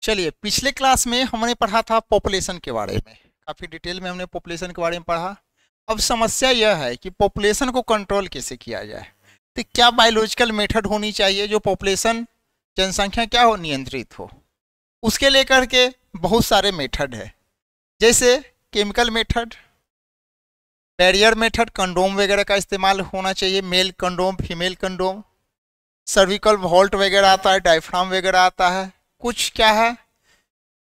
चलिए, पिछले क्लास में हमने पढ़ा था पॉपुलेशन के बारे में। काफ़ी डिटेल में हमने पॉपुलेशन के बारे में पढ़ा। अब समस्या यह है कि पॉपुलेशन को कंट्रोल कैसे किया जाए। तो क्या बायोलॉजिकल मेथड होनी चाहिए जो पॉपुलेशन जनसंख्या क्या हो नियंत्रित हो। उसके लेकर के बहुत सारे मेथड है, जैसे chemical method, barrier method, condom वगैरह का इस्तेमाल होना चाहिए, male condom, female condom, cervical vault वगैरह आता है, डायफ्राम वगैरह आता है। कुछ क्या है,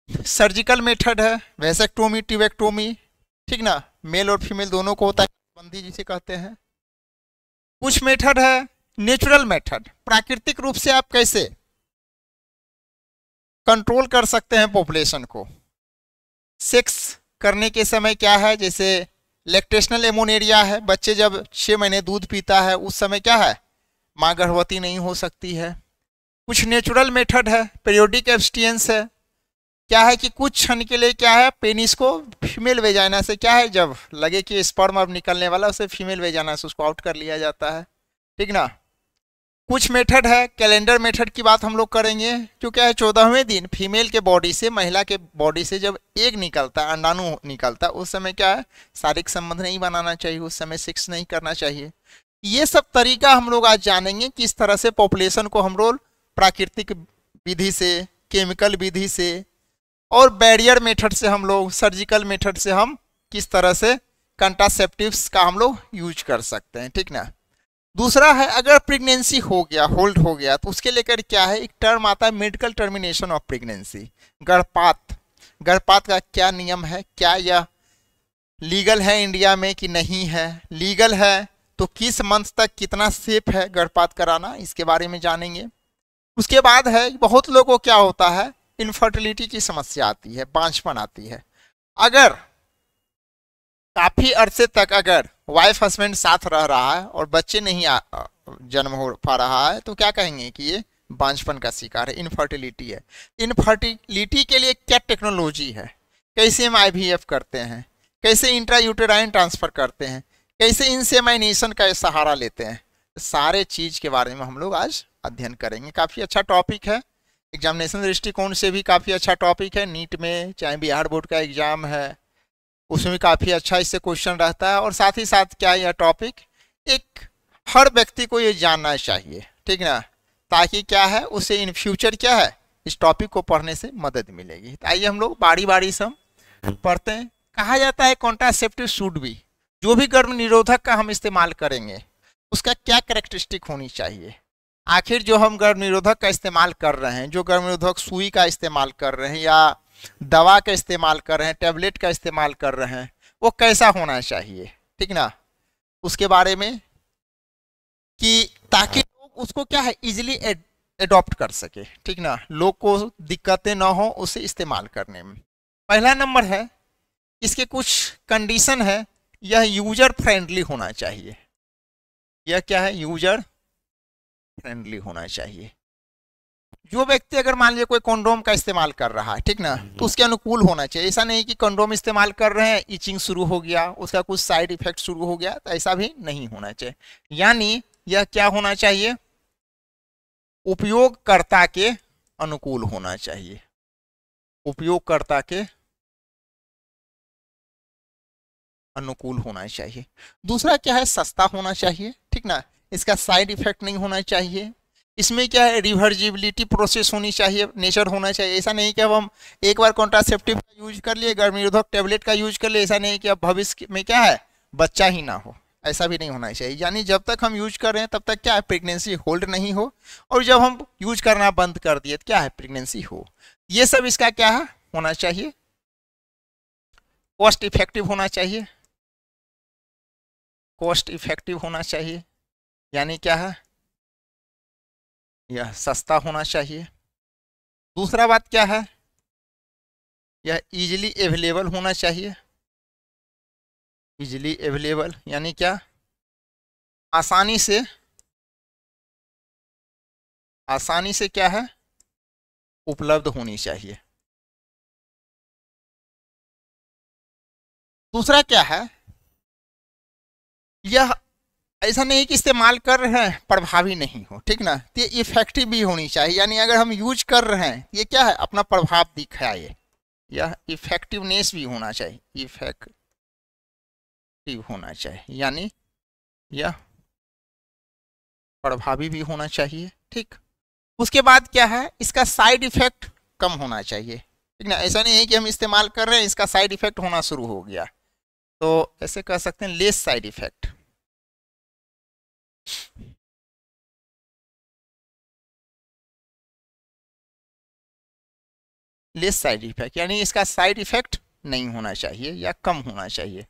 सर्जिकल मेथड है, वैसेक्टोमी, ट्यूबेक्टोमी, ठीक ना, मेल और फीमेल दोनों को होता है, बंदी जिसे कहते हैं। कुछ मेथड है नेचुरल मेथड, प्राकृतिक रूप से आप कैसे कंट्रोल कर सकते हैं पॉपुलेशन को। सेक्स करने के समय क्या है, जैसे लैक्टेशनल एमोनेरिया है, बच्चे जब 6 महीने दूध पीता है उस समय क्या है, माँ गर्भवती नहीं हो सकती है। कुछ नेचुरल मेथड है, पीरियोडिक एब्स्टिनेंस है, क्या है कि कुछ क्षण के लिए क्या है, पेनिस को फीमेल वेजाइना से क्या है, जब लगे कि स्पर्म अब निकलने वाला उसे फीमेल वेजाइना से उसको आउट कर लिया जाता है, ठीक ना। कुछ मेथड है, कैलेंडर मेथड की बात हम लोग करेंगे, जो क्या है 14वें दिन फीमेल के बॉडी से, महिला के बॉडी से जब एग निकलता है, अंडाणु निकलता है, उस समय क्या है, शारीरिक संबंध नहीं बनाना चाहिए, उस समय सेक्स नहीं करना चाहिए। ये सब तरीका हम लोग आज जानेंगे, किस तरह से पॉपुलेशन को हम लोग प्राकृतिक विधि से, केमिकल विधि से और बैरियर मेथड से, हम लोग सर्जिकल मेथड से हम किस तरह से कंट्रासेप्टिव्स का हम लोग यूज कर सकते हैं, ठीक ना। दूसरा है, अगर प्रेगनेंसी हो गया, होल्ड हो गया, तो उसके लेकर क्या है, एक टर्म आता है मेडिकल टर्मिनेशन ऑफ प्रेगनेंसी, गर्भपात। गर्भपात का क्या नियम है, क्या यह लीगल है इंडिया में कि नहीं है, लीगल है तो किस मंथ तक कितना सेफ है गर्भपात कराना, इसके बारे में जानेंगे। उसके बाद है, बहुत लोगों को क्या होता है, इनफर्टिलिटी की समस्या आती है, बांझपन आती है। अगर काफी अरसे तक अगर वाइफ हस्बैंड साथ रह रहा है और बच्चे नहीं जन्म हो पा रहा है, तो क्या कहेंगे कि ये बांझपन का शिकार है, इनफर्टिलिटी है। इनफर्टिलिटी के लिए क्या टेक्नोलॉजी है, कैसे हम IVF करते हैं, कैसे इंट्रायूटेराइन ट्रांसफर करते हैं, कैसे इंसेमाइनेशन का सहारा लेते हैं, सारे चीज के बारे में हम लोग आज अध्ययन करेंगे। काफी अच्छा टॉपिक है, एग्जामिनेशन दृष्टिकोण से भी काफी अच्छा टॉपिक है। नीट में चाहे बिहार बोर्ड का एग्जाम है उसमें भी काफी अच्छा इससे क्वेश्चन रहता है। और साथ ही साथ क्या, यह टॉपिक एक हर व्यक्ति को ये जानना चाहिए, ठीक ना, ताकि क्या है उसे इन फ्यूचर क्या है इस टॉपिक को पढ़ने से मदद मिलेगी। तो आइए हम लोग बारी बारी से हम पढ़ते हैं। कहा जाता है कॉन्ट्रासेप्टिव शुड बी, जो भी गर्भ निरोधक का हम इस्तेमाल करेंगे उसका क्या कैरेक्टरिस्टिक होनी चाहिए। आखिर जो हम गर्भ निरोधक का इस्तेमाल कर रहे हैं, जो गर्भ निरोधक सुई का इस्तेमाल कर रहे हैं या दवा का इस्तेमाल कर रहे हैं, टैबलेट का इस्तेमाल कर रहे हैं, वो कैसा होना चाहिए, ठीक ना, उसके बारे में, कि ताकि लोग उसको क्या है इजीली एडॉप्ट कर सके, ठीक ना, लोग को दिक्कतें ना हो उसे इस्तेमाल करने में। पहला नंबर है, इसके कुछ कंडीशन है, यह यूजर फ्रेंडली होना चाहिए। यह क्या है, यूजर फ्रेंडली होना चाहिए। जो व्यक्ति अगर मान लीजिए कोई कंडोम का इस्तेमाल कर रहा है, ठीक ना, तो उसके अनुकूल होना चाहिए। ऐसा नहीं कि कंडोम इस्तेमाल कर रहे हैं, इचिंग शुरू हो गया, उसका कुछ साइड इफेक्ट शुरू हो गया, तो ऐसा भी नहीं होना चाहिए। यानी यह क्या होना चाहिए, उपयोगकर्ता के अनुकूल होना चाहिए, उपयोगकर्ता के अनुकूल होना चाहिए। दूसरा क्या है, सस्ता होना चाहिए, ठीक ना, इसका साइड इफेक्ट नहीं होना चाहिए। इसमें क्या है, रिवर्जिबिलिटी प्रोसेस होनी चाहिए, नेचर होना चाहिए। ऐसा नहीं कि अब हम एक बार कॉन्ट्रासेप्टिव का यूज कर लिए, गर्भ निरोधक टैबलेट का यूज कर लिए, ऐसा नहीं कि अब भविष्य में क्या है बच्चा ही ना हो, ऐसा भी नहीं होना चाहिए। यानी जब तक हम यूज कर रहे हैं तब तक क्या है, प्रेगनेंसी होल्ड नहीं हो, और जब हम यूज करना बंद कर दिए तो क्या है, प्रेगनेंसी हो। ये सब इसका क्या है होना चाहिए। कॉस्ट इफेक्टिव होना चाहिए, कॉस्ट इफेक्टिव होना चाहिए, यानी क्या है, यह सस्ता होना चाहिए। दूसरा बात क्या है, यह इजीली अवेलेबल होना चाहिए। इजीली अवेलेबल यानी क्या, आसानी से क्या है उपलब्ध होनी चाहिए। दूसरा क्या है, यह ऐसा नहीं कि इस्तेमाल कर रहे हैं प्रभावी नहीं हो, ठीक ना, तो ये इफेक्टिव भी होनी चाहिए, यानी अगर हम यूज कर रहे हैं ये क्या है, अपना प्रभाव दिखाए, यह इफेक्टिवनेस भी होना चाहिए, इफेक्टिव होना चाहिए, यानी यह प्रभावी भी होना चाहिए, ठीक। उसके बाद क्या है, इसका साइड इफेक्ट कम होना चाहिए, ठीक ना, ऐसा नहीं है कि हम इस्तेमाल कर रहे हैं इसका साइड इफेक्ट होना शुरू हो गया, तो ऐसे कह सकते हैं less side effect. Less side effect यानी इसका साइड इफेक्ट नहीं होना चाहिए या कम होना चाहिए।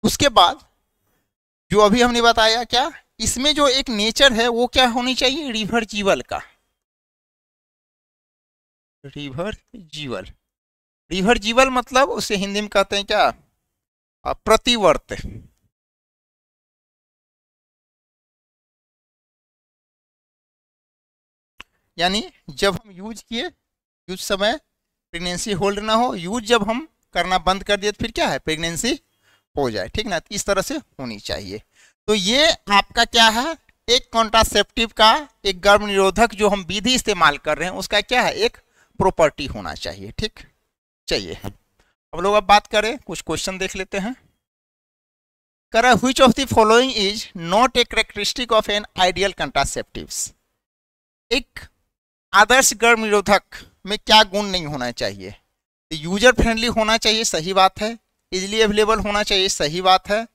उसके बाद जो अभी हमने बताया क्या, इसमें जो एक नेचर है वो क्या होनी चाहिए, रिवर्जिबल का, रिवर्जिबल। रिवर्जिबल मतलब उसे हिंदी में कहते हैं क्या, प्रतिवर्त। यानी जब हम यूज किए, यूज समय प्रेगनेंसी होल्ड ना हो, यूज जब हम करना बंद कर दिए तो फिर क्या है, प्रेगनेंसी हो जाए, ठीक ना, इस तरह से होनी चाहिए। तो ये आपका क्या है, एक कॉन्ट्रासेप्टिव का एक गर्भ निरोधक जो हम विधि इस्तेमाल कर रहे हैं उसका क्या है, एक प्रॉपर्टी होना चाहिए, ठीक। चाहिए हम लोग अब बात करें, कुछ क्वेश्चन देख लेते हैं। करा which of the following is not a characteristic of an ideal contraceptives. एक आदर्श गर्भ निरोधक में क्या गुण नहीं होना चाहिए, यूजर फ्रेंडली होना चाहिए, सही बात है, इजिली अवेलेबल होना चाहिए, सही बात है,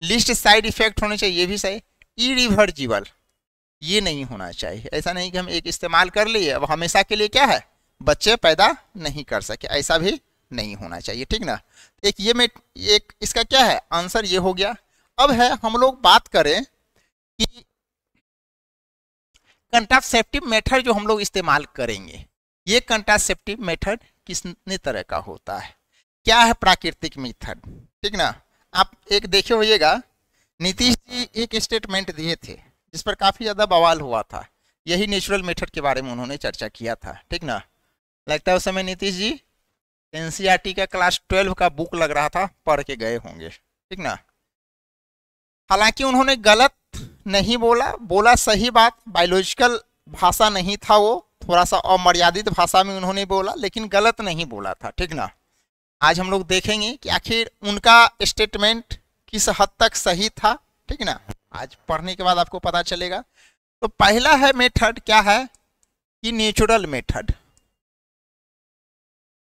लिस्ट साइड इफेक्ट होने चाहिए, ये भी सही, इरिवर्जिबल ये नहीं होना चाहिए, ऐसा नहीं कि हम एक इस्तेमाल कर लिए अब हमेशा के लिए क्या है बच्चे पैदा नहीं कर सके, ऐसा भी नहीं होना चाहिए, ठीक ना। एक ये में एक इसका क्या है आंसर ये हो गया। अब है हम लोग बात करें कि कंट्रासेप्टिव मेथड जो हम लोग इस्तेमाल करेंगे, ये कंट्रासेप्टिव मेथड कितने तरह का होता है, क्या है प्राकृतिक मेथड, ठीक ना। आप एक देखे होइएगा, नीतीश जी एक स्टेटमेंट दिए थे जिस पर काफी ज्यादा बवाल हुआ था, यही नेचुरल मेथड के बारे में उन्होंने चर्चा किया था, ठीक ना। लगता है उस समय नीतीश जी एनसीईआरटी का क्लास 12 का बुक लग रहा था, पढ़ के गए होंगे, ठीक ना। हालांकि उन्होंने गलत नहीं बोला, बोला सही बात, बायोलॉजिकल भाषा नहीं था वो, थोड़ा सा अमर्यादित भाषा में उन्होंने बोला, लेकिन गलत नहीं बोला था, ठीक ना। आज हम लोग देखेंगे कि आखिर उनका स्टेटमेंट किस हद तक सही था, ठीक ना, आज पढ़ने के बाद आपको पता चलेगा। तो पहला है मेथड क्या है कि नेचुरल मेथड,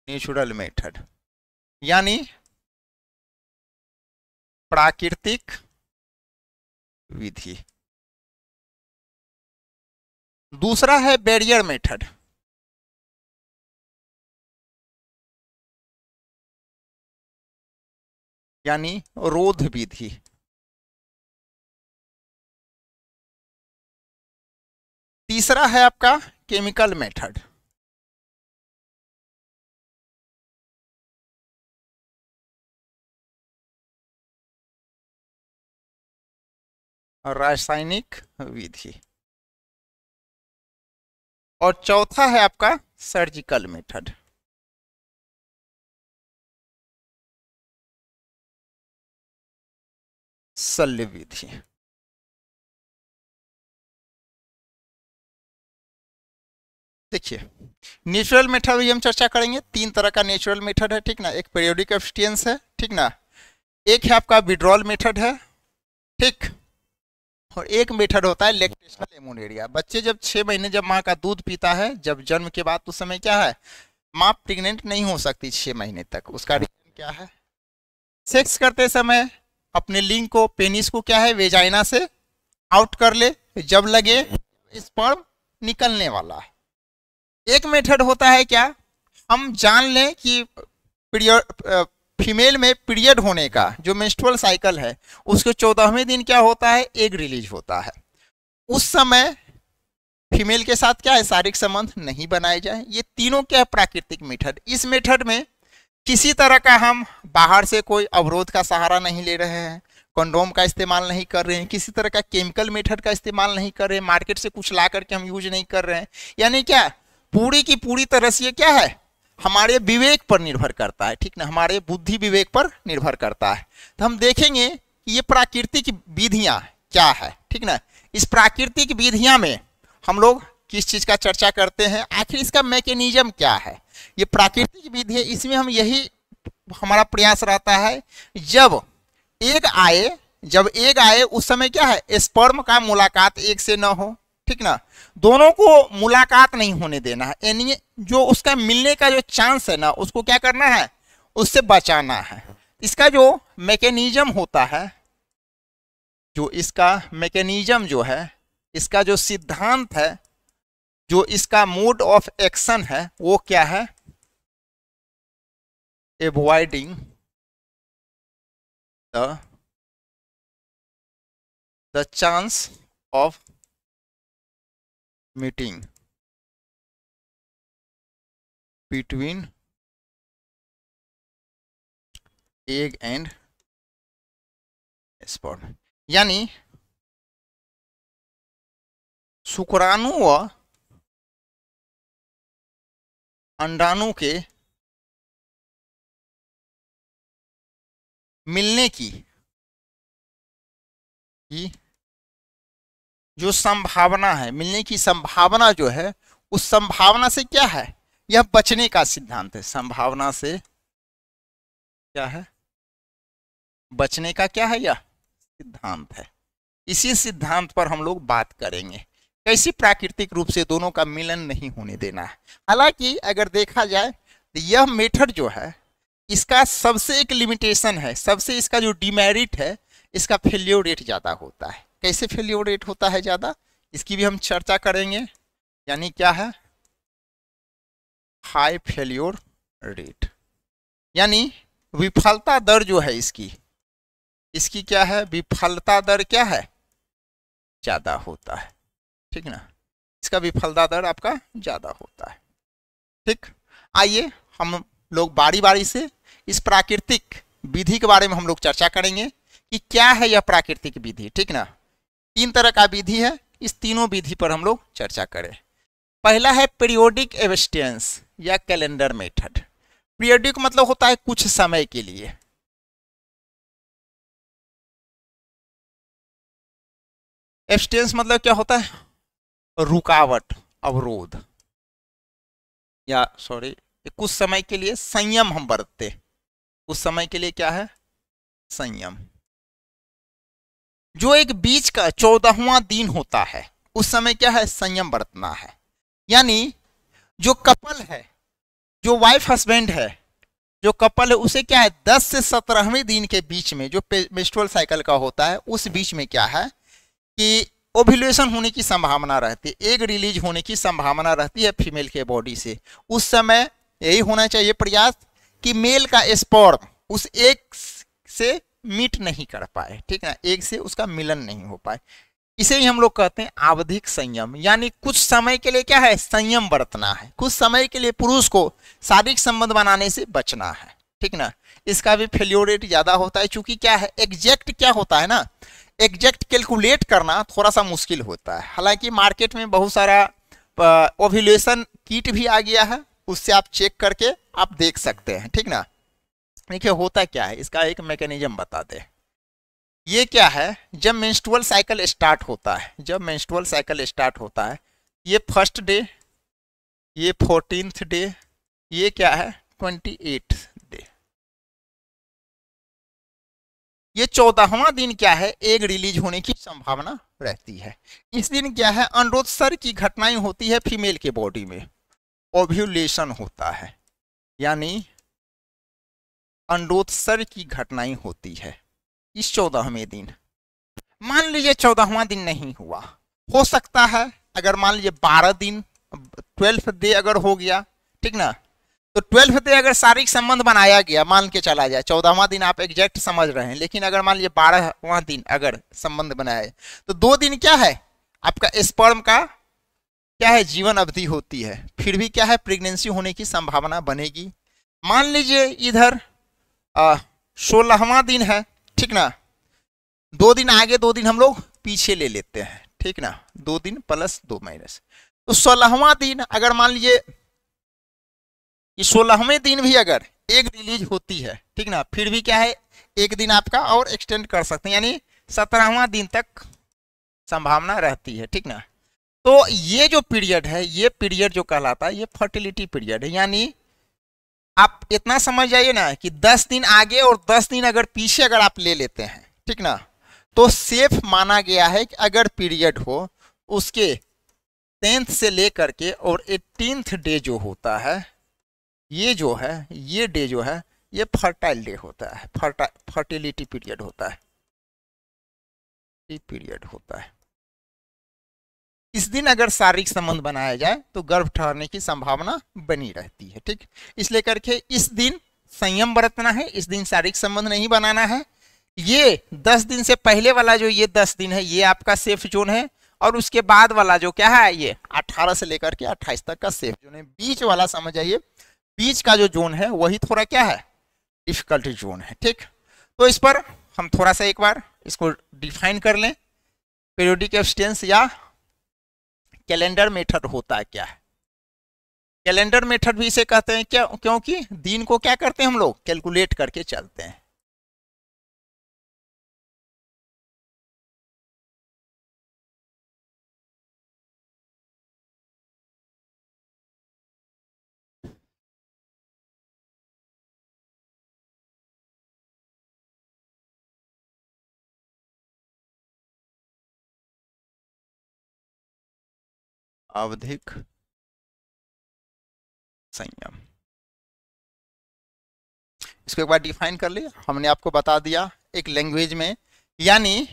नेचुरल मेथड यानी प्राकृतिक विधि। दूसरा है बैरियर मेथड, यानी रोध विधि। तीसरा है आपका केमिकल मेथड, रासायनिक विधि। और चौथा है आपका सर्जिकल मेथड। शल्य विधि। देखिए नेचुरल मेथड भी हम चर्चा करेंगे, तीन तरह का नेचुरल मेथड है, ठीक ना। एक पीरियोडिक एब्स्टिनेंस है, ठीक ना, एक है आपका विड्रॉल मेथड है, ठीक, और एक मेथड होता है लैक्टेशनल एमोनेरिया। बच्चे जब 6 महीने जब माँ का दूध पीता है, जब जन्म के बाद, उस समय क्या है माँ प्रेग्नेंट नहीं हो सकती 6 महीने तक। उसका रीजन क्या है, सेक्स करते समय अपने लिंग को, पेनिस को क्या है वेजाइना से आउट कर ले, जब लगे स्पर्म निकलने वाला है। एक मेथड होता है क्या, हम जान लें कि पीरियड फीमेल में पीरियड होने का जो मेंस्ट्रुअल साइकिल है उसके 14वें दिन क्या होता है एग रिलीज होता है, उस समय फीमेल के साथ क्या है शारीरिक संबंध नहीं बनाए जाए। ये तीनों क्या है प्राकृतिक मेथड। इस मेथड में किसी तरह का हम बाहर से कोई अवरोध का सहारा नहीं ले रहे हैं, कंडोम का इस्तेमाल नहीं कर रहे हैं, किसी तरह का केमिकल मेथड का इस्तेमाल नहीं कर रहे हैं, मार्केट से कुछ ला करके हम यूज नहीं कर रहे हैं, यानी क्या पूरी की पूरी तरह से ये क्या है, हमारे विवेक पर निर्भर करता है, ठीक ना, हमारे बुद्धि विवेक पर निर्भर करता है। तो हम देखेंगे कि ये प्राकृतिक विधियां क्या है, ठीक ना। इस प्राकृतिक विधियां में हम लोग किस चीज का चर्चा करते हैं, आखिर इसका मैकेनिज्म क्या है। ये प्राकृतिक विधि है, इसमें हम यही हमारा प्रयास रहता है, जब एग आए उस समय क्या है, स्पर्म का मुलाकात एग से न हो, ठीक ना, दोनों को मुलाकात नहीं होने देना है, यानी जो उसका मिलने का जो चांस है ना, उसको क्या करना है, उससे बचाना है। इसका जो मैकेनिज्म होता है, जो इसका मैकेनिज्म जो है, इसका जो सिद्धांत है, जो इसका मोड ऑफ एक्शन है, वो क्या है, avoiding the chance of meeting between egg and sperm, यानी शुक्राणु व अंडाणु के मिलने की जो संभावना है, मिलने की संभावना जो है, उस संभावना से क्या है, यह बचने का सिद्धांत है। संभावना से क्या है, बचने का क्या है, यह सिद्धांत है। इसी सिद्धांत पर हम लोग बात करेंगे, कैसी प्राकृतिक रूप से दोनों का मिलन नहीं होने देना है। हालांकि अगर देखा जाए तो यह मेथड जो है, इसका सबसे एक लिमिटेशन है, सबसे इसका जो डिमेरिट है, इसका फेल्योर रेट ज़्यादा होता है। कैसे फेल्योर रेट होता है ज़्यादा, इसकी भी हम चर्चा करेंगे। यानी क्या है, हाई फेल्योर रेट, यानी विफलता दर जो है इसकी क्या है, विफलता दर क्या है, ज़्यादा होता है, ठीक ना, इसका विफलता दर आपका ज़्यादा होता है। ठीक, आइए हम लोग बारी बारी से इस प्राकृतिक विधि के बारे में हम लोग चर्चा करेंगे कि क्या है यह प्राकृतिक विधि, ठीक ना। 3 तरह का विधि है, इस तीनों विधि पर हम लोग चर्चा करें। पहला है पीरियोडिक एब्स्टेंस या कैलेंडर मेथड। पीरियोडिक मतलब होता है कुछ समय के लिए, एब्स्टेंस मतलब क्या होता है, रुकावट, अवरोध, या सॉरी कुछ समय के लिए संयम हम बरतते, उस समय के लिए क्या है, संयम। जो एक बीच का 14वां दिन होता है, उस समय क्या है, संयम बरतना है। यानी जो कपल है, जो वाइफ हस्बैंड है, जो कपल है, उसे क्या है 10 से 17वें दिन के बीच में जो मेंस्ट्रुअल साइकिल का होता है, उस बीच में क्या है कि ओव्यूलेशन होने की संभावना रहती है, एग रिलीज होने की संभावना रहती है फीमेल के बॉडी से। उस समय यही होना चाहिए प्रयास कि मेल का स्पर्म उस एग से मीट नहीं कर पाए, ठीक है, एग से उसका मिलन नहीं हो पाए। इसे ही हम लोग कहते हैं आवधिक संयम। यानी कुछ समय के लिए क्या है, संयम बरतना है, कुछ समय के लिए पुरुष को शारीरिक संबंध बनाने से बचना है, ठीक ना। इसका भी फेल्योर रेट ज्यादा होता है, क्योंकि क्या है, एग्जैक्ट क्या होता है ना, एग्जैक्ट कैलकुलेट करना थोड़ा सा मुश्किल होता है। हालांकि मार्केट में बहुत सारा ओव्यूलेशन किट भी आ गया है, उससे आप चेक करके आप देख सकते हैं, ठीक ना। देखिए होता क्या है, इसका एक मैकेनिज्म बताते हैं। ये क्या है, जब मेंस्ट्रुअल साइकिल स्टार्ट होता है, जब मेंस्ट्रुअल साइकिल स्टार्ट होता है, ये फर्स्ट डे, ये 14th डे, ये क्या है 28th डे, ये 14वां दिन क्या है, एग रिलीज होने की संभावना रहती है। इस दिन क्या है, अंडोत्सर्ग की घटनाएं होती है फीमेल के बॉडी में, ओव्यूलेशन होता है, यानी अंडोत्सर्ग की घटनाएं होती है इस 14वें दिन। मान लीजिए 14वां दिन नहीं हुआ, हो सकता है अगर मान लीजिए 12 दिन 12th डे अगर हो गया, ठीक ना, तो 12th डे अगर शारीरिक संबंध बनाया गया, मान के चला जाए 14वां दिन आप एग्जैक्ट समझ रहे हैं, लेकिन अगर मान लीजिए 12वां दिन अगर संबंध बनाया तो 2 दिन क्या है, आपका स्पर्म का क्या है, जीवन अवधि होती है, फिर भी क्या है, प्रेगनेंसी होने की संभावना बनेगी। मान लीजिए इधर 16वां दिन है, ठीक ना, 2 दिन आगे 2 दिन हम लोग पीछे ले लेते हैं, ठीक ना, 2 दिन प्लस 2 माइनस, तो 16वां दिन अगर मान लीजिए कि 16वें दिन भी अगर एक रिलीज होती है, ठीक ना, फिर भी क्या है, एक दिन आपका और एक्सटेंड कर सकते हैं, यानी 17वां दिन तक संभावना रहती है, ठीक ना। तो ये जो पीरियड है, ये पीरियड जो कहलाता है, ये फर्टिलिटी पीरियड है। यानी आप इतना समझ जाइए ना कि 10 दिन आगे और 10 दिन अगर पीछे अगर आप ले लेते हैं, ठीक ना, तो सेफ माना गया है कि अगर पीरियड हो उसके 10th से लेकर के और 18th डे जो होता है, ये जो है, ये डे जो है, ये फर्टाइल डे होता है, फर्टिलिटी पीरियड होता है, पीरियड होता है। इस दिन अगर शारीरिक संबंध बनाया जाए तो गर्भ ठहरने की संभावना बनी रहती है, ठीक। इसलिए करके इस दिन संयम बरतना है, इस दिन शारीरिक संबंध नहीं बनाना है। ये 10 दिन से पहले वाला जो ये 10 दिन है, ये आपका सेफ जोन है, और उसके बाद वाला जो क्या है, ये 18 से लेकर के 28 तक का सेफ जोन है। बीच वाला समझ जाइए, बीच का जो जोन है वही थोड़ा क्या है, डिफिकल्टी जोन है, ठीक। तो इस पर हम थोड़ा सा एक बार इसको डिफाइन कर लें। पीरियोडिक एब्सटेंस या कैलेंडर मेथड होता है क्या है। कैलेंडर मेथड भी इसे कहते हैं क्या, क्योंकि दिन को क्या करते हैं हम लोग, कैलकुलेट करके चलते हैं। आवधिक संयम, इसको एक बार डिफाइन कर लिया हमने, आपको बता दिया एक लैंग्वेज में, यानी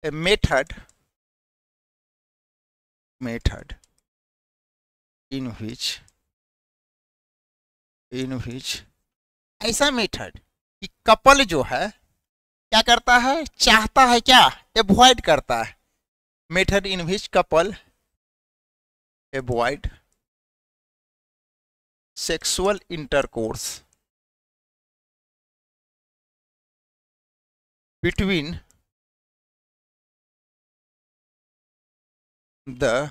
मेथड इन विच ऐसा मेथड कि कपल जो है क्या करता है, चाहता है क्या, एवॉइड करता है। Method in which couple avoid sexual intercourse between the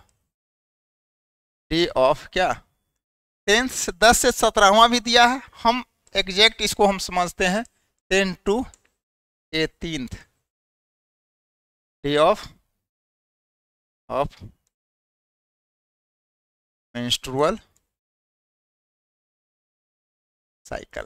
day of क्या, 10 से 17वां भी दिया है, हम एग्जैक्ट इसको हम समझते हैं 10 to 18th day of menstrual cycle.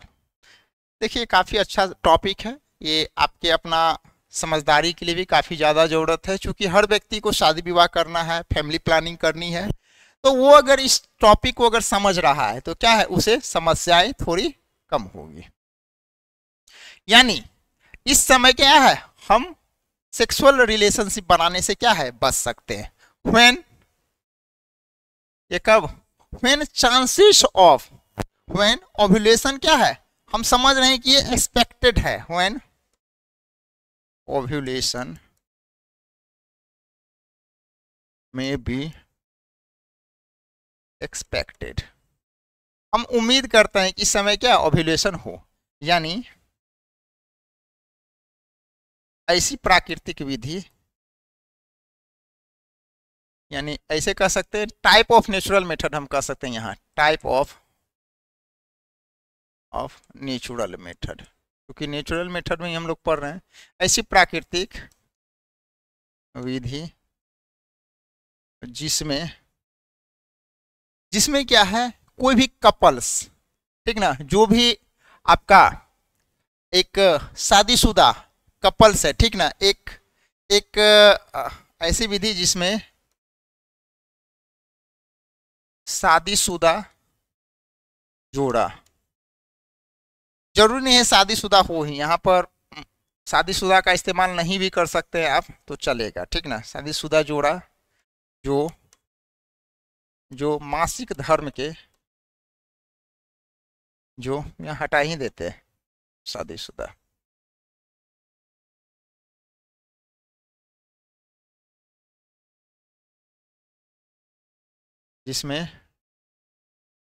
देखिए काफ़ी अच्छा टॉपिक है ये, आपके अपना समझदारी के लिए भी काफ़ी ज़्यादा ज़रूरत है, क्योंकि हर व्यक्ति को शादी विवाह करना है, फैमिली प्लानिंग करनी है, तो वो अगर इस टॉपिक को अगर समझ रहा है तो क्या है, उसे समस्याएं थोड़ी कम होगी। यानी इस समय क्या है, हम सेक्सुअल रिलेशनशिप बनाने से क्या है, बच सकते हैं। व्हेन, ये कब, when chances of, when ovulation क्या है, हम समझ रहे हैं कि ये एक्सपेक्टेड है, व्हेन ओव्यूलेशन में बी एक्सपेक्टेड, हम उम्मीद करते हैं कि इस समय क्या ओव्यूलेशन हो। यानी ऐसी प्राकृतिक विधि, यानी ऐसे कह सकते हैं टाइप ऑफ नेचुरल मेथड, हम कह सकते हैं यहाँ टाइप ऑफ नेचुरल मेथड, क्योंकि नेचुरल मेथड में ही हम लोग पढ़ रहे हैं। ऐसी प्राकृतिक विधि जिसमें क्या है, कोई भी कपल्स, ठीक ना, जो भी आपका एक शादीशुदा कपल्स है, ठीक ना, एक ऐसी विधि जिसमें शादीशुदा जोड़ा, जरूरी नहीं है शादीशुदा हो ही, यहाँ पर शादीशुदा का इस्तेमाल नहीं भी कर सकते हैं आप तो चलेगा, ठीक ना। शादीशुदा जोड़ा जो मासिक धर्म के, जो यहाँ हटा ही देते हैं शादीशुदा, जिसमें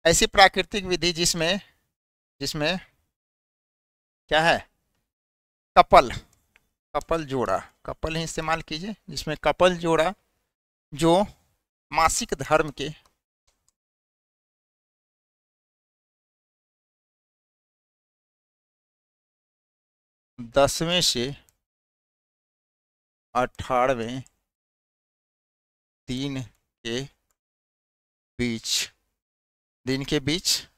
ऐसी प्राकृतिक विधि जिसमें क्या है, कपल जोड़ा, कपल ही इस्तेमाल कीजिए, जिसमें कपल जोड़ा जो मासिक धर्म के 10वें से 18वें दिन के बीच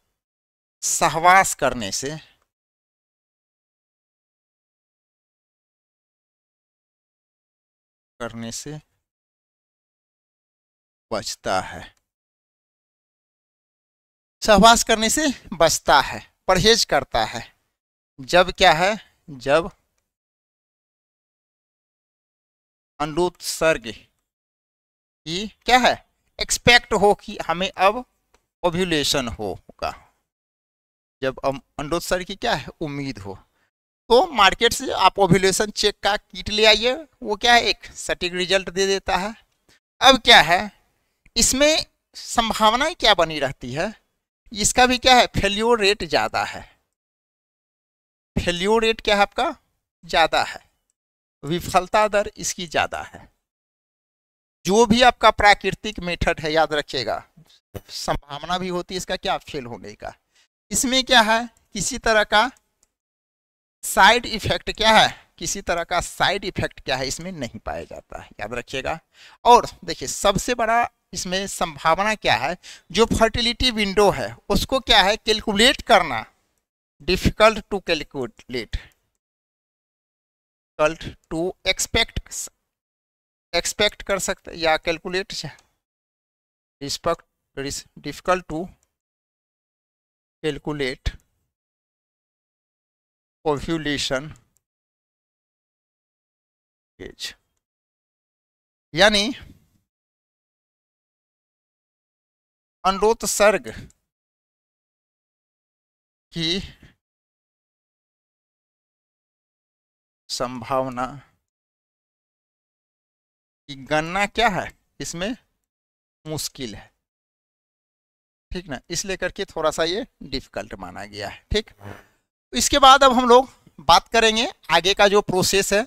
सहवास करने से बचता है। सहवास करने से बचता है, परहेज करता है। जब क्या है, जब अंडोत्सर्ग की क्या है, एक्सपेक्ट हो कि हमें अब ओव्यूलेशन होगा। जब अंडोत्सर्ग की क्या है, उम्मीद हो, तो मार्केट से आप ओव्यूलेशन चेक का किट ले आइए। वो क्या है, एक सटीक रिजल्ट दे देता है। अब क्या है, इसमें संभावनाएं क्या बनी रहती है, इसका भी क्या है, फेल्योर रेट ज़्यादा है। फेल्योर रेट क्या है आपका, ज़्यादा है। विफलता दर इसकी ज़्यादा है। जो भी आपका प्राकृतिक मेथड है, याद रखिएगा, संभावना भी होती है इसका क्या, फेल होने का। इसमें क्या है, किसी तरह का साइड इफेक्ट क्या है, किसी तरह का साइड इफेक्ट क्या है, इसमें नहीं पाया जाता है, याद रखिएगा। और देखिए सबसे बड़ा इसमें संभावना क्या है, जो फर्टिलिटी विंडो है उसको क्या है, कैलकुलेट करना difficult to calculate, to expect कर सकते या calculate, difficult to calculate ovulation age, यानी अंडोत्सर्ग की संभावना की गणना क्या है, इसमें मुश्किल है, ठीक ना, इसलिए करके थोड़ा सा ये डिफिकल्ट माना गया है। ठीक, इसके बाद अब हम लोग बात करेंगे आगे का जो प्रोसेस है,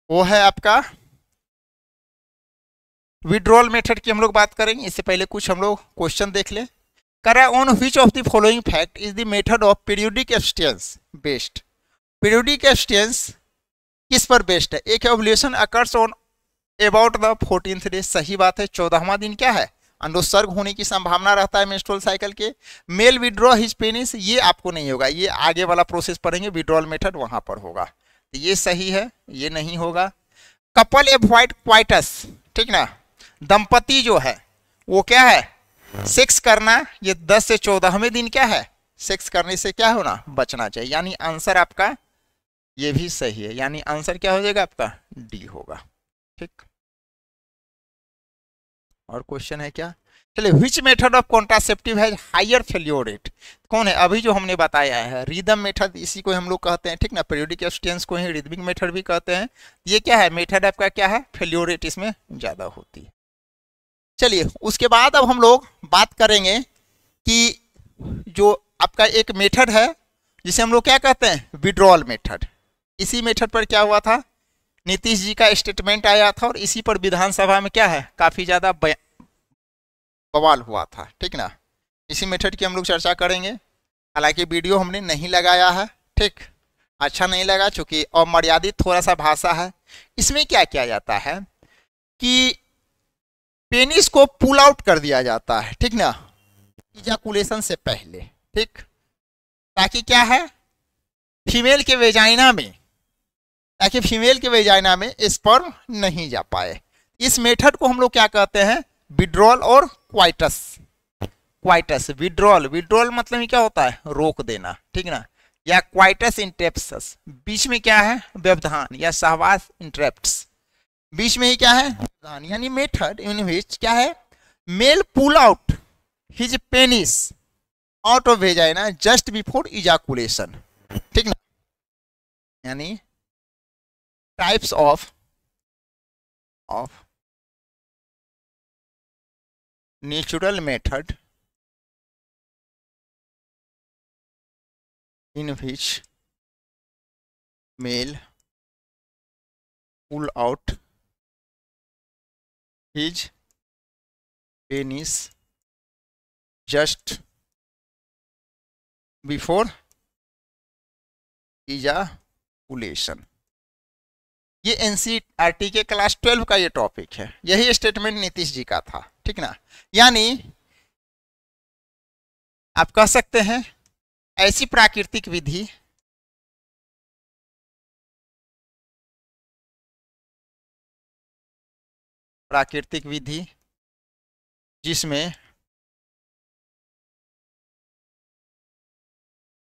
वो है आपका विड्रॉल मेथड की हम लोग बात करेंगे। इससे पहले कुछ हम लोग क्वेश्चन देख लें। करा on which of the following fact is the method of periodic abstains based. Periodic abstains किस पर बेस्ड है, एक ovulation occurs on about the 14th day, सही बात है, 14वां दिन क्या है, अंडोत्सर्ग होने की संभावना रहता है मेंस्ट्रुअल साइकिल के। मेल विड्रॉ हिज पेनिस, ये आपको नहीं होगा, ये आगे वाला प्रोसेस पढ़ेंगे, विड्रॉल मेथड वहां पर होगा, तो ये सही है, ये नहीं होगा। कपल एवॉइड क्वाइटस, ठीक ना, दंपति जो है वो क्या है, सेक्स करना, ये 10 से 14वें दिन क्या है, सेक्स करने से क्या होना, बचना चाहिए, यानी आंसर आपका ये भी सही है, यानी आंसर क्या हो जाएगा आपका, डी होगा। ठीक, और क्वेश्चन है क्या, चलिए, विच मेथड ऑफ कॉन्ट्रासेप्टिव है हायर फेल्योर रेट, कौन है, अभी जो हमने बताया है रिदम मेथड, इसी को हम लोग कहते हैं, ठीक ना, पीरियोडिक एब्सटेंस को ही रिदमिक मेथड भी कहते हैं। ये क्या है, मेथड आपका क्या है, फेल्योर रेट इसमें ज्यादा होती है। चलिए, उसके बाद अब हम लोग बात करेंगे कि जो आपका एक मेथड है जिसे हम लोग क्या कहते हैं, विड्रॉल मेथड। इसी मेथड पर क्या हुआ था, नीतीश जी का स्टेटमेंट आया था और इसी पर विधानसभा में क्या है, काफी ज्यादा बवाल हुआ था, ठीक ना। इसी मेथड की हम लोग चर्चा करेंगे। हालांकि वीडियो हमने नहीं लगाया है, ठीक, अच्छा नहीं लगा चूंकि अमर्यादित थोड़ा सा भाषा है। इसमें क्या किया जाता है कि पेनिस को पुल आउट कर दिया जाता है, ठीक ना, इजैकुलेशन से पहले, ठीक, ताकि क्या है, फीमेल के वेजाइना में, ताकि फीमेल के वेजाइना में स्पर्म नहीं जा पाए। इस मेथड को हम लोग क्या कहते हैं, विड्रॉल और क्वाइटस। क्वाइटस, विड्रॉल, विड्रॉल मतलब क्या होता है, रोक देना, ठीक ना, या क्वाइटस इंटरेप्टस, बीच में क्या है, व्यवधान या सहवास इंटरेप्ट्स, बीच में ही क्या है, व्यवधान, यानी मेथड इन विच क्या है, male pull out his penis out of vagina just before ejaculation, ठीक ना, यानी types of natural method in which male pull out his penis just before ejaculation. ये एनसीईआरटी के क्लास 12 का ये टॉपिक है। यही स्टेटमेंट नीतीश जी का था, ठीक ना। यानी आप कह सकते हैं ऐसी प्राकृतिक विधि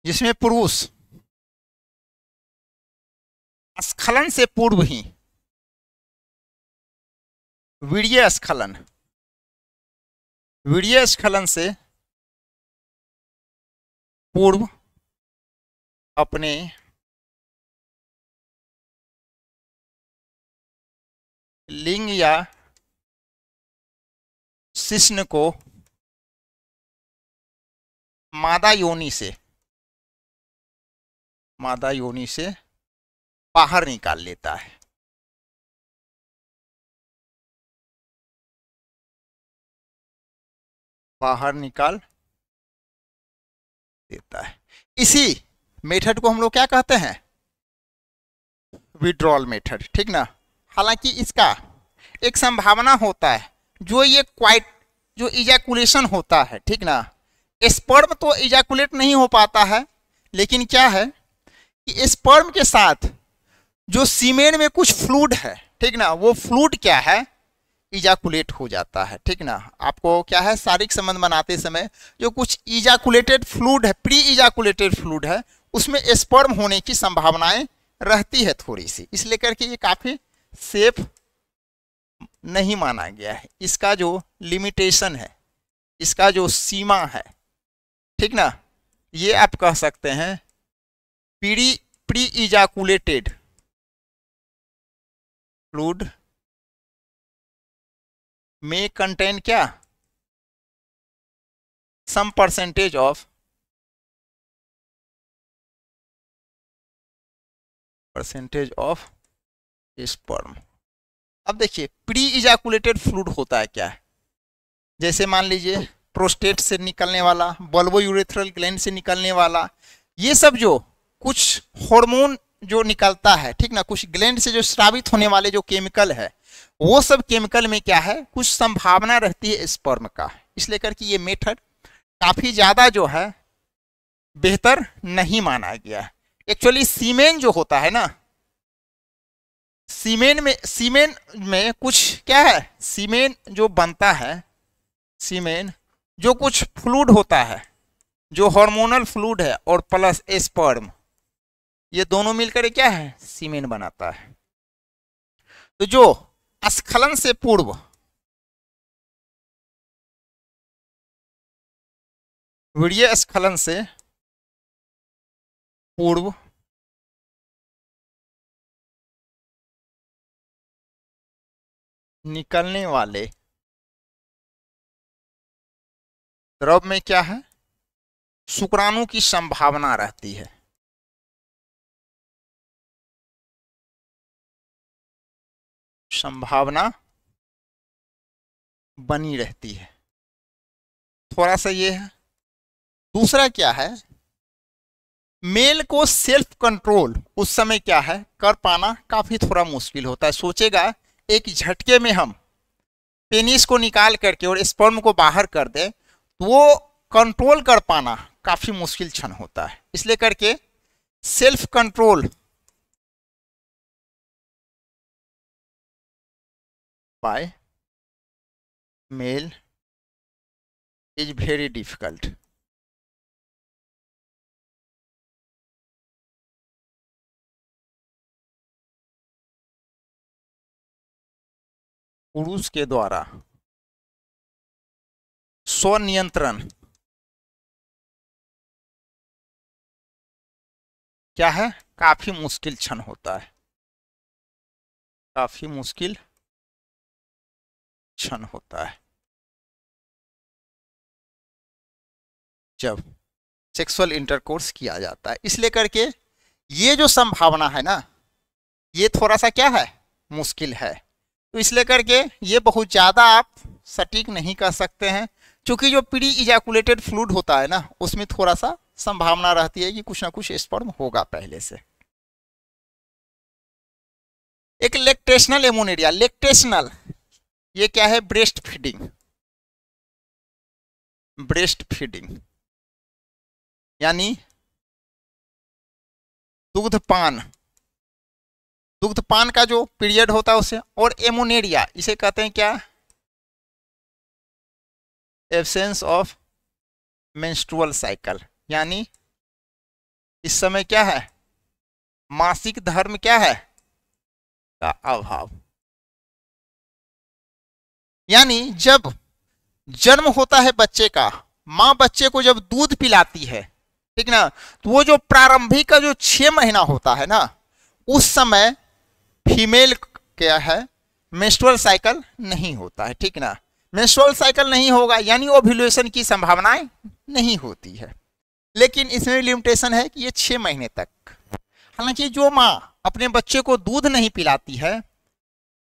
जिसमें पुरुष स्खलन से पूर्व ही वीर्य स्खलन से पूर्व अपने लिंग या शिश्न को मादा योनि से बाहर निकाल लेता है। बाहर निकाल देता है। इसी मेथड को हम लोग क्या कहते हैं? विड्रॉल मेथड, ठीक ना। हालांकि इसका एक संभावना होता है, जो इजैकुलेशन होता है, ठीक ना। स्पर्म तो इजैकुलेट नहीं हो पाता है, लेकिन क्या है कि स्पर्म के साथ जो सीमेन में कुछ फ्लूइड है, ठीक ना, वो फ्लूइड क्या है, इजैकुलेट हो जाता है, ठीक ना। आपको क्या है, शारीरिक संबंध बनाते समय जो कुछ इजैकुलेटेड फ्लूइड है, प्री इजैकुलेटेड फ्लूइड है, उसमें स्पर्म होने की संभावनाएं रहती है थोड़ी सी, इसलिए करके ये काफी सेफ नहीं माना गया है। इसका जो लिमिटेशन है, इसका जो सीमा है, ठीक ना, ये आप कह सकते हैं प्री इजैकुलेटेड फ्लूइड में कंटेन क्या, सम परसेंटेज ऑफ स्पर्म। अब देखिए प्री इजैकुलेटेड फ्लूइड होता है क्या है, जैसे मान लीजिए प्रोस्टेट से निकलने वाला, बल्बो यूरेथ्रल ग्लैंड से निकलने वाला, ये सब जो कुछ हार्मोन जो निकलता है, ठीक ना, कुछ ग्लैंड से जो स्रावित होने वाले जो केमिकल है, वो सब केमिकल में क्या है, कुछ संभावना रहती है स्पर्म का। इसलिए करके ये मेथड काफी ज्यादा जो है बेहतर नहीं माना गया है। एक्चुअली सीमेन जो होता है ना, सीमेन में कुछ क्या है, सीमेन जो बनता है, सीमेन जो कुछ फ्लूइड होता है, जो हार्मोनल फ्लूइड है, और प्लस स्पर्म, ये दोनों मिलकर क्या है, सीमेन बनाता है। तो जो स्खलन से पूर्व वीर्य स्खलन से पूर्व निकलने वाले द्रव में क्या है, शुक्राणु की संभावना रहती है। संभावना बनी रहती है, थोड़ा सा ये है। दूसरा क्या है, मेल को सेल्फ कंट्रोल उस समय क्या है कर पाना काफी थोड़ा मुश्किल होता है। सोचेगा एक झटके में हम पेनिस को निकाल करके और स्पर्म को बाहर कर दे, तो वो कंट्रोल कर पाना काफी मुश्किल क्षण होता है। इसलिए करके self control by male is very difficult. पुरुष के द्वारा स्वनियंत्रण क्या है, काफी मुश्किल क्षण होता है, काफी मुश्किल क्षण होता है जब सेक्सुअल इंटरकोर्स किया जाता है। इसलिए करके ये जो संभावना है ना, ये थोड़ा सा क्या है, मुश्किल है। तो इसलिए करके ये बहुत ज़्यादा आप सटीक नहीं कह सकते हैं, क्योंकि जो प्री इजैकुलेटेड फ्लूइड होता है ना, उसमें थोड़ा सा संभावना रहती है कि कुछ ना कुछ स्पर्म होगा पहले से। एक लैक्टेशनल एमोनेरिया, लैक्टेशनल ये क्या है? ब्रेस्ट फीडिंग, ब्रेस्ट फीडिंग यानी दुग्धपान, दुग्धपान का जो पीरियड होता है उसे। और एमोनेरिया इसे कहते हैं क्या? एब्सेंस ऑफ मेंस्ट्रुअल साइकिल, यानी इस समय क्या है? मासिक धर्म क्या है? का अभाव। यानी जब जन्म होता है बच्चे का, मां बच्चे को जब दूध पिलाती है, ठीक ना, तो वो जो प्रारंभिक का जो 6 महीना होता है ना, उस समय फीमेल क्या है? मेंस्ट्रुअल साइकिल नहीं होता है, ठीक ना। मेंस्ट्रुअल साइकिल नहीं होगा यानी ओव्यूलेशन की संभावनाएं नहीं होती है। लेकिन इसमें लिमिटेशन है कि ये 6 महीने तक। हालांकि जो माँ अपने बच्चे को दूध नहीं पिलाती है,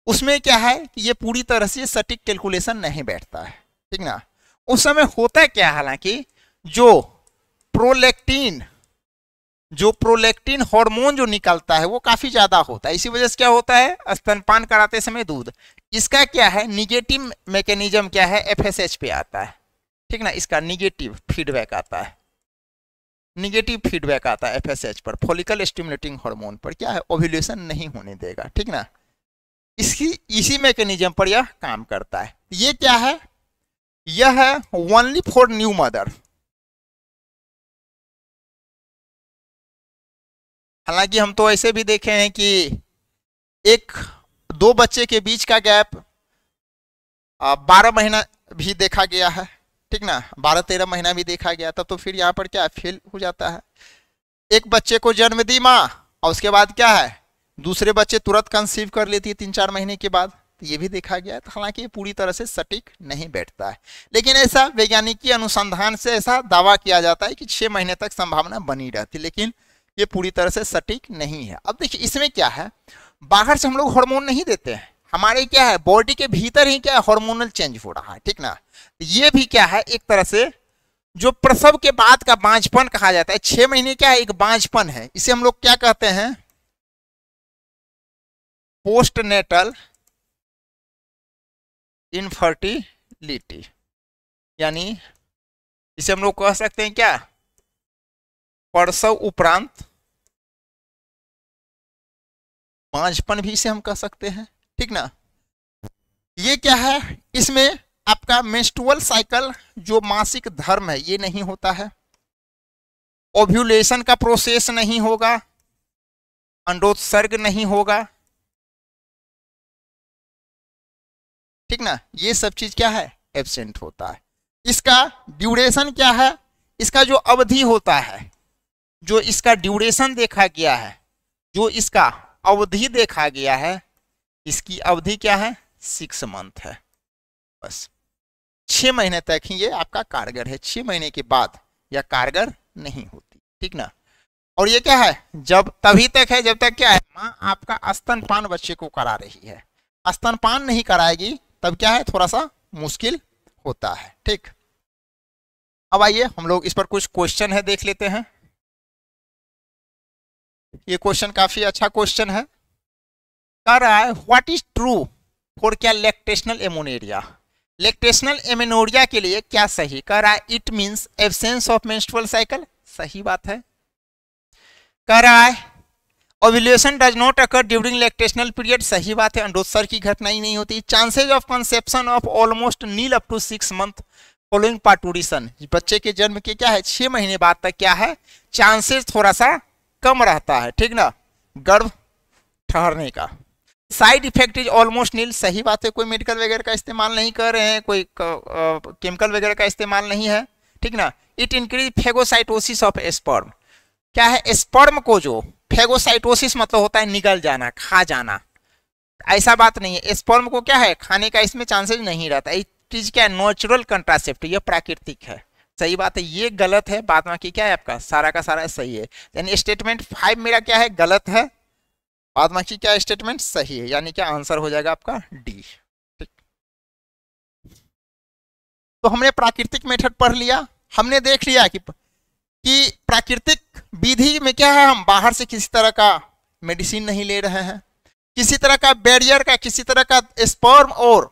उसमें क्या है कि ये पूरी तरह से सटीक कैलकुलेशन नहीं बैठता है, ठीक ना। उस समय होता क्या है, हालांकि जो प्रोलैक्टिन हार्मोन जो निकलता है वो काफी ज्यादा होता है। इसी वजह से क्या होता है? स्तनपान कराते समय दूध, इसका क्या है? निगेटिव मैकेनिज्म क्या है? एफएसएच पे आता है, ठीक ना। इसका निगेटिव फीडबैक आता है, निगेटिव फीडबैक आता है एफएसएच पर, फॉलिकल स्टिमुलेटिंग हार्मोन पर, क्या है? ओव्यूलेशन नहीं होने देगा, ठीक ना। इसी मैकेनिज्म पर यह काम करता है। ये क्या है? यह है ओनली फॉर न्यू मदर। हालांकि हम तो ऐसे भी देखे हैं कि 1-2 बच्चे के बीच का गैप 12 महीना भी देखा गया है, ठीक ना, 12-13 महीना भी देखा गया। तब तो फिर यहाँ पर क्या फेल हो जाता है। एक बच्चे को जन्म दी माँ और उसके बाद क्या है? दूसरे बच्चे तुरंत कंसीव कर लेती है 3-4 महीने के बाद, तो ये भी देखा गया है। तो हालांकि ये पूरी तरह से सटीक नहीं बैठता है, लेकिन ऐसा वैज्ञानिक अनुसंधान से ऐसा दावा किया जाता है कि 6 महीने तक संभावना बनी रहती, लेकिन ये पूरी तरह से सटीक नहीं है। अब देखिए इसमें क्या है, बाहर से हम लोग हार्मोन नहीं देते हैं, हमारे क्या है बॉडी के भीतर ही क्या हार्मोनल चेंज हो रहा है, ठीक ना। ये भी क्या है एक तरह से जो प्रसव के बाद का बांझपन कहा जाता है, 6 महीने क्या है एक बांझपन है, इसे हम लोग क्या कहते हैं? पोस्टनेटल इनफर्टिलिटी, यानी इसे हम लोग कह सकते हैं क्या? प्रसव उपरांत बांझपन भी इसे हम कह सकते हैं, ठीक ना। ये क्या है? इसमें आपका मेंस्ट्रुअल साइकिल जो मासिक धर्म है ये नहीं होता है, ओव्यूलेशन का प्रोसेस नहीं होगा, अंडोत्सर्ग नहीं होगा, ठीक ना। ये सब चीज क्या है? एब्सेंट होता है। इसका ड्यूरेशन क्या है? इसका जो अवधि होता है, जो इसका ड्यूरेशन देखा गया है, जो इसका अवधि देखा गया है, इसकी अवधि क्या है? 6 मंथ है। बस 6 महीने तक ही ये आपका कारगर है, 6 महीने के बाद यह कारगर नहीं होती, ठीक ना। और ये क्या है? जब तभी तक है जब तक क्या है? माँ आपका स्तनपान बच्चे को करा रही है, स्तनपान नहीं कराएगी तब क्या है? थोड़ा सा मुश्किल होता है, ठीक। अब आइए हम लोग इस पर कुछ क्वेश्चन है देख लेते हैं। ये क्वेश्चन काफी अच्छा क्वेश्चन है। कह रहा है व्हाट इज ट्रू फॉर क्या? Lactational amenorrhea. लैक्टेशनल एमोनेरिया के लिए क्या सही? कह रहा है it means absence of menstrual cycle, सही बात है। कह रहा है ovulation does not occur during lactational period, सही बात है, अंडोत्सर्ग की घटना ही नहीं होती। Chances of conception of almost nil up to 6 month following parturition, बच्चे के जन्म के क्या है 6 महीने बाद तक क्या है चांसेस थोड़ा सा कम रहता है, ठीक ना, गर्भ ठहरने का। Side effect is almost nil, सही बात है, कोई मेडिकल वगैरह का इस्तेमाल नहीं कर रहे हैं, कोई केमिकल वगैरह का इस्तेमाल नहीं है, ठीक ना। It increase phagocytosis of sperm, क्या है स्पर्म को जो फेगोसाइटोसिस मतलब होता है निगल जाना, खा जाना, ऐसा बात नहीं है, स्पर्म को क्या है खाने का इसमें चांसेस नहीं रहता। इट इज क्या नेचुरल कंट्रासेप्टिव, यह प्राकृतिक है, सही बात है। ये गलत है, बाद बाकी क्या है आपका सारा का सारा सही है, यानी स्टेटमेंट 5 मेरा क्या है गलत है, बाद बाकी क्या स्टेटमेंट सही है, यानी क्या आंसर हो जाएगा आपका डी। तो हमने प्राकृतिक मेथड पढ़ लिया, हमने देख लिया कि प्राकृतिक विधि में क्या है, हम बाहर से किसी तरह का मेडिसिन नहीं ले रहे हैं, किसी तरह का बैरियर का, किसी तरह का स्पर्म और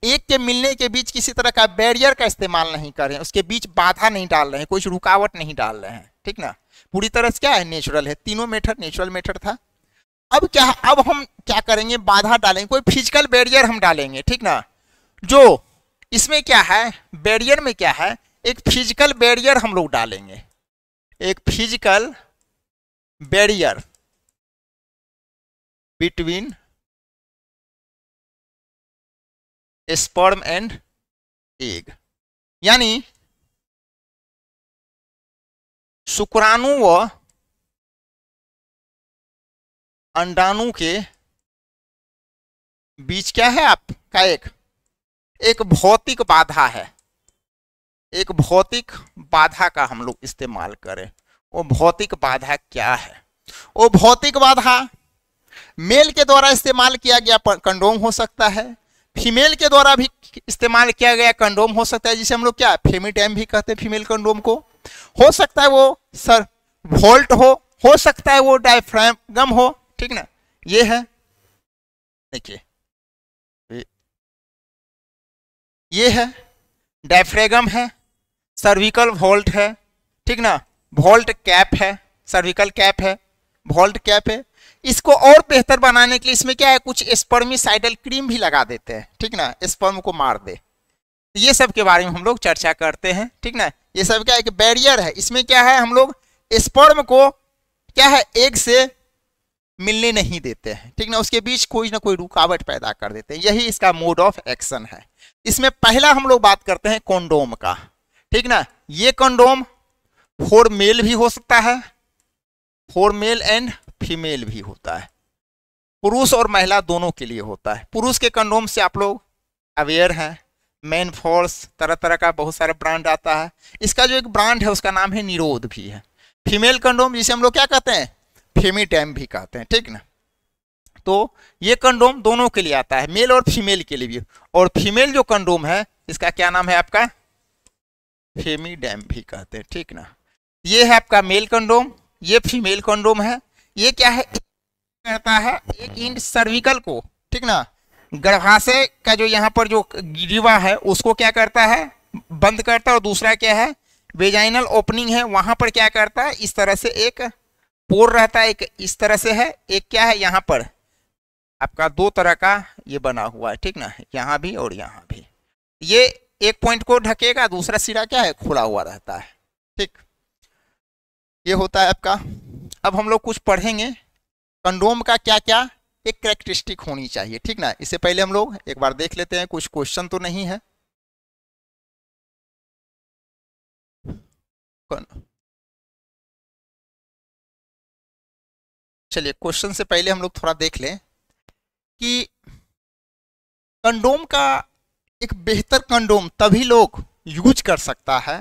एक के मिलने के बीच किसी तरह का बैरियर का इस्तेमाल नहीं कर रहे हैं, उसके बीच बाधा नहीं डाल रहे हैं, कोई रुकावट नहीं डाल रहे हैं, ठीक ना, पूरी तरह से क्या है, नेचुरल है। तीनों मेथड नेचुरल मेथड था। अब क्या, अब हम क्या करेंगे, बाधा डालेंगे, कोई फिजिकल बैरियर हम डालेंगे, ठीक ना। जो इसमें क्या है, बैरियर में क्या है, एक फिजिकल बैरियर हम लोग डालेंगे, एक physical barrier between sperm and egg, यानी शुक्राणु व अंडाणु के बीच क्या है आपका, एक भौतिक बाधा है, एक भौतिक बाधा का हम लोग इस्तेमाल करें। वो भौतिक बाधा क्या है, वो भौतिक बाधा मेल के द्वारा इस्तेमाल किया गया कंडोम हो सकता है, फीमेल के द्वारा भी इस्तेमाल किया गया कंडोम हो सकता है, जिसे हम लोग क्या फेमिटैम भी कहते हैं फीमेल कंडोम को। हो सकता है वो सर वोल्ट हो सकता है वो डायफ्रागम हो, ठीक ना। ये है, देखिए ये है डायफ्रागम है, सर्विकल वोल्ट है, ठीक ना, वोल्ट कैप है, सर्विकल कैप है, वोल्ट कैप है। इसको और बेहतर बनाने के लिए इसमें क्या है, कुछ स्पर्मिसाइडल क्रीम भी लगा देते हैं, ठीक ना, स्पर्म को मार दे। ये सब के बारे में हम लोग चर्चा करते हैं, ठीक ना। ये सब क्या है, कि बैरियर है, इसमें क्या है, हम लोग स्पर्म को क्या है, एग से मिलने नहीं देते हैं, ठीक ना, उसके बीच कोई ना कोई रुकावट पैदा कर देते हैं। यही इसका मोड ऑफ एक्शन है। इसमें पहला हम लोग बात करते हैं कंडोम का, ठीक ना। ये कंडोम फॉर मेल भी हो सकता है, फॉर मेल एंड फीमेल भी होता है, पुरुष और महिला दोनों के लिए होता है। पुरुष के कंडोम से आप लोग अवेयर हैं, मैन फोर्स, तरह तरह का बहुत सारे ब्रांड आता है। इसका जो एक ब्रांड है उसका नाम है निरोध भी है। फीमेल कंडोम जिसे हम लोग क्या कहते हैं, फेमिटैम भी कहते हैं, ठीक ना। तो ये कंडोम दोनों के लिए आता है, मेल और फीमेल के लिए भी। और फीमेल जो कंडोम है इसका क्या नाम है आपका, फेमिडैम भी कहते हैं, ठीक ना। ये है आपका मेल कंडोम, ये फीमेल कंडोम है। ये क्या है, कहता है एक इंड सर्विकल को, ठीक ना, गर्भाशय का जो यहाँ पर जो गिरिवा है उसको क्या करता है, बंद करता है। और दूसरा क्या है, वेजाइनल ओपनिंग है, वहां पर क्या करता है, इस तरह से एक पोर रहता है, एक इस तरह से है, एक क्या है यहाँ पर आपका दो तरह का ये बना हुआ है, ठीक ना, यहाँ भी और यहाँ भी। ये एक पॉइंट को ढकेगा, दूसरा सिरा क्या है, खुला हुआ रहता है, ठीक। ये होता है आपका। अब हम लोग कुछ पढ़ेंगे कंडोम का क्या क्या एक कैरेक्टरिस्टिक होनी चाहिए, ठीक ना। इससे पहले हम लोग एक बार देख लेते हैं, कुछ क्वेश्चन तो नहीं है। चलिए क्वेश्चन से पहले हम लोग थोड़ा देख लें कि कंडोम का एक बेहतर कंडोम तभी लोग यूज कर सकता है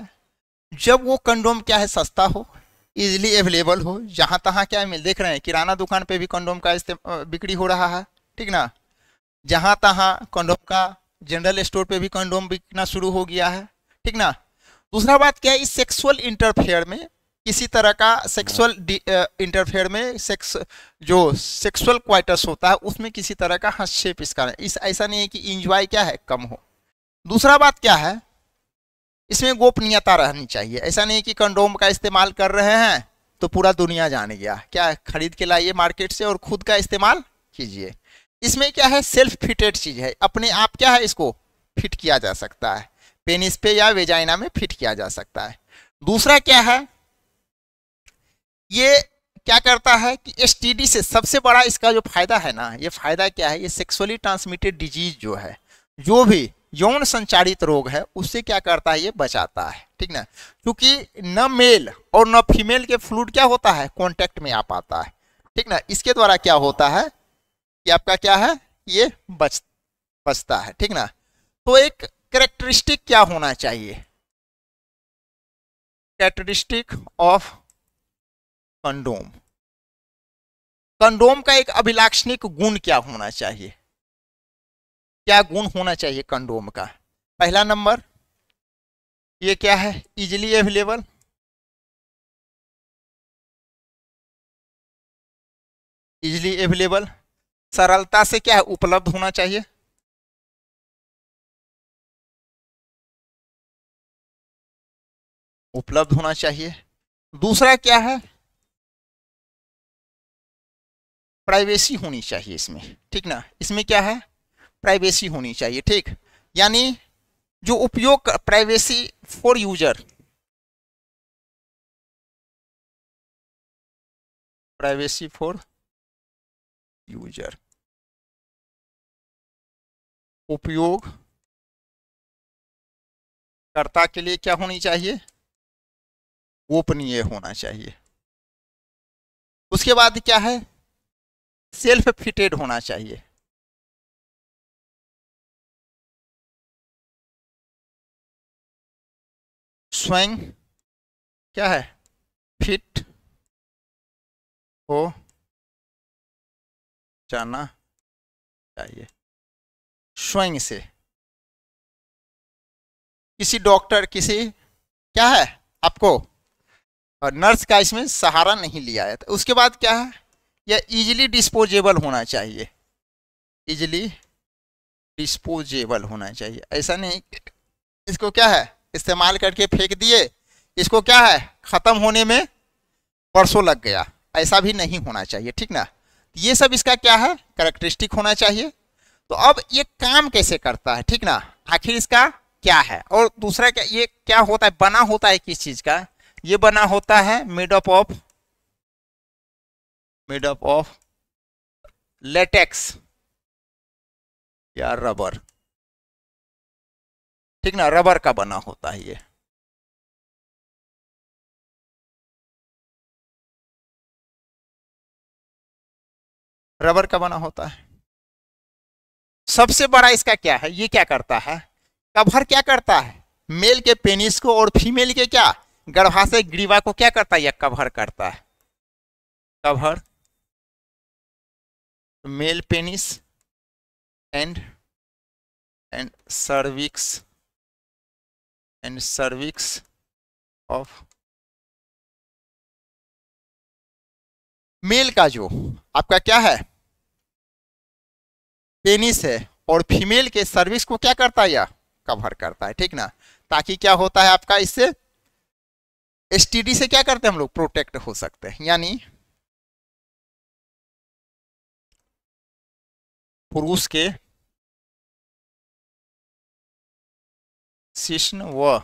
जब वो कंडोम क्या है, सस्ता हो, इजीली अवेलेबल हो। जहाँ तहाँ क्या मिल, देख रहे हैं किराना दुकान पे भी कंडोम का बिक्री हो रहा है, ठीक ना। जहाँ तहाँ कंडोम का, जनरल स्टोर पे भी कंडोम बिकना शुरू हो गया है, ठीक ना। दूसरा बात क्या है, इस सेक्सुअल इंटरफेयर में किसी तरह का सेक्सुअल इंटरफेयर में जो सेक्सुअल क्वाइटस होता है उसमें किसी तरह का हस्तक्षेप इसका ऐसा नहीं है कि इंजॉय क्या है कम हो। दूसरा बात क्या है, इसमें गोपनीयता रहनी चाहिए। ऐसा नहीं कि कंडोम का इस्तेमाल कर रहे हैं तो पूरा दुनिया जान गया, क्या खरीद के लाइए मार्केट से और खुद का इस्तेमाल कीजिए। इसमें क्या है, सेल्फ फिटेड चीज है, अपने आप क्या है इसको फिट किया जा सकता है, पेनिस पे या वेजाइना में फिट किया जा सकता है। दूसरा क्या है, ये क्या करता है कि एसटीडी से सबसे बड़ा इसका जो फायदा है ना, ये फायदा क्या है, ये सेक्सुअली ट्रांसमिटेड डिजीज जो है, जो भी यौन संचारित रोग है उससे क्या करता है, ये बचाता है, ठीक ना। क्योंकि न मेल और न फीमेल के फ्लूइड क्या होता है, कांटेक्ट में आ पाता है, ठीक ना। इसके द्वारा क्या होता है कि आपका क्या है, ये बचता है, ठीक ना। तो एक कैरेक्टरिस्टिक क्या होना चाहिए, कैरेक्टरिस्टिक ऑफ कंडोम, कंडोम का एक अभिलाक्षणिक गुण क्या होना चाहिए, क्या गुण होना चाहिए कंडोम का। पहला नंबर ये क्या है, इजिली अवेलेबल, इजिली अवेलेबल, सरलता से क्या है, उपलब्ध होना चाहिए, उपलब्ध होना चाहिए। दूसरा क्या है, प्राइवेसी होनी चाहिए इसमें, ठीक ना, इसमें क्या है, प्राइवेसी होनी चाहिए, ठीक। यानी जो उपयोग, privacy for user, privacy for user, उपयोग कर्ता के लिए क्या होनी चाहिए, गोपनीय होना चाहिए। उसके बाद क्या है, सेल्फ फिटेड होना चाहिए, स्वयं क्या है, फिट हो जाना चाहिए, स्वयं से, किसी डॉक्टर, किसी क्या है आपको और नर्स का इसमें सहारा नहीं लिया है। तो उसके बाद क्या है, यह इजिली डिस्पोजेबल होना चाहिए, इजिली डिस्पोजेबल होना चाहिए। ऐसा नहीं इसको क्या है इस्तेमाल करके फेंक दिए, इसको क्या है खत्म होने में वर्षों लग गया, ऐसा भी नहीं होना चाहिए, ठीक ना। ये सब इसका क्या है, कैरेक्टरिस्टिक होना चाहिए। तो अब ये काम कैसे करता है, ठीक ना, आखिर इसका क्या है। और दूसरा क्या, ये क्या होता है, बना होता है किस चीज का, ये बना होता है मेड अप ऑफ लेटेक्स या रबर, ठीक ना, रबर का बना होता है ये। रबर का बना होता है। सबसे बड़ा इसका क्या है, ये क्या करता है, कवर क्या करता है, मेल के पेनिस को और फीमेल के क्या गर्भाशय ग्रीवा को क्या करता है, यह कवर करता है, cover male penis and cervix of male का जो आपका क्या है पेनिस है, और फीमेल के सर्विक्स को क्या करता है, या कवर करता है, ठीक ना। ताकि क्या होता है आपका, इससे एसटीडी से क्या करते हैं हम लोग, प्रोटेक्ट हो सकते हैं। यानी पुरुष के शिश्न व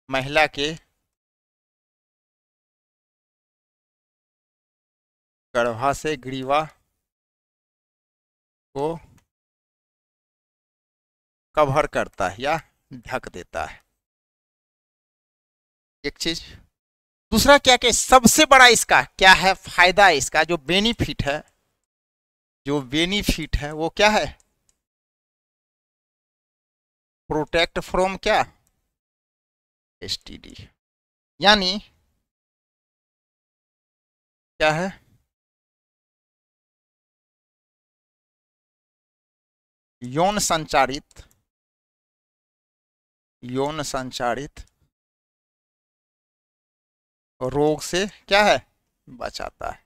महिला के गर्भाशय ग्रीवा को कवर करता है या ढक देता है, एक चीज। दूसरा क्या क्या सबसे बड़ा इसका क्या है फायदा है, इसका जो बेनिफिट है, जो बेनिफिट है वो क्या है, प्रोटेक्ट फ्रॉम क्या एसटीडी। यानी क्या है, यौन संचारित रोग से क्या है बचाता है।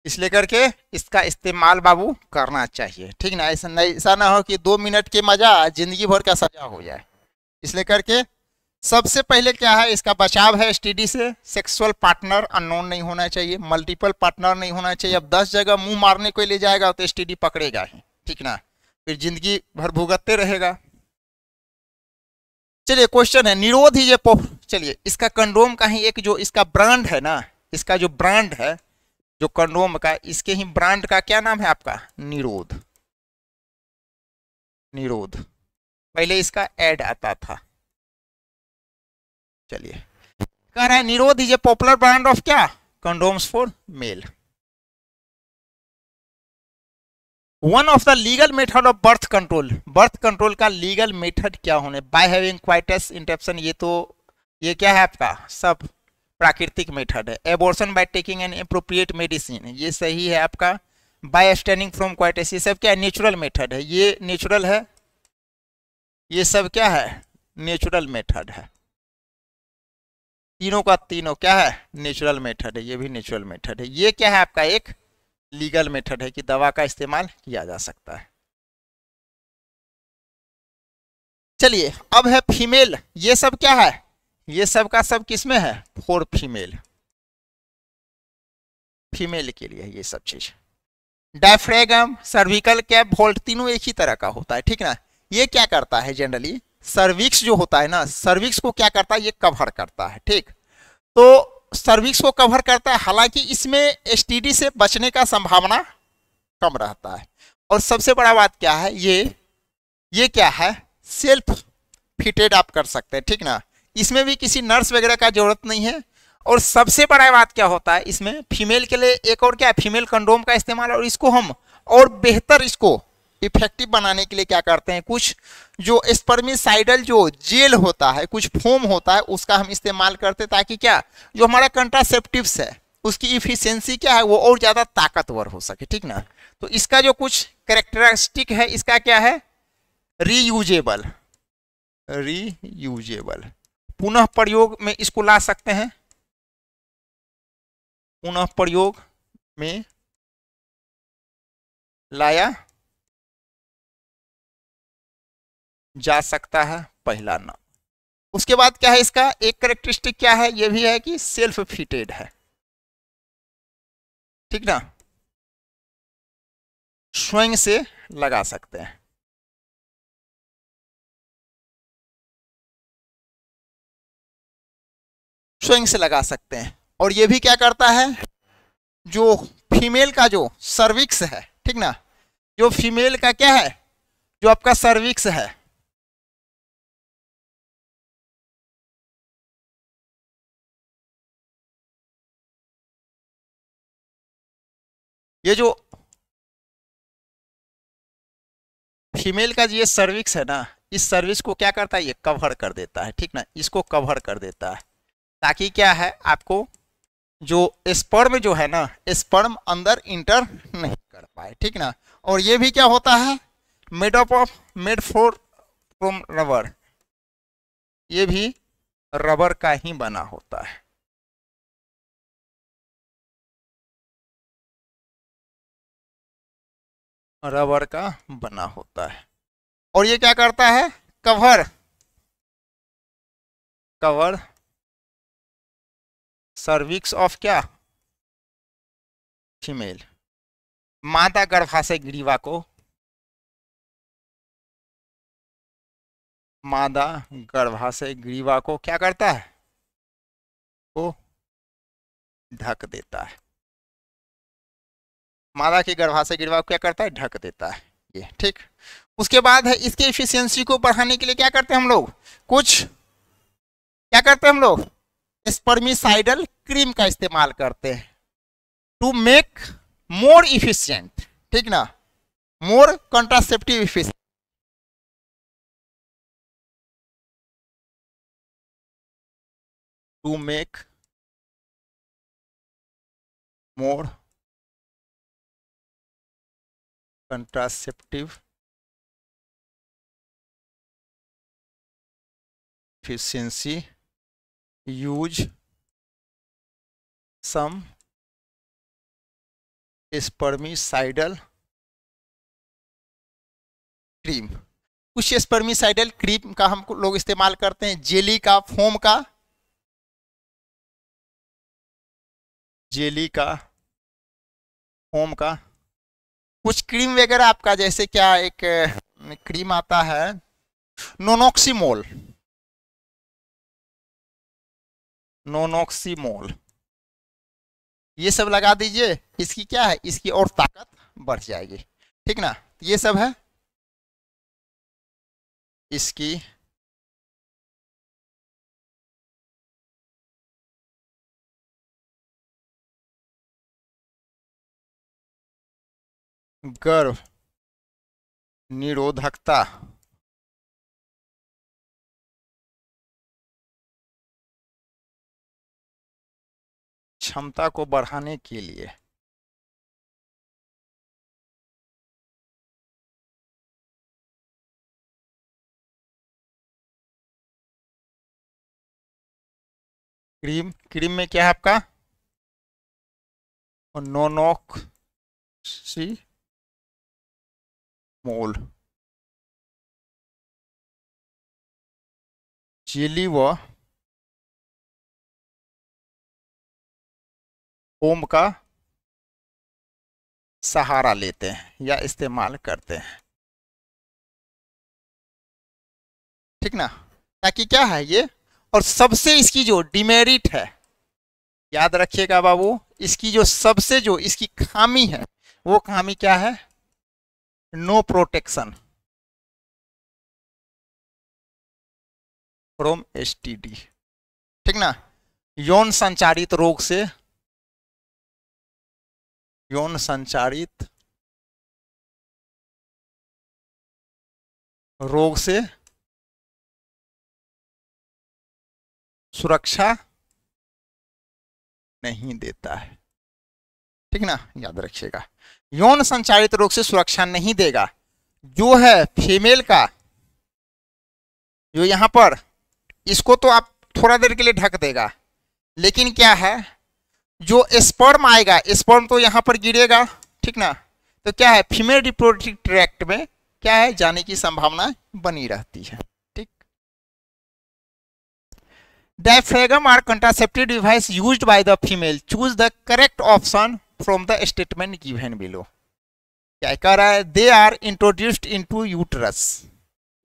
इसलिए करके इसका इस्तेमाल बाबू करना चाहिए, ठीक ना। ऐसा ना हो कि 2 मिनट के मजा जिंदगी भर का सजा हो जाए। इसलिए करके सबसे पहले क्या है, इसका बचाव है एसटीडी से, सेक्सुअल पार्टनर अननोन नहीं होना चाहिए, मल्टीपल पार्टनर नहीं होना चाहिए। अब 10 जगह मुंह मारने को ले जाएगा तो एसटीडी पकड़ेगा ही, ठीक ना, फिर जिंदगी भर भुगतते रहेगा। चलिए क्वेश्चन है, निरोध ही ये चलिए इसका कंडोम का ही एक जो इसका ब्रांड है ना, इसका जो ब्रांड है जो कंडोम का, इसके ही ब्रांड का क्या नाम है आपका, निरोध। निरोध पहले इसका एड आता था। चलिए कह रहा है Nirodh is a popular brand of क्या, condoms for male. One of the legal method of birth control का लीगल मेथड क्या होने, बाय हैविंग क्वाइटस इंटरप्शन, ये क्या है आपका सब प्राकृतिक मेथड है। Abortion by taking an appropriate medicine, ये सही है आपका। बाय एब्सटेनिंग फ्रॉम क्वाइटेस, ये सब क्या है, नेचुरल मेथड है, ये नेचुरल है, ये सब क्या है, नेचुरल मेथड है, तीनों का तीनों क्या है, नेचुरल मेथड है, ये भी नेचुरल मेथड है। ये क्या है आपका एक लीगल मेथड है कि दवा का इस्तेमाल किया जा सकता है। चलिए अब है फीमेल, ये सब क्या है, ये सब का सब किस में है, फॉर फीमेल, फीमेल के लिए ये सब चीज। डायफ्रेगम, सर्विकल कैप, वोल्ट, तीनों एक ही तरह का होता है, ठीक ना। ये क्या करता है जनरली, सर्विक्स जो होता है ना, सर्विक्स को क्या करता है, ये कवर करता है, ठीक। तो सर्विक्स को कवर करता है, हालांकि इसमें एसटीडी से बचने का संभावना कम रहता है। और सबसे बड़ा बात क्या है, ये क्या है, सेल्फ फिटेड आप कर सकते हैं, ठीक ना, इसमें भी किसी नर्स वगैरह का जरूरत नहीं है। और सबसे बड़ा बात क्या होता है इसमें, फीमेल के लिए एक और क्या है, फीमेल कंडोम का इस्तेमाल, और इसको हम और बेहतर इसको इफेक्टिव बनाने के लिए क्या करते हैं, कुछ जो स्पर्मिसाइडल जो जेल होता है, कुछ फोम होता है, उसका हम इस्तेमाल करते हैं, ताकि क्या, जो हमारा कंट्रासेप्टिव्स है उसकी इफिशियंसी क्या है, वो और ज्यादा ताकतवर हो सके, ठीक ना। तो इसका जो कुछ कैरेक्टरिस्टिक है, इसका क्या है, रीयूजेबल, रीयूजेबल, पुनः प्रयोग में इसको ला सकते हैं, पुनः प्रयोग में लाया जा सकता है, पहला नाम। उसके बाद क्या है, इसका एक कैरेक्टरिस्टिक क्या है, ये भी है कि सेल्फ फिटेड है, ठीक ना, स्वयं से लगा सकते हैं। स्वयं से लगा सकते हैं। और ये भी क्या करता है, जो फीमेल का जो सर्विक्स है, ठीक ना, जो फीमेल का क्या है, जो आपका सर्विक्स है, ये जो फीमेल का ये सर्विक्स है ना, इस सर्विस को क्या करता है, ये कवर कर देता है, ठीक ना, इसको कवर कर देता है, ताकि क्या है आपको जो स्पर्म जो है ना, स्पर्म अंदर इंटर नहीं कर पाए, ठीक ना। और ये भी क्या होता है, मेड फॉर फ्रॉम रबर, ये भी रबर का ही बना होता है। रबर का बना होता है। और ये क्या करता है, कवर, कवर सर्विक्स ऑफ क्या, फीमेल, मादा गर्भाशय ग्रीवा को, मादा गर्भाशय ग्रीवा को क्या करता है, वो ढक देता है, मादा की गर्भाशय ग्रीवा को क्या करता है, ढक देता है, ये ठीक। उसके बाद है इसके इफिशियंसी को बढ़ाने के लिए क्या करते हैं हम लोग, कुछ क्या करते हैं हम लोग, स्पर्मिसाइडल क्रीम का इस्तेमाल करते हैं, टू मेक मोर इफिशियंट, ठीक ना, more contraceptive efficient, to make more contraceptive efficiency, use some spermicidal cream, कुछ स्पर्मिसाइडल क्रीम का हम लोग इस्तेमाल करते हैं, जेली का, फोम का, जेली का, फोम का, कुछ क्रीम वगैरह आपका, जैसे क्या एक क्रीम आता है नोनोक्सीमोल, नोनोक्सीमोल, ये सब लगा दीजिए, इसकी क्या है, इसकी और ताकत बढ़ जाएगी, ठीक ना। ये सब है इसकी गर्भ निरोधकता, क्षमता को बढ़ाने के लिए क्रीम, क्रीम में क्या है आपका नोनोक्सिमोल, जेली व फोम का सहारा लेते हैं या इस्तेमाल करते हैं, ठीक ना। ताकि क्या है ये, और सबसे इसकी जो डिमेरिट है, याद रखिएगा बाबू, इसकी जो सबसे जो इसकी खामी है, वो खामी क्या है, नो प्रोटेक्शन फ्रॉम एसटीडी, ठीक ना। यौन संचारित रोग से, यौन संचारित रोग से सुरक्षा नहीं देता है, ठीक ना, याद रखिएगा। यौन संचारित रोग से सुरक्षा नहीं देगा। जो है फीमेल का, जो यहां पर, इसको तो आप थोड़ा देर के लिए ढक देगा, लेकिन क्या है, जो स्पर्म आएगा, स्पर्म तो यहां पर गिरेगा, ठीक ना। तो क्या है, फीमेल रिप्रोडक्टिव ट्रैक्ट में क्या है, जाने की संभावना बनी रहती है, ठीक। Diaphragm are contraceptive device used by the female, choose the correct option from the statement given below. क्या कह रहा है, they are introduced into uterus,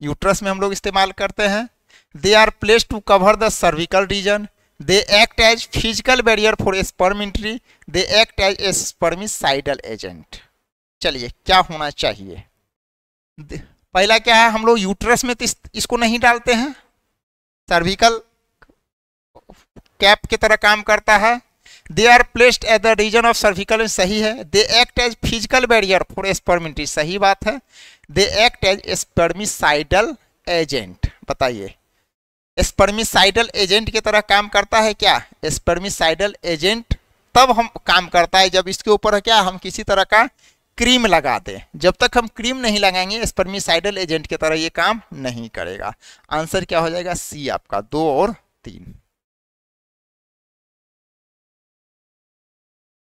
uterus में हम लोग इस्तेमाल करते हैं। They are placed to cover the cervical region, they act as physical barrier for sperm entry, they act as a spermicidal agent. चलिए क्या होना चाहिए, पहला क्या है, हम लोग यूट्रस में तो इसको नहीं डालते हैं, सर्विकल कैप की तरह काम करता है। They are placed at the region of cervical, सही है। They act as physical barrier for sperm entry, सही बात है। They act as spermicidal agent, बताइए स्पर्मिसाइडल एजेंट की तरह काम करता है क्या, स्पर्मिसाइडल एजेंट तब हम काम करता है जब इसके ऊपर क्या, हम किसी तरह का क्रीम लगा दें। जब तक हम क्रीम नहीं लगाएंगे स्पर्मिसाइडल एजेंट की तरह ये काम नहीं करेगा। आंसर क्या हो जाएगा, सी आपका, 2 और 3।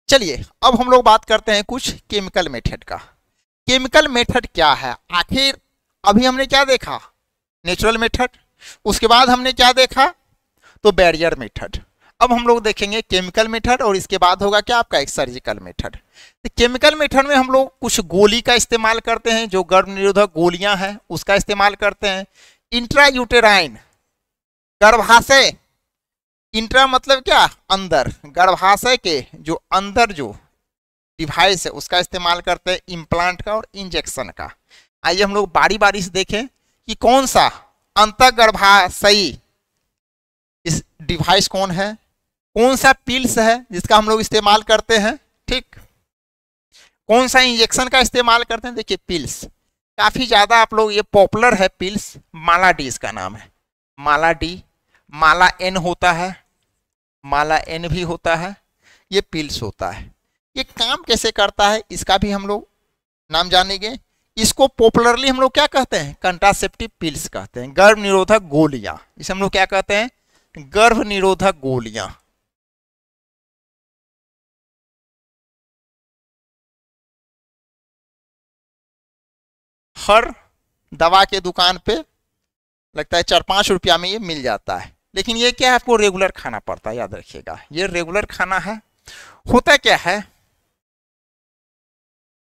चलिए अब हम लोग बात करते हैं कुछ केमिकल मेथड का। केमिकल मेथड क्या है आखिर, अभी हमने क्या देखा, नेचुरल मेथड, उसके बाद हमने क्या देखा, तो बैरियर मेथड। अब हम लोग देखेंगे केमिकल मेथड, और इसके बाद होगा क्या आपका एक सर्जिकल मेथड। तो केमिकल मेथड में हम लोग कुछ गोली का इस्तेमाल करते हैं, जो गर्भ निरोधक गोलियां हैं उसका इस्तेमाल करते हैं। इंट्रायूटेराइन, गर्भाशय, इंट्रा मतलब क्या, अंदर, गर्भाशय के जो अंदर जो डिवाइस है उसका इस्तेमाल करते हैं, इम्प्लांट का और इंजेक्शन का। आइए हम लोग बारी बारी से देखें कि कौन सा अंतर्गर्भाशयी इस डिवाइस कौन है, कौन सा पिल्स है जिसका हम लोग इस्तेमाल करते हैं, ठीक, कौन सा इंजेक्शन का इस्तेमाल करते हैं। देखिए पिल्स काफी ज्यादा आप लोग, ये पॉपुलर है पिल्स, माला डी इसका नाम है, माला डी, माला एन होता है, माला एन भी होता है, ये पिल्स होता है। ये काम कैसे करता है इसका भी हम लोग नाम जानेंगे। इसको पॉपुलरली हम लोग क्या कहते हैं, कंट्रासेप्टिव पिल्स कहते हैं, गर्भ निरोधक गोलियां, इसे हम लोग क्या कहते हैं, गर्भ निरोधक गोलियां। हर दवा के दुकान पे लगता है 4-5 रुपया में ये मिल जाता है, लेकिन ये क्या है, आपको रेगुलर खाना पड़ता है, याद रखिएगा ये रेगुलर खाना है। होता क्या है,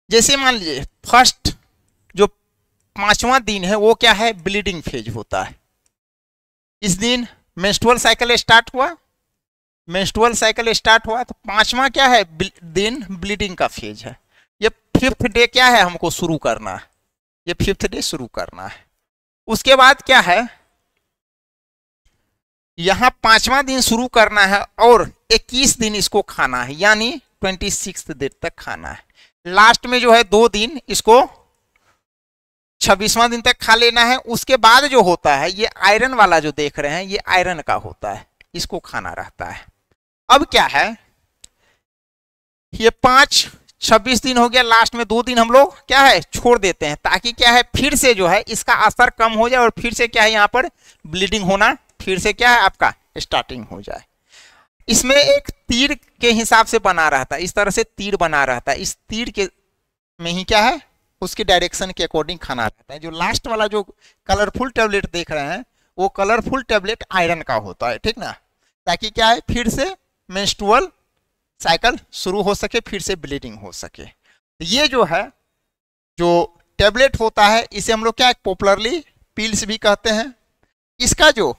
जैसे मान लीजिए फर्स्ट जो 5वां दिन है वो क्या है, ब्लीडिंग फेज होता है। इस दिन मेंस्ट्रुअल साइकिल स्टार्ट हुआ, मेंस्ट्रुअल साइकिल स्टार्ट हुआ, तो 5वां क्या है, दिन ब्लीडिंग का फेज है। ये 5th डे क्या है, हमको शुरू करना है, ये 5th डे शुरू करना है। उसके बाद क्या है, यहां 5वां दिन शुरू करना है और 21 दिन इसको खाना है, यानी 26 दिन तक खाना है। लास्ट में जो है 2 दिन इसको 26वां दिन तक खा लेना है। उसके बाद जो होता है, ये आयरन वाला जो देख रहे हैं, ये आयरन का होता है, इसको खाना रहता है। अब क्या है, ये 5-26 दिन हो गया, लास्ट में 2 दिन हम लोग क्या है छोड़ देते हैं, ताकि क्या है फिर से जो है इसका असर कम हो जाए और फिर से क्या है यहाँ पर ब्लीडिंग होना फिर से क्या है आपका स्टार्टिंग हो जाए। इसमें एक तीर के हिसाब से बना रहता है, इस तरह से तीर बना रहता है, इस तीर के में ही क्या है, उसके डायरेक्शन के अकॉर्डिंग खाना रहता है। जो लास्ट वाला जो कलरफुल टेबलेट देख रहे हैं वो कलरफुल टेबलेट आयरन का होता है, ठीक ना, ताकि क्या है फिर से मेंस्ट्रुअल साइकिल शुरू हो सके, फिर से ब्लीडिंग हो सके। ये जो है जो टेबलेट होता है इसे हम लोग क्या पॉपुलरली पिल्स भी कहते हैं। इसका जो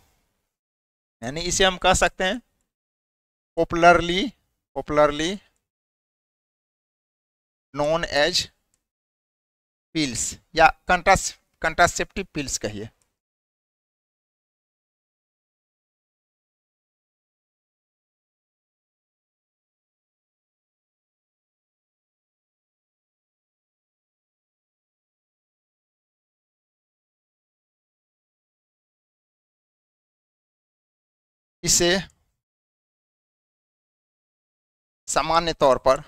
यानी इसे हम कह सकते हैं पॉपुलरली नोन एज पिल्स या कंट्रासेप्टिव पिल्स कहिए। इसे सामान्य तौर पर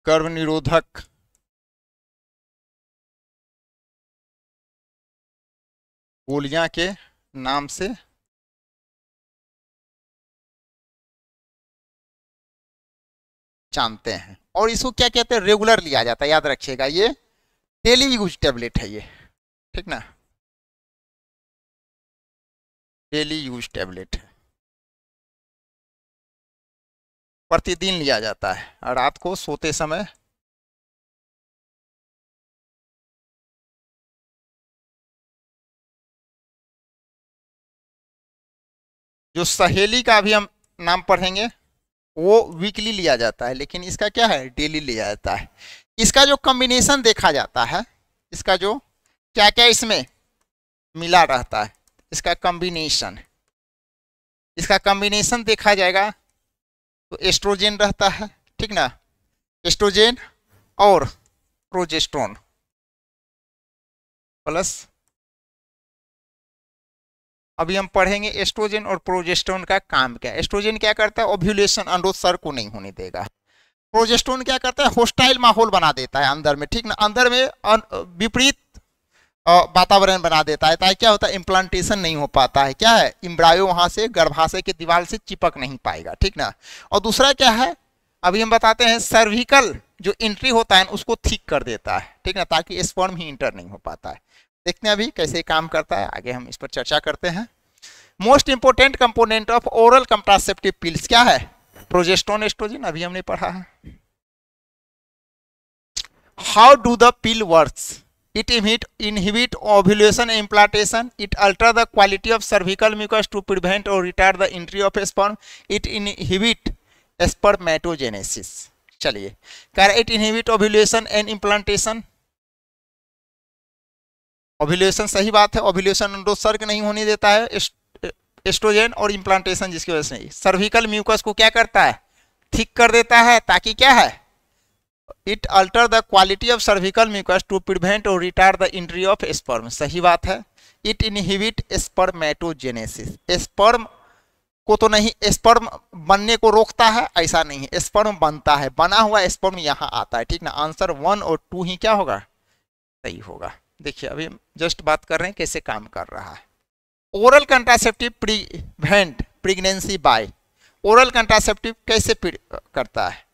गर्भ निरोधक गोलियां के नाम से जानते हैं। और इसको क्या कहते हैं, रेगुलर लिया जाता है, याद रखिएगा ये डेली यूज टेबलेट है ये, ठीक ना, डेली यूज टेबलेट है, प्रतिदिन लिया जाता है और रात को सोते समय जो सहेली का भी हम नाम पढ़ेंगे वो वीकली लिया जाता है, लेकिन इसका क्या है डेली लिया जाता है। इसका जो कॉम्बिनेशन देखा जाता है, इसका जो क्या क्या इसमें मिला रहता है, इसका कॉम्बिनेशन देखा जाएगा तो एस्ट्रोजेन रहता है, ठीक ना, एस्ट्रोजेन और प्रोजेस्टेरोन प्लस, अभी हम पढ़ेंगे एस्ट्रोजन और प्रोजेस्टेरोन का काम क्या है। एस्ट्रोजन क्या करता है, ओव्यूलेशन अंडोत्सर्ग को नहीं होने देगा। प्रोजेस्टेरोन क्या करता है, होस्टाइल माहौल बना देता है अंदर में, ठीक ना, अंदर में विपरीत वातावरण बना देता है, ताकि क्या होता है इम्प्लांटेशन नहीं हो पाता है, क्या है इम्ब्रायो वहां से गर्भाशय के दीवार से चिपक नहीं पाएगा, ठीक ना। और दूसरा क्या है, अभी हम बताते हैं सर्विकल जो एंट्री होता है उसको थिक कर देता है, ठीक ना, ताकि स्पर्म ही इंटर नहीं हो पाता है। देखते हैं अभी कैसे काम करता है, आगे हम इस पर चर्चा करते हैं। Most important component of oral contraceptive pills क्या है, प्रोजेस्टेरोन एस्ट्रोजन, अभी हमने पढ़ा है। How do the pill works, it inhibit ovulation and implantation, it alter the quality of cervical mucus to prevent or retard the entry of sperm, it inhibit spermatogenesis। चलिए कह रहा it inhibit ovulation and implantation, ovulation सही बात है, ovulation अंडोत्सर्ग नहीं होने देता है एस्ट्रोजन, और इम्प्लांटेशन जिसकी वजह से नहीं। सर्विकल म्यूकस को क्या करता है, थिक कर देता है, ताकि क्या है it alter the quality of cervical mucus to prevent और retard the entry of sperm, सही बात है। इट इनहिबिट स्पर्मेटोजेनेसिस, स्पर्म को तो नहीं, स्पर्म बनने को रोकता है ऐसा नहीं है, स्पर्म बनता है, बना हुआ स्पर्म यहाँ आता है, ठीक ना। आंसर 1 और 2 ही क्या होगा सही होगा। देखिए अभी हम जस्ट बात कर रहे हैं कैसे काम कर रहा है। Oral contraceptive prevent pregnancy bye, oral contraceptive कैसे करता है,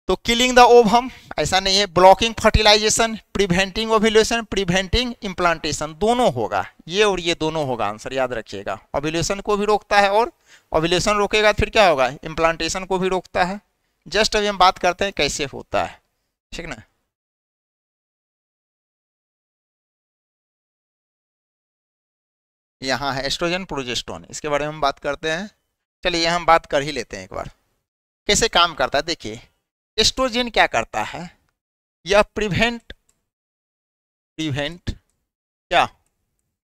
तो किलिंग द ओवम ऐसा नहीं है, blocking fertilisation, preventing ovulation, preventing implantation, दोनों होगा, ये और ये दोनों होगा, आंसर याद रखिएगा। ओव्यूलेशन को भी रोकता है और ओव्यूलेशन रोकेगा फिर क्या होगा इम्प्लांटेशन को भी रोकता है। जस्ट अभी हम बात करते हैं कैसे होता है, ठीक ना। यहाँ है एस्ट्रोजन प्रोजेस्टेरोन, इसके बारे में हम बात करते हैं। चलिए हम बात कर ही लेते हैं एक बार कैसे काम करता है। देखिए एस्ट्रोजन क्या करता है, यह प्रिवेंट क्या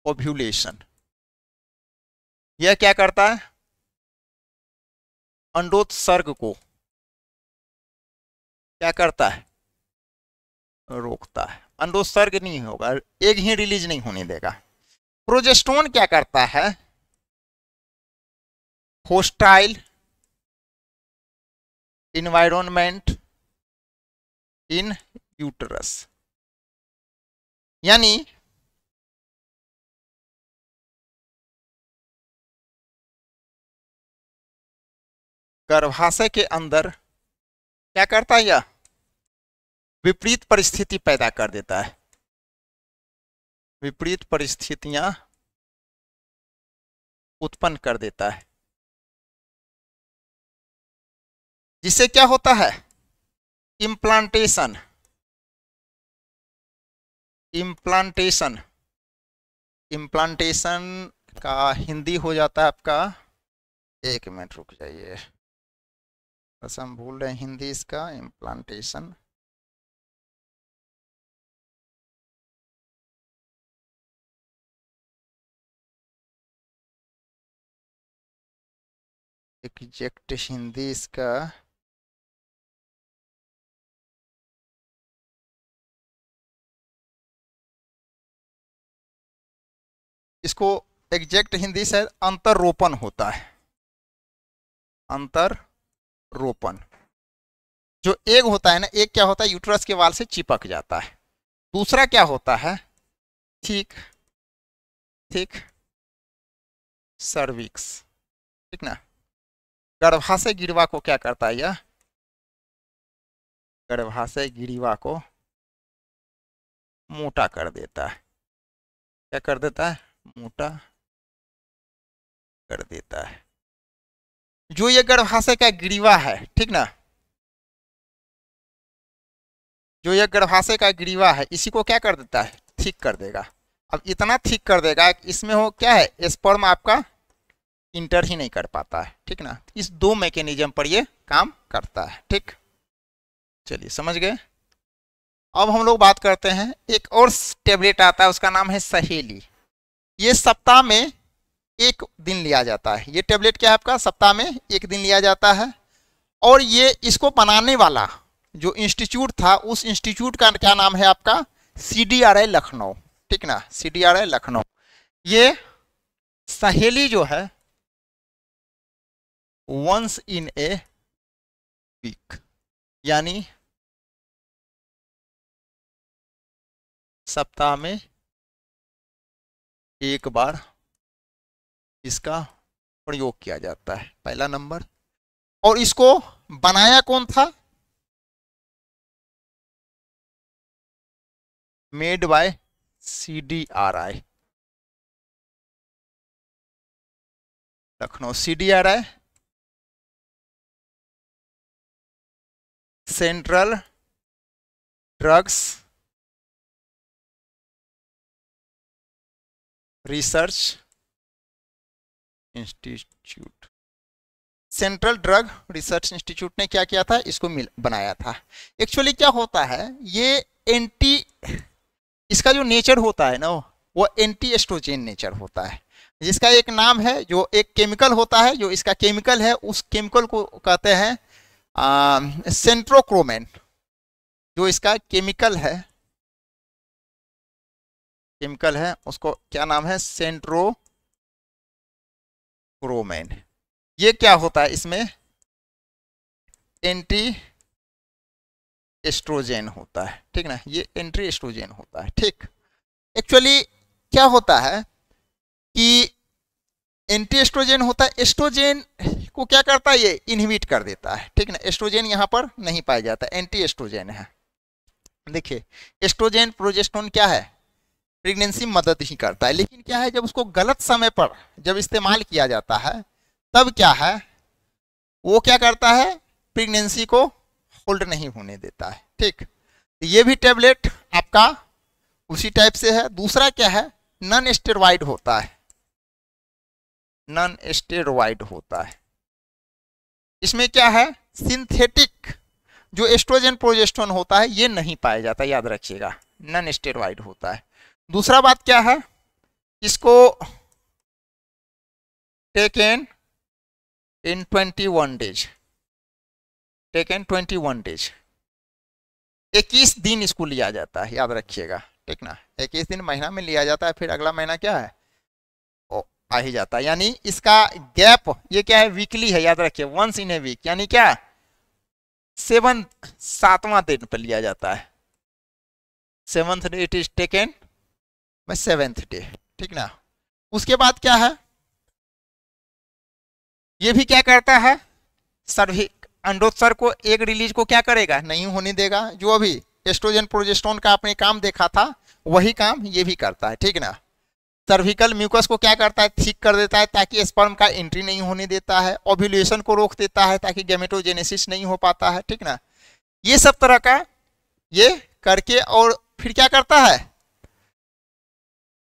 ओव्यूलेशन, यह क्या करता है अंडोत्सर्ग को क्या करता है रोकता है, अंडोत्सर्ग नहीं होगा, एग ही रिलीज नहीं होने देगा। प्रोजेस्टेरोन क्या करता है, होस्टाइल इन्वायरमेंट इन यूटरस, यानी गर्भाशय के अंदर क्या करता है, यह विपरीत परिस्थिति पैदा कर देता है, विपरीत परिस्थितियां उत्पन्न कर देता है, जिससे क्या होता है, इम्प्लांटेशन, इम्प्लांटेशन, इम्प्लांटेशन का हिंदी हो जाता है आपका, एक मिनट रुक जाइए, बस हम भूल रहे हैं हिंदी इसका, इम्प्लांटेशन, एग्जैक्ट हिंदी इसका इसको एग्जैक्ट हिंदी से अंतररोपण होता है, अंतररोपण। जो एग होता है ना, एग क्या होता है, यूट्रस के वाल से चिपक जाता है। दूसरा क्या होता है, ठीक ठीक सर्विक्स, ठीक ना। गर्भाशय गिरवा को क्या करता है, यह गर्भाशय गिरिवा को मोटा कर देता है, क्या कर देता है, मोटा कर देता है। जो ये गर्भाशय का ग्रीवा है, ठीक ना, जो ये गर्भाशय का ग्रीवा है, इसी को क्या कर देता है, थिक कर देगा। अब इतना थिक कर देगा कि इसमें हो क्या है, स्पर्म आपका इंटर ही नहीं कर पाता है, ठीक ना। इस दो मैकेनिज्म पर ये काम करता है, ठीक। चलिए समझ गए। अब हम लोग बात करते हैं, एक और टेबलेट आता है, उसका नाम है सहेली। ये सप्ताह में एक दिन लिया जाता है। ये टेबलेट क्या है आपका, सप्ताह में एक दिन लिया जाता है। और ये इसको बनाने वाला जो इंस्टीट्यूट था, उस इंस्टीट्यूट का क्या नाम है आपका, CDRI लखनऊ, ठीक ना, CDRI लखनऊ। ये सहेली जो है वंस इन ए वीक, यानी सप्ताह में एक बार इसका प्रयोग किया जाता है, पहला नंबर। और इसको बनाया कौन था, made by CDRI Lucknow. CDRI central drugs research institute, central drug research institute ने क्या किया था, इसको बनाया था। एक्चुअली क्या होता है, ये एंटी, इसका जो नेचर होता है ना, वो एंटी एस्ट्रोजेन नेचर होता है, जिसका एक नाम है, जो एक केमिकल होता है, जो इसका केमिकल है, उस केमिकल को कहते हैं सेंट्रोक्रोमेन। जो इसका केमिकल है उसको क्या नाम है, सेंट्रोक्रोमेन। ये क्या होता है, इसमें एंटी एस्ट्रोजेन होता है, ठीक ना, ये एंटी एस्ट्रोजेन होता है, ठीक। एक्चुअली क्या होता है कि एंटी एस्ट्रोजेन होता है, एस्ट्रोजेन को क्या करता है, ये इनहिबिट कर देता है, ठीक ना। एस्ट्रोजेन यहाँ पर नहीं पाया जाता, एंटी एस्ट्रोजेन है। देखिए, एस्ट्रोजेन प्रोजेस्टेरोन क्या है, प्रेगनेंसी मदद ही करता है, लेकिन क्या है, जब उसको गलत समय पर जब इस्तेमाल किया जाता है, तब क्या है, वो क्या करता है, प्रेगनेंसी को होल्ड नहीं होने देता है, ठीक। ये भी टेबलेट आपका उसी टाइप से है। दूसरा क्या है, नॉन स्टेरॉइड होता है, नॉन स्टेरॉइड होता है। इसमें क्या है, सिंथेटिक जो एस्ट्रोजन प्रोजेस्टेरोन होता है, ये नहीं पाया जाता, याद रखिएगा, नॉन स्टेरॉइड होता है। दूसरा बात क्या है, इसको taken in 21 days, taken 21 days, 21 दिन इसको लिया जाता है, याद रखिएगा, ठीक ना। 21 दिन महीना में लिया जाता है, फिर अगला महीना क्या है, ओ आ ही जाता है। यानी इसका गैप ये क्या है, वीकली है, याद रखिए, वंस इन ए वीक, यानी क्या, सातवां दिन पर लिया जाता है। 7th day it is taken by 7th day, ठीक ना। उसके बाद क्या है, ये भी क्या करता है, अंडोत्सर्ग को एक रिलीज को क्या करेगा, नहीं होने देगा। जो अभी एस्ट्रोजन प्रोजेस्टेरोन का आपने काम देखा था वही काम ये भी करता है, ठीक ना। सर्विकल म्यूकस को क्या करता है, थिक कर देता है ताकि स्पर्म का एंट्री नहीं होने देता है। ओव्यूलेशन को रोक देता है ताकि गैमेटोजेनेसिस नहीं हो पाता है, ठीक ना। ये सब तरह का ये करके और फिर क्या करता है,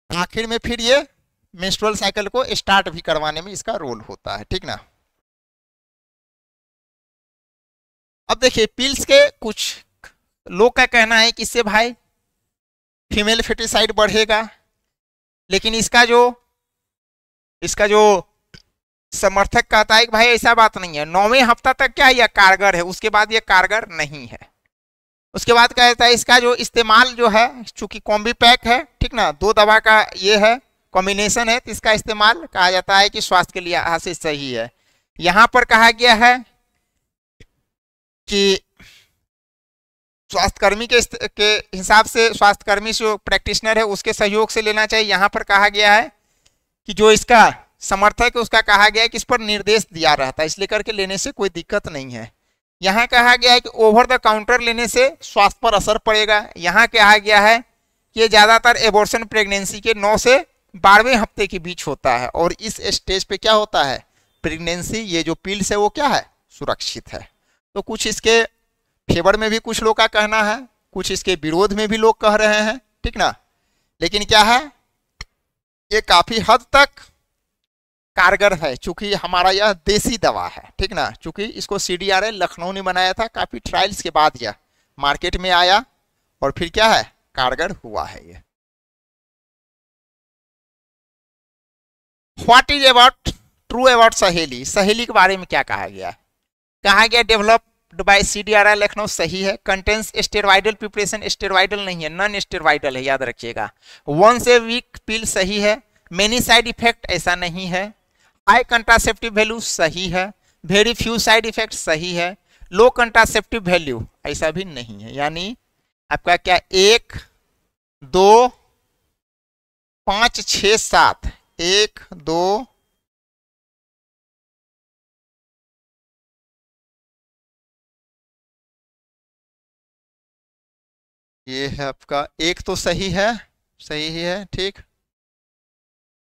आखिर में फिर ये मेंस्ट्रुअल साइकिल को स्टार्ट भी करवाने में इसका रोल होता है, ठीक ना। अब देखिए पिल्स के कुछ लोग का कहना है कि इससे भाई फीमेल फेटिसाइड बढ़ेगा, लेकिन इसका जो समर्थक कहता है कि भाई ऐसा बात नहीं है, 9वें हफ्ता तक क्या यह कारगर है, उसके बाद यह कारगर नहीं है। उसके बाद कहता है इसका जो इस्तेमाल जो है, चूंकि कॉम्बी पैक है, ठीक ना, 2 दवा का ये है कॉम्बिनेशन है, तो इसका इस्तेमाल कहा जाता है कि स्वास्थ्य के लिए से सही है। यहां पर कहा गया है कि स्वास्थ्यकर्मी के हिसाब से, स्वास्थ्यकर्मी जो प्रैक्टिशनर है उसके सहयोग से लेना चाहिए। यहाँ पर कहा गया है कि जो इसका समर्थक है उसका कहा गया है कि इस पर निर्देश दिया रहता है, इसलिए करके लेने से कोई दिक्कत नहीं है। यहाँ कहा गया है कि ओवर द काउंटर लेने से स्वास्थ्य पर असर पड़ेगा। यहाँ कहा गया है कि ये ज्यादातर एबॉर्शन प्रेगनेंसी के 9 से 12वें हफ्ते के बीच होता है, और इस स्टेज पे क्या होता है, प्रेगनेंसी ये जो पिल्स है वो क्या है, सुरक्षित है। तो कुछ इसके फेवर में भी कुछ लोग का कहना है, कुछ इसके विरोध में भी लोग कह रहे हैं, ठीक ना। लेकिन क्या है, ये काफी हद तक कारगर है, चूंकि हमारा यह देसी दवा है, ठीक ना। चूंकि इसको CDRL लखनऊ ने बनाया था, काफी ट्रायल्स के बाद यह मार्केट में आया और फिर क्या है, कारगर हुआ है ये। What is about true about सहेली, सहेली के बारे में क्या कहा गया है, कहा गया डेवलप्ड बाय CDRL लखनऊ, सही है। कंटेंस स्टेरॉइडल प्रिपरेशन, स्टेरॉइडल नहीं है, नॉन स्टेरॉइडल है, याद रखिएगा। वंस ए वीक पिल, सही है। मेनी साइड इफेक्ट, ऐसा नहीं है। हाई कंट्रासेप्टिव वैल्यू, सही है। वेरी फ्यू साइड इफेक्ट, सही है। लो कंट्रासेप्टिव वैल्यू, ऐसा भी नहीं है। यानी आपका क्या 1 2 5 6 7, 1 2 ये है आपका 1 तो सही है, सही ही है, ठीक।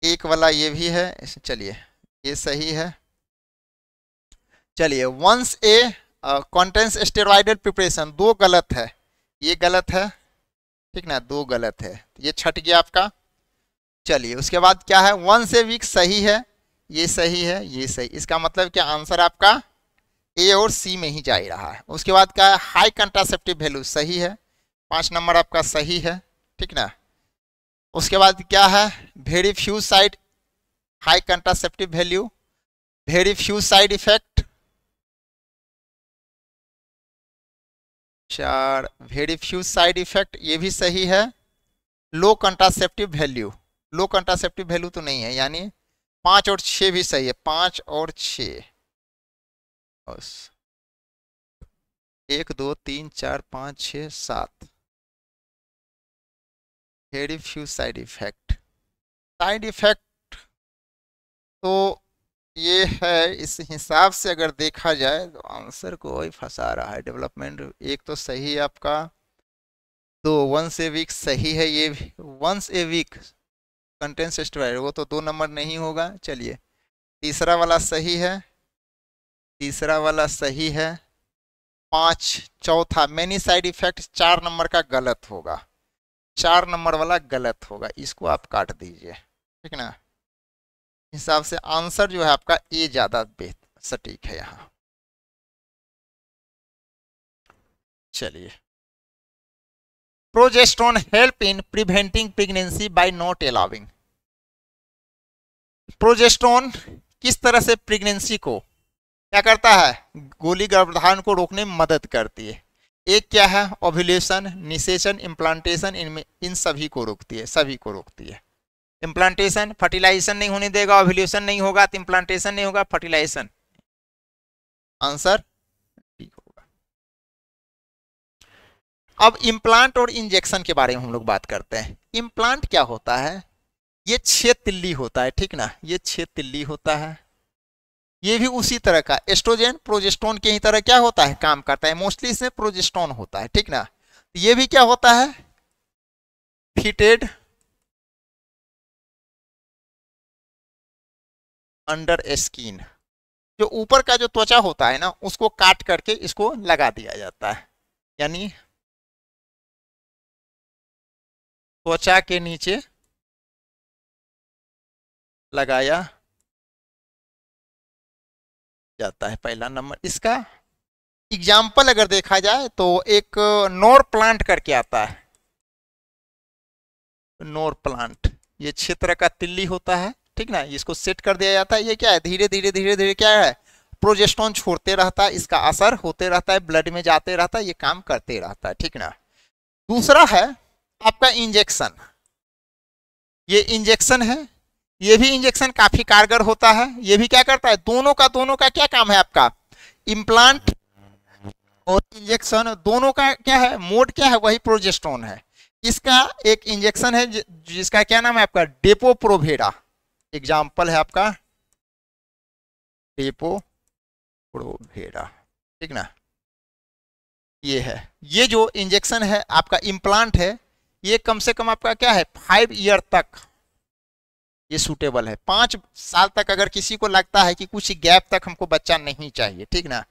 1 वाला ये भी है, चलिए ये सही है। चलिए once a contains steroidal preparation, 2 गलत है, ये गलत है, ठीक ना, 2 गलत है, ये छट गया आपका। चलिए उसके बाद क्या है, वंस ए वीक, सही है, ये सही है, ये सही। इसका मतलब क्या, आंसर आपका ए और सी में ही जा ही रहा है। उसके बाद क्या है, हाई कंट्रासेप्टिव वैल्यू, सही है, 5 नंबर आपका सही है, ठीक ना। उसके बाद क्या है, very few side, high contraceptive value, very few side effect, 4 very few side effect, ये भी सही है। लो कंट्रासेप्टिव वैल्यू, लो कंट्रासेप्टिव वैल्यू तो नहीं है, यानी 5 और 6 भी सही है, 5 और 6, 1 2 3 4 5 6 7। Very few side effect, side effect तो ये है, इस हिसाब से अगर देखा जाए तो आंसर को वही फंसा रहा है। डेवलपमेंट 1 तो सही है आपका, 2 वंस ए वीक सही है, ये once a week contains steroid वो तो 2 नंबर नहीं होगा। चलिए तीसरा वाला सही है, तीसरा वाला सही है। 5 चौथा मेनी साइड इफेक्ट 4 नंबर का गलत होगा, 4 नंबर वाला गलत होगा, इसको आप काट दीजिए, ठीक ना। हिसाब से आंसर जो है आपका ए ज्यादा बेहतर सटीक है यहाँ। चलिए progesterone help in preventing pregnancy bye not allowing, progesterone किस तरह से प्रेगनेंसी को क्या करता है, गोली गर्भधारण को रोकने में मदद करती है। एक क्या है, ओव्यूलेशन, निषेचन, इम्प्लांटेशन, इनमें इन सभी को रोकती है, सभी को रोकती है। इम्प्लांटेशन, फर्टिलाइजेशन नहीं होने देगा, ओव्यूलेशन नहीं होगा तो इम्प्लांटेशन नहीं होगा, फर्टिलाइजेशन, आंसर ठीक होगा। अब इम्प्लांट और इंजेक्शन के बारे में हम लोग बात करते हैं। इम्प्लांट क्या होता है, ये छेद तिल्ली होता है, ठीक ना, ये छेद तिल्ली होता है। ये भी उसी तरह का एस्ट्रोजन प्रोजेस्टेरोन के ही तरह क्या होता है, काम करता है। मोस्टली इसमें प्रोजेस्टेरोन होता है, ठीक ना। ये भी क्या होता है, फिटेड अंडर स्किन, जो ऊपर का जो त्वचा होता है ना, उसको काट करके इसको लगा दिया जाता है, यानी त्वचा के नीचे लगाया जाता है। पहला नंबर इसका एग्जाम्पल अगर देखा जाए तो एक नोर प्लांट करके आता है, नोर प्लांट, ये क्षेत्र का तिल्ली होता है, ठीक ना। इसको सेट कर दिया जाता है। ये क्या है, धीरे धीरे धीरे धीरे क्या है, प्रोजेस्टेरोन छोड़ते रहता है, इसका असर होते रहता है, ब्लड में जाते रहता है, ये काम करते रहता है, ठीक ना। दूसरा है आपका इंजेक्शन, ये इंजेक्शन है, ये भी इंजेक्शन काफी कारगर होता है। ये भी क्या करता है, दोनों का क्या काम है आपका, इम्प्लांट और इंजेक्शन दोनों का क्या है, मोड क्या है, वही प्रोजेस्टेरोन है। इसका एक इंजेक्शन है जिसका क्या नाम है आपका, डेपो प्रोवेरा, एग्जाम्पल है आपका डेपो प्रोवेरा, ठीक ना। ये है, ये जो इंजेक्शन है आपका इम्प्लांट है, ये कम से कम आपका क्या है 5 ईयर तक ये सूटेबल है। 5 साल तक अगर किसी को लगता है कि कुछ गैप तक हमको बच्चा नहीं चाहिए, ठीक ना,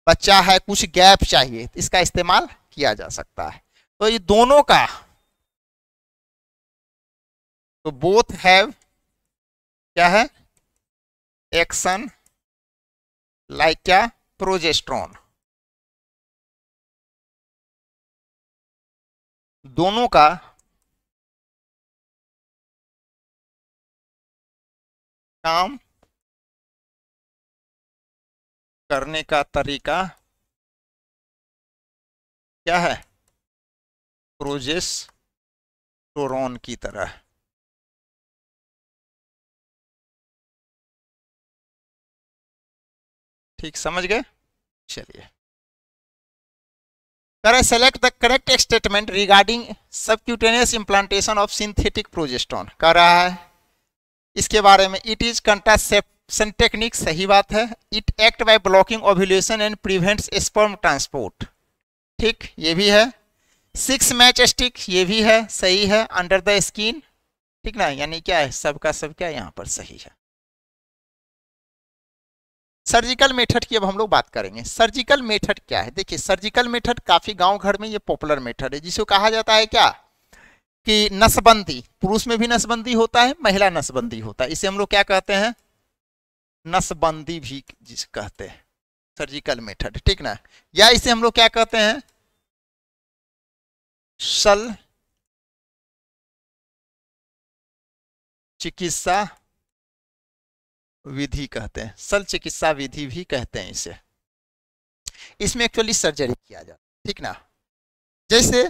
बच्चा है कुछ गैप चाहिए, तो इसका इस्तेमाल किया जा सकता है। तो ये दोनों का, तो बोथ हैव क्या है, एक्शन लाइक क्या, प्रोजेस्टेरोन, दोनों का काम करने का तरीका क्या है, प्रोजेस्टेरोन की तरह। ठीक समझ गए, चलिए। Select the correct statement regarding subcutaneous implantation of synthetic progesterone, कह रहा है इसके बारे में। इट इज कंट्रासेप्शन टेक्निक, सही बात है। It act by blocking ovulation and prevents sperm transport, ठीक, ये भी है। 6 मैच स्टिक, ये भी है, सही है। अंडर द स्किन, ठीक ना, यानी क्या है, सबका सब क्या यहाँ पर सही है। सर्जिकल मेथड की अब हम लोग बात करेंगे। सर्जिकल मेथड क्या है, देखिए सर्जिकल मेथड काफी गांव घर में ये पॉपुलर मेथड है, जिसे कहा जाता है क्या, कि नसबंदी। पुरुष में भी नसबंदी होता है, महिला नसबंदी होता है, इसे हम लोग क्या कहते हैं, नसबंदी भी जिसे कहते हैं, सर्जिकल मेथड, ठीक ना। या इसे हम लोग क्या कहते हैं, शल चिकित्सा विधि कहते हैं, शल चिकित्सा विधि भी कहते हैं इसे। इसमें एक्चुअली सर्जरी किया जाता है, ठीक ना। जैसे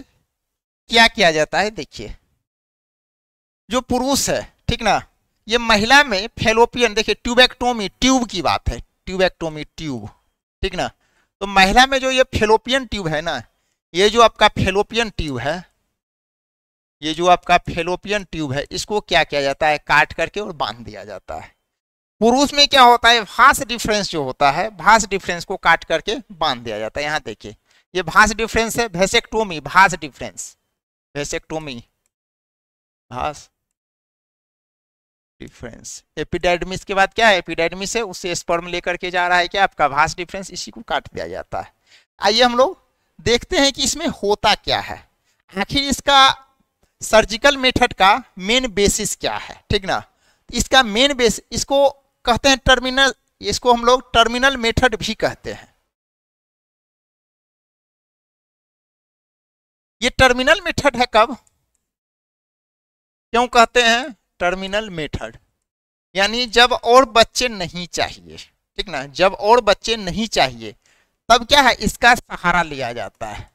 क्या किया जाता है, देखिए जो पुरुष है, ठीक ना, ये महिला में फेलोपियन, देखिए ट्यूबेक्टोमी, ट्यूब की बात है, ट्यूबेक्टोमी ट्यूब, ठीक ना। तो महिला में जो ये फेलोपियन ट्यूब है ना, ये जो आपका फेलोपियन ट्यूब है, ये जो आपका फेलोपियन ट्यूब है, इसको क्या किया जाता है, काट करके और बांध दिया जाता है। पुरुष में क्या होता है, भास डिफरेंस जो होता है, भास डिफरेंस को काट करके बांध दिया जाता है। यहाँ देखिए ये भास डिफरेंस है, वेसेक्टोमी, भास डिफरेंस, वेसेक्टोमी, भास डिफरेंस। एपिडाइडमिस के बाद क्या है, एपिडाइडमिस है, उससे स्पर्म लेकर के जा रहा है क्या आपका भास डिफरेंस, इसी को काट दिया जाता है। आइए हम लोग देखते हैं कि इसमें होता क्या है, आखिर इसका सर्जिकल मेथड का मेन बेसिस क्या है, ठीक ना। इसका मेन बेस, इसको कहते हैं टर्मिनल, इसको हम लोग टर्मिनल मेथड भी कहते हैं। ये टर्मिनल मेथड है कब, क्यों कहते हैं टर्मिनल मेथड, यानी जब और बच्चे नहीं चाहिए, ठीक ना, जब और बच्चे नहीं चाहिए तब क्या है, इसका सहारा लिया जाता है।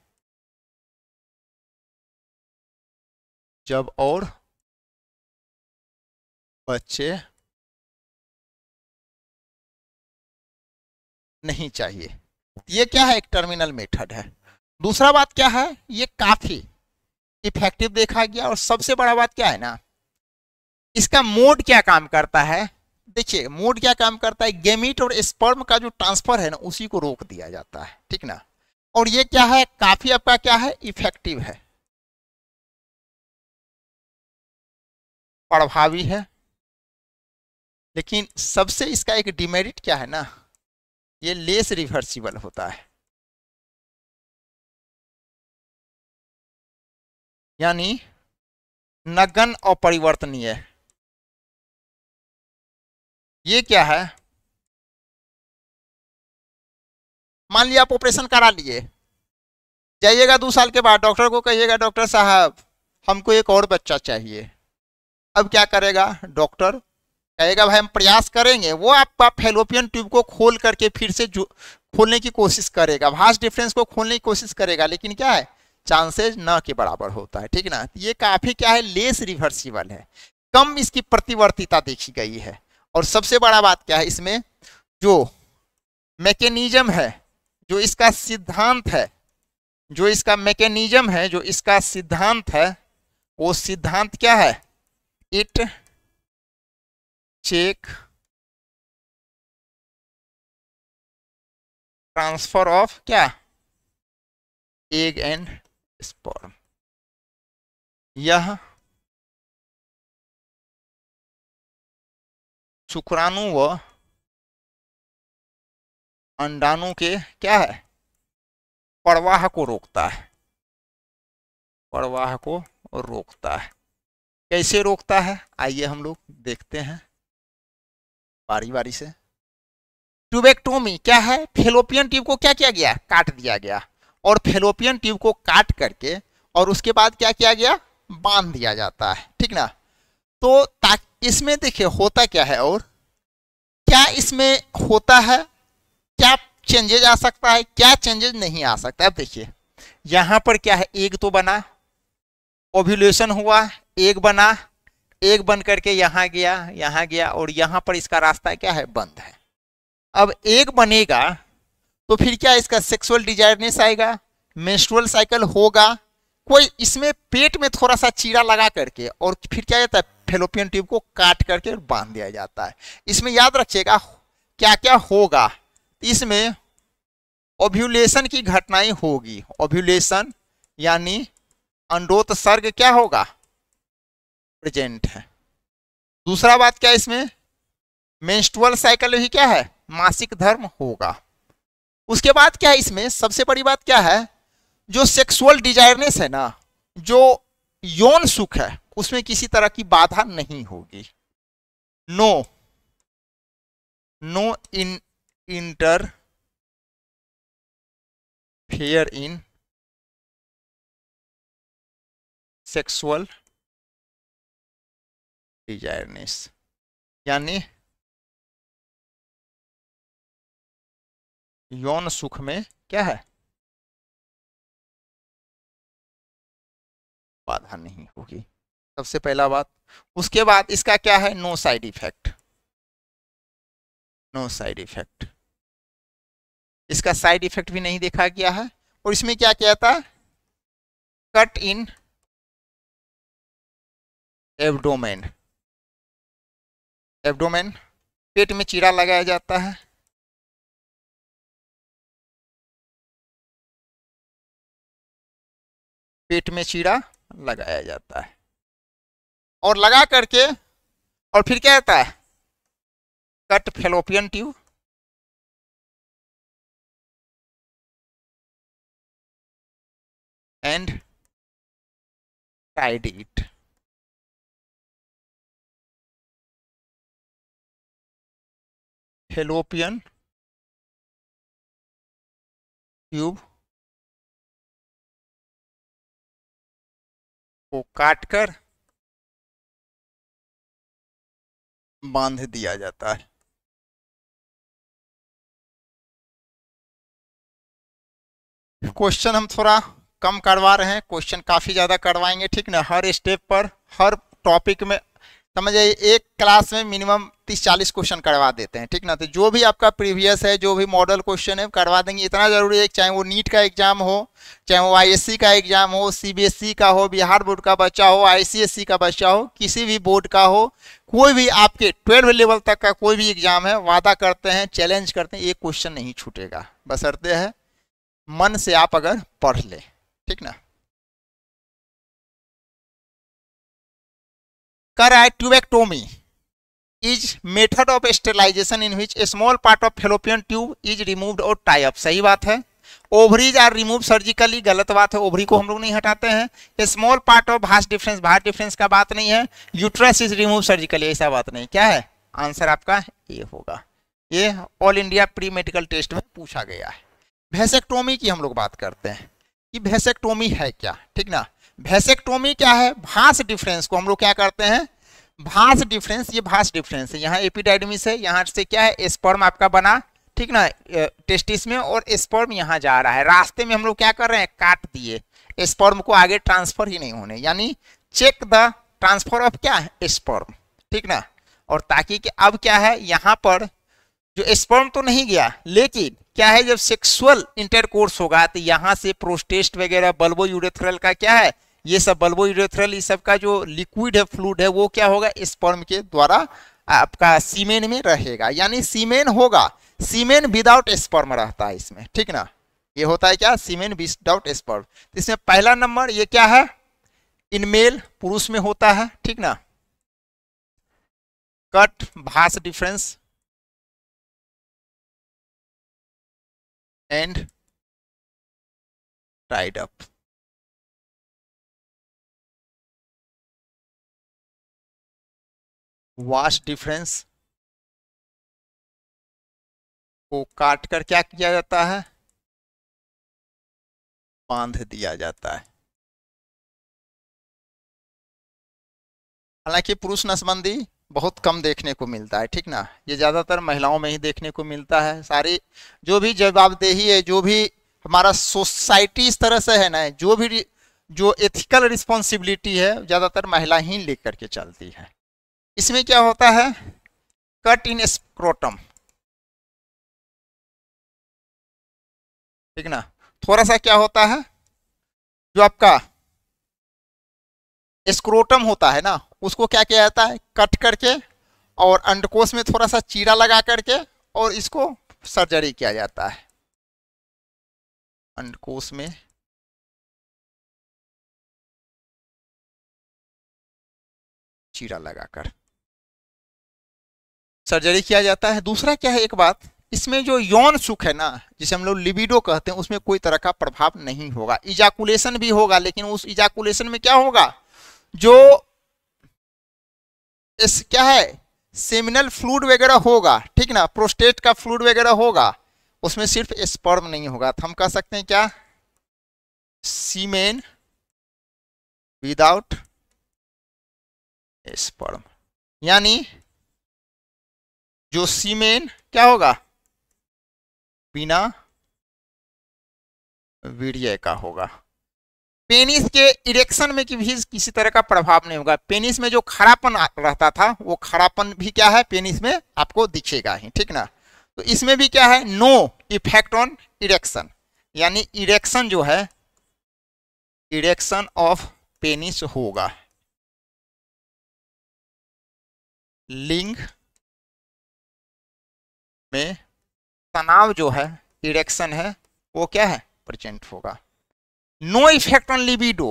जब और बच्चे नहीं चाहिए, ये क्या है, एक टर्मिनल मेथड है। दूसरा बात क्या है, ये काफी इफेक्टिव देखा गया। और सबसे बड़ा बात क्या है ना, इसका मोड क्या काम करता है। देखिए मोड क्या काम करता है, गैमीट और स्पर्म का जो ट्रांसफर है ना उसी को रोक दिया जाता है, ठीक ना। और ये क्या है, काफी आपका क्या है, इफेक्टिव है, प्रभावी है। लेकिन सबसे इसका एक डिमेरिट क्या है ना, ये लेस रिवर्सिबल होता है, यानी नगण्य अपरिवर्तनीय। ये क्या है, मान लिया आप ऑपरेशन करा लिए, जाइएगा 2 साल के बाद डॉक्टर को कहिएगा डॉक्टर साहब हमको एक और बच्चा चाहिए। अब क्या करेगा डॉक्टर, कहेगा भाई हम प्रयास करेंगे, वो आपका फैलोपियन ट्यूब को खोल करके फिर से खोलने की कोशिश करेगा, वास डिफरेंस को खोलने की कोशिश करेगा, लेकिन क्या है चांसेस न के बराबर होता है, ठीक ना। ये काफी क्या है, लेस रिवर्सिबल है, कम इसकी प्रतिवर्तीता देखी गई है। और सबसे बड़ा बात क्या है, इसमें जो मैकेनिज्म है, जो इसका सिद्धांत है, जो इसका मैकेनिज्म है, जो इसका सिद्धांत है, वो सिद्धांत क्या है, इट चेक ट्रांसफर ऑफ क्या, एग एंड स्पर्म। यह शुक्राणु व अंडाणु के क्या है, प्रवाह को रोकता है, प्रवाह को रोकता है। कैसे रोकता है, आइए हम लोग देखते हैं बारी बारी से। ट्यूबेक्टोमी क्या है, फैलोपियन ट्यूब को क्या किया गया, काट दिया गया, और फैलोपियन ट्यूब को काट करके और उसके बाद क्या किया गया, बांध दिया जाता है, ठीक ना। तो इसमें देखिए होता क्या है और क्या इसमें होता है, क्या चेंजेज आ सकता है, क्या चेंजेज नहीं आ सकता। अब देखिए यहां पर क्या है, एग तो बना, ओव्यूलेशन हुआ, एग बना, एग बन करके यहाँ गया और यहाँ पर इसका रास्ता क्या है, बंद है। अब एग बनेगा तो फिर क्या इसका सेक्सुअल डिजायरनेस आएगा, मेंस्ट्रुअल साइकिल होगा, कोई इसमें पेट में थोड़ा सा चीरा लगा करके और फिर क्या जाता है, फैलोपियन ट्यूब को काट करके बांध दिया जाता है। इसमें याद रखिएगा क्या क्या होगा, इसमें ओव्यूलेशन की घटनाएं होगी, ओव्यूलेशन यानी अंडोत्सर्ग क्या होगा, प्रेजेंट है। दूसरा बात क्या है, इसमें मेंस्ट्रुअल साइकिल भी क्या है, मासिक धर्म होगा। उसके बाद क्या है, इसमें सबसे बड़ी बात क्या है, जो सेक्सुअल डिजायरनेस है ना, जो यौन सुख है, उसमें किसी तरह की बाधा नहीं होगी। नो इंटरफेयर इन सेक्सुअल डिजायरनेस, यानी यौन सुख में क्या है, बाधा नहीं होगी, सबसे पहला बात। उसके बाद इसका क्या है, no side effect, no side effect, इसका साइड इफेक्ट भी नहीं देखा गया है। और इसमें क्या किया था, कट इन एब्डोमेन, एब्डोमेन पेट में चीरा लगाया जाता है, पेट में चीरा लगाया जाता है और लगा करके और फिर क्या होता है, cut fallopian tube and tied it. Fallopian tube को काटकर बांध दिया जाता है। क्वेश्चन हम थोड़ा कम करवा रहे हैं, क्वेश्चन काफी ज्यादा करवाएंगे, ठीक ना। हर स्टेप पर, हर टॉपिक में समझिए एक क्लास में मिनिमम 30-40 क्वेश्चन करवा देते हैं, ठीक ना। तो जो भी आपका प्रीवियस है, जो भी मॉडल क्वेश्चन है करवा देंगे। इतना जरूरी है, चाहे वो नीट का एग्जाम हो, चाहे वो आईएससी का एग्जाम हो, सीबीएसई का हो, बिहार बोर्ड का बच्चा हो, आईसीएसई का बच्चा हो, किसी भी बोर्ड का हो, कोई भी आपके 12 लेवल तक का कोई भी एग्जाम है, वादा करते हैं, चैलेंज करते हैं, एक क्वेश्चन नहीं छूटेगा, बशर्ते है मन से आप अगर पढ़ ले, ठीक ना। कर रहा है tubectomy is method of sterilisation in which a small part of fallopian tube is removed और टाई अप, सही बात है। ओवरीज आर रिमूव सर्जिकली, गलत बात है, ओवरी को हम लोग नहीं हटाते हैं। A small part of vast difference, vast difference का बात नहीं है। यूट्रस इज रिमूव सर्जिकली, ऐसा बात नहीं। क्या है आंसर आपका ए होगा। ये all India pre medical test में पूछा गया है। वैसेक्टोमी की हम लोग बात करते हैं कि वैसेक्टोमी है क्या, ठीक ना। वैसेक्टोमी क्या है, भास डिफरेंस को हम लोग क्या करते हैं, भास डिफरेंस, ये भास डिफरेंस है, यहाँ एपिडाइडमिस है, यहाँ से क्या है स्पर्म आपका बना, ठीक ना, टेस्टिस में, और स्पर्म यहाँ जा रहा है, रास्ते में हम लोग क्या कर रहे हैं, काट दिए, स्पर्म को आगे ट्रांसफर ही नहीं होने, यानी चेक द ट्रांसफर ऑफ क्या है स्पर्म, ठीक ना। और ताकि कि अब क्या है यहाँ पर जो स्पर्म तो नहीं गया, लेकिन क्या है जब सेक्सुअल इंटरकोर्स होगा तो यहाँ से प्रोस्टेट वगैरह बल्बो यूरेथ्रल का क्या है, ये सब बल्बो यूरेथ्रल, इस सब का जो लिक्विड है, फ्लूइड है, वो क्या होगा स्पर्म के द्वारा आपका सीमेन में रहेगा, यानी सीमेन होगा। सीमेन विदाउट स्पर्म रहता है इसमें, ठीक ना। ये होता है क्या, सीमेन विदाउट स्पर्म। इसमें पहला नंबर ये क्या है, इन मेल, पुरुष में होता है, ठीक ना। Cut Bhasa difference and tied up, wash difference को काट कर क्या किया जाता है, बांध दिया जाता है। हालांकि पुरुष नसबंदी बहुत कम देखने को मिलता है, ठीक ना, ये ज्यादातर महिलाओं में ही देखने को मिलता है। सारी जो भी जवाबदेही है, जो भी हमारा सोसाइटी इस तरह से है ना, जो एथिकल रिस्पॉन्सिबिलिटी है, ज्यादातर महिला ही लेकर के चलती है। इसमें क्या होता है, कट इन स्क्रोटम, ठीक ना। थोड़ा सा क्या होता है, जो आपका स्क्रोटम होता है ना, उसको क्या किया जाता है, कट करके और अंडकोश में थोड़ा सा चीरा लगा करके और इसको सर्जरी किया जाता है, अंडकोश में चीरा लगाकर सर्जरी किया जाता है। दूसरा क्या है, एक बात, इसमें जो यौन सुख है ना, जिसे हम लोग लिबिडो कहते हैं, उसमें कोई तरह का प्रभाव नहीं होगा। इजाकुलेशन भी होगा, लेकिन उस इजाकुलेशन में क्या होगा, जो इस क्या है सेमिनल फ्लूइड वगैरह होगा, ठीक ना, प्रोस्टेट का फ्लूइड वगैरह होगा, उसमें सिर्फ स्पर्म नहीं होगा। तो हम कह सकते हैं क्या, सीमेन विदाउट स्पर्म, यानी जो सीमेन क्या होगा, बिना वीर्य का होगा। पेनिस के इरेक्शन में भी किसी तरह का प्रभाव नहीं होगा। पेनिस में जो खरापन रहता था, वो खरापन भी क्या है पेनिस में आपको दिखेगा ही, ठीक ना। तो इसमें भी क्या है, नो इफेक्ट ऑन इरेक्शन, यानी इरेक्शन जो है, इरेक्शन ऑफ पेनिस होगा। लिंग में तनाव जो है, इरेक्शन है, वो क्या है प्रेजेंट होगा। No effect on libido,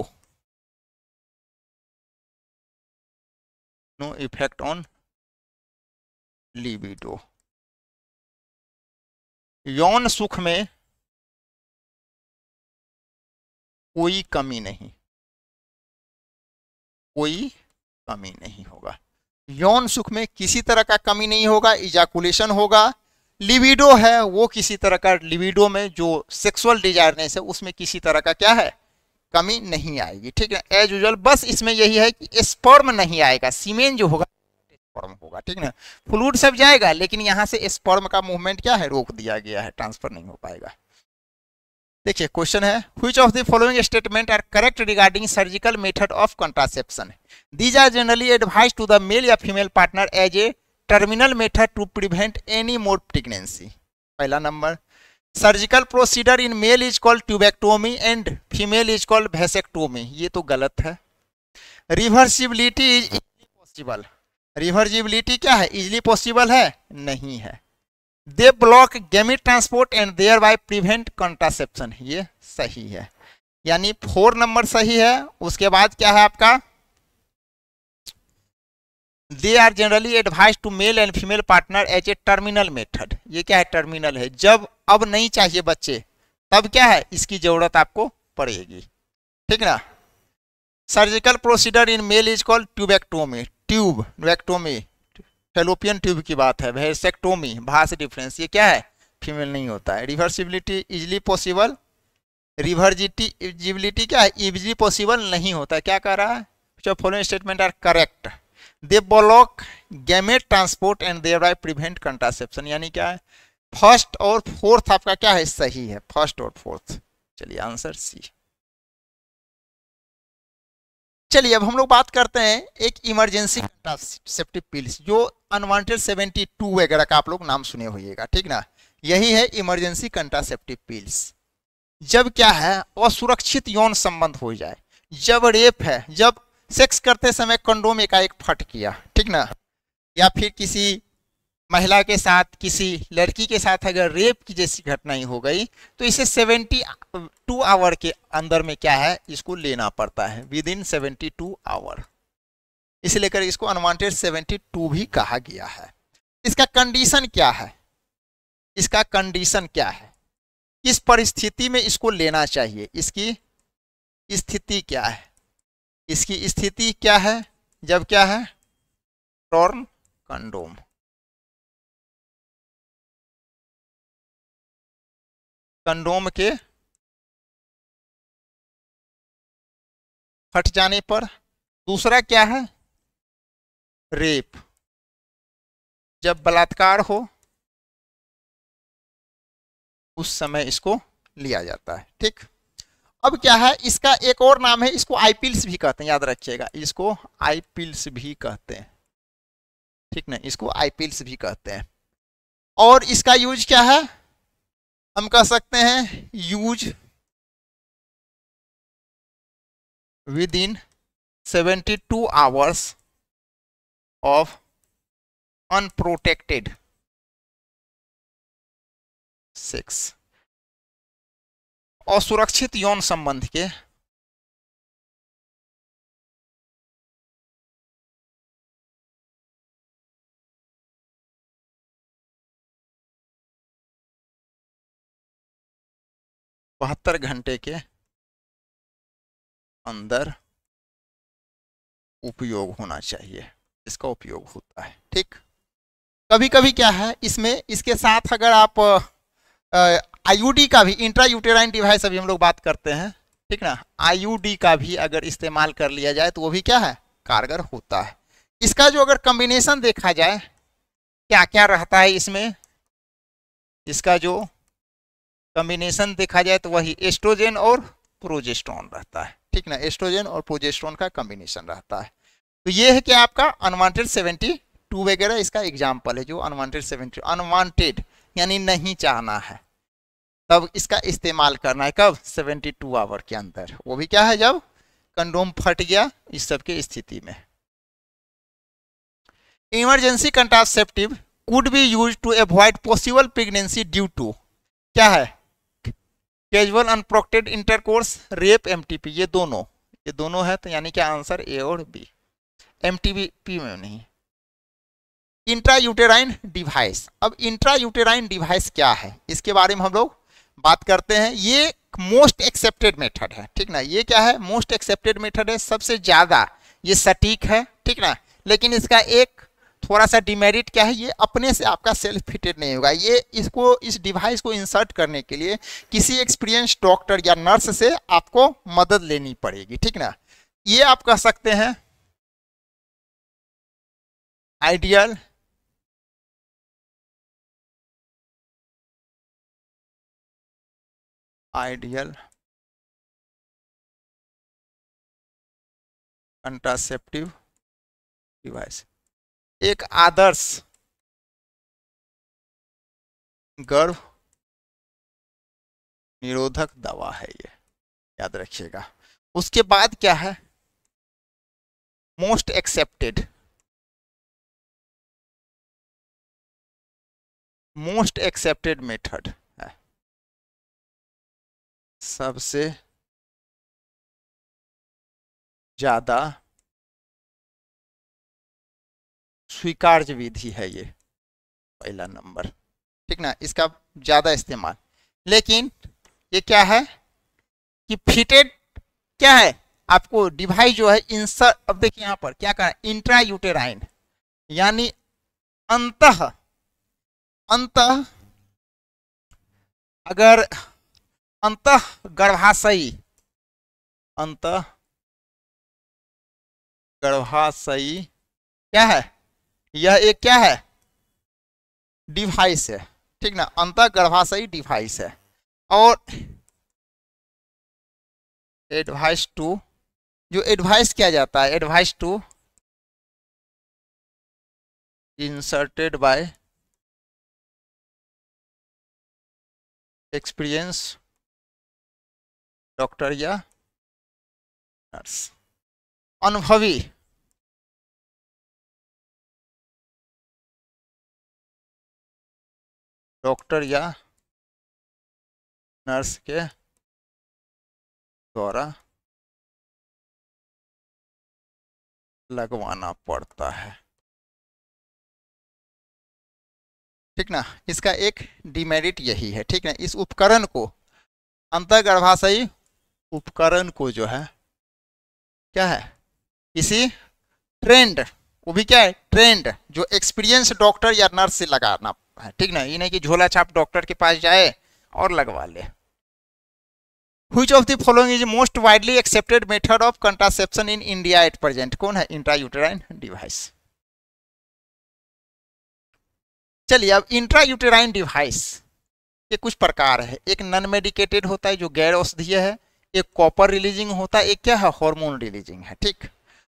no effect on libido, यौन सुख में कोई कमी नहीं, कोई कमी नहीं होगा। यौन सुख में किसी तरह का कमी नहीं होगा, इजाकुलेशन होगा। लिबिडो है वो किसी तरह का, लिबिडो में जो सेक्सुअल डिजायरनेस है उसमें किसी तरह का क्या है कमी नहीं आएगी, ठीक है, एज यूजुअल। बस इसमें यही है कि स्पर्म नहीं आएगा, सीमेन जो होगा स्पर्म होगा, ठीक ना। फ्लूइड सब जाएगा, लेकिन यहाँ से स्पर्म का मूवमेंट क्या है रोक दिया गया है, ट्रांसफर नहीं हो पाएगा। देखिए क्वेश्चन है, which of the following statement are correct regarding surgical method of contraception. These are generally advise to the male या female partner as a terminal method to prevent any more pregnancy. पहला number, surgical procedure in male is called tubectomy and female is called vasectomy, ये तो गलत है। Reversibility is easily possible, reversibility क्या है, easily possible है, नहीं है। They block gamete transport and there bye prevent contraception, ये सही है, यानी 4 नंबर सही है। उसके बाद क्या है आपका, they are generally advise to male and female partner as a terminal method, ये क्या है, टर्मिनल है, जब अब नहीं चाहिए बच्चे तब क्या है, इसकी जरूरत आपको पड़ेगी, ठीक ना। Surgical procedure in male is called tubectomy, tubectomy fallopian tube की बात है, वेसेक्टोमी भा से डिफरेंस, ये क्या है, फीमेल नहीं होता है। रिवर्सिबिलिटी इजली पॉसिबल, रिवर्जिबिलिटी क्या है, इजली पॉसिबल नहीं होता है, क्या कह रहा है, जो following statement are correct, they block gamete transport and thereby prevent contraception, यानी क्या है, फर्स्ट और फोर्थ आपका क्या है, सही है, फर्स्ट और फोर्थ। चलिए आंसर सी। चलिए अब हम लोग बात करते हैं एक इमरजेंसी कंट्रासेप्टिव पिल्स, जो अनवांटेड 72 वगैरह का आप लोग नाम सुने होइएगा, ठीक ना। यही है इमरजेंसी कंट्रासेप्टिव पिल्स। जब क्या है, असुरक्षित यौन संबंध हो जाए, जब रेप है, जब सेक्स करते समय कंडोम एकाएक फट गया, ठीक ना, या फिर किसी महिला के साथ, किसी लड़की के साथ अगर रेप की जैसी घटनाएं हो गई, तो इसे 72 आवर के अंदर में क्या है, इसको लेना पड़ता है, विद इन 72 आवर, इसलिए लेकर इसको अनवांटेड 72 भी कहा गया है। इसका कंडीशन क्या है, इसका कंडीशन क्या है, किस परिस्थिति में इसको लेना चाहिए, इसकी स्थिति क्या है, इसकी स्थिति क्या है, जब क्या है, टॉर्न कंडोम, कंडोम के फट जाने पर। दूसरा क्या है, रेप, जब बलात्कार हो उस समय इसको लिया जाता है, ठीक। अब क्या है, इसका एक और नाम है, इसको आई पिल्स भी कहते हैं, याद रखिएगा, इसको आई पिल्स भी कहते हैं, ठीक ना, इसको आई पिल्स भी कहते हैं। और इसका यूज क्या है, हम कह सकते हैं use with in 72 hours of unprotected sex, असुरक्षित यौन संबंध के 72 घंटे के अंदर उपयोग होना चाहिए, इसका उपयोग होता है, ठीक। कभी कभी क्या है, इसमें इसके साथ अगर आप आईयूडी का भी, इंट्रा यूटेराइन डिवाइस अभी हम लोग बात करते हैं, ठीक ना, आईयूडी का भी अगर इस्तेमाल कर लिया जाए तो वो भी क्या है, कारगर होता है। इसका जो अगर कॉम्बिनेशन देखा जाए, क्या क्या रहता है इसमें, इसका जो कॉम्बिनेशन देखा जाए तो वही एस्ट्रोजन और प्रोजेस्टेरोन रहता है, ठीक ना, एस्ट्रोजन और प्रोजेस्टेरोन का कॉम्बिनेशन रहता है। तो ये है कि आपका अनवांटेड 72 वगैरह इसका एग्जाम्पल है, जो अनवांटेड 72, अनवांटेड यानी नहीं चाहना है, तब इसका इस्तेमाल करना है, कब, 72 आवर के अंदर, वो भी क्या है, जब कंडोम फट गया, इस सब की स्थिति में। Emergency contraceptive could be use to avoid possible pregnancy due to, क्या है, casual unprotected intercourse, rape, MTP, ये दोनों है, तो यानी क्या आंसर ए और बी, एमटीपी में नहीं। इंट्रा यूटेराइन डिवाइस, अब इंट्रा यूटेराइन डिवाइस क्या है, इसके बारे में हम लोग बात करते हैं। ये मोस्ट एक्सेप्टेड मेथड है, ठीक ना, ये क्या है, मोस्ट एक्सेप्टेड मेथड है, सबसे ज्यादा ये सटीक है, ठीक ना। लेकिन इसका एक थोड़ा सा डिमेरिट क्या है, ये अपने से आपका सेल्फ फिटेड नहीं होगा, ये इसको, इस डिवाइस को इंसर्ट करने के लिए किसी एक्सपीरियंस डॉक्टर या नर्स से आपको मदद लेनी पड़ेगी, ठीक ना। ये आप कह सकते हैं आइडियल आइडियल कंट्रासेप्टिव डिवाइस, एक आदर्श गर्भ निरोधक दवा है ये, याद रखिएगा। उसके बाद क्या है, most accepted, most accepted method है, सबसे ज्यादा स्वीकार्य विधि है ये, पहला नंबर, ठीक ना, इसका ज्यादा इस्तेमाल। लेकिन ये क्या है कि फिटेड क्या है, आपको डिवाइस जो है इंसर्ट, अब देखिए यहां पर क्या कहा, इंट्रा यूटेराइन, यानी अंतः अंतः अगर अंतः गर्भाशयी, अंतः गर्भाशयी क्या है, यह एक क्या है, डिवाइस है, ठीक ना, अंतः गर्भाशयी डिवाइस है। और एडवाइस टू, जो एडवाइस किया जाता है, advice to inserted by experience doctor या नर्स, अनुभवी डॉक्टर या नर्स के द्वारा लगवाना पड़ता है, ठीक ना। इसका एक डिमेरिट यही है, ठीक ना, इस उपकरण को, अंतर्गर्भाशयी उपकरण को जो है क्या है, किसी ट्रेंड, वो भी क्या है, ट्रेंड, जो एक्सपीरियंस डॉक्टर या नर्स से लगाना है, ठीक ना, ये नहीं कि झोला छाप डॉक्टर के पास जाए और लगवा ले। Which of the following is most widely accepted method of contraception in India at present? कौन है, इंट्रायूटेराइन डिवाइस। चलिए अब इंट्रायूटेराइन डिवाइस के कुछ प्रकार है, एक नॉन मेडिकेटेड होता है जो गैर औषधीय है, एक कॉपर रिलीजिंग होता है, एक क्या है, हार्मोन रिलीजिंग है, ठीक।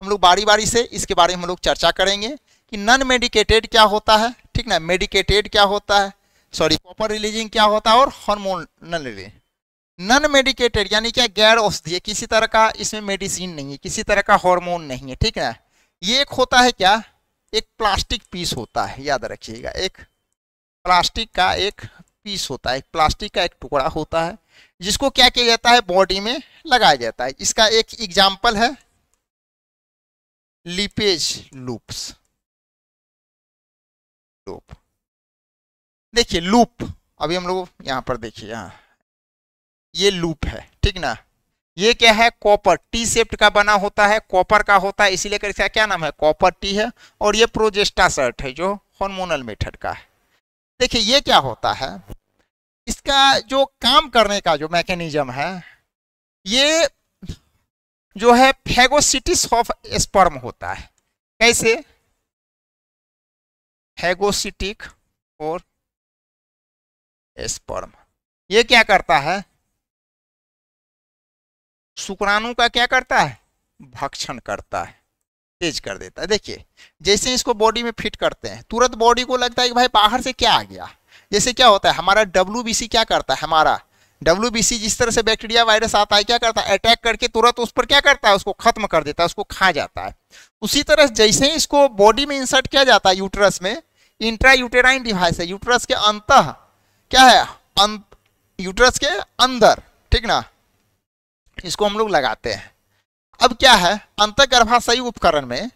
हम लोग बारी बारी से इसके बारे में हम लोग चर्चा करेंगे कि नॉन मेडिकेटेड क्या होता है, ठीक ना, मेडिकेटेड क्या होता है, सॉरी कॉपर रिलीजिंग क्या होता है, और हार्मोनल रिलीजिंग। नॉन मेडिकेटेड यानी क्या, गैर औषधीय, किसी तरह का इसमें मेडिसिन नहीं है, किसी तरह का हार्मोन नहीं है, ठीक है। ये एक होता है क्या, एक प्लास्टिक पीस होता है, याद रखिएगा, एक प्लास्टिक का एक पीस होता है, एक प्लास्टिक का एक टुकड़ा होता है, जिसको क्या किया जाता है, बॉडी में लगाया जाता है। इसका एक एग्जाम्पल है लिपेज लूप्स, लूप, देखिए लूप, अभी हम लोग यहाँ पर देखिए, यहाँ ये लूप है, ठीक ना, ये क्या है, कॉपर टी शेप्ड का बना होता है, कॉपर का होता है, इसीलिए इसका क्या नाम है, कॉपर टी है। और ये प्रोजेस्टासर्ट है जो हार्मोनल मेथड का है। देखिए ये क्या होता है, इसका जो काम करने का जो मैकेनिज्म है, ये जो है फेगोसिटिस ऑफ स्पर्म होता है। कैसे, फेगोसिटिक और स्पर्म, ये क्या करता है, शुक्राणु का क्या करता है, भक्षण करता है, तेज कर देता है। देखिए जैसे इसको बॉडी में फिट करते हैं, तुरंत बॉडी को लगता है कि भाई बाहर से क्या आ गया। जैसे क्या होता है, हमारा WBC क्या करता है, हमारा WBC जिस तरह से बैक्टीरिया वायरस आता है, क्या करता है, अटैक करके तुरंत उस पर क्या करता है, उसको खत्म कर देता है, उसको खा जाता है। उसी तरह जैसे ही इसको बॉडी में इंसर्ट किया जाता है यूट्रस में, इंट्रा यूटेराइन डिवाइस है, यूट्रस के अंतः क्या है, यूट्रस के अंदर, ठीक ना, इसको हम लोग लगाते हैं। अब क्या है, अंतर्गर्भाशयी उपकरण में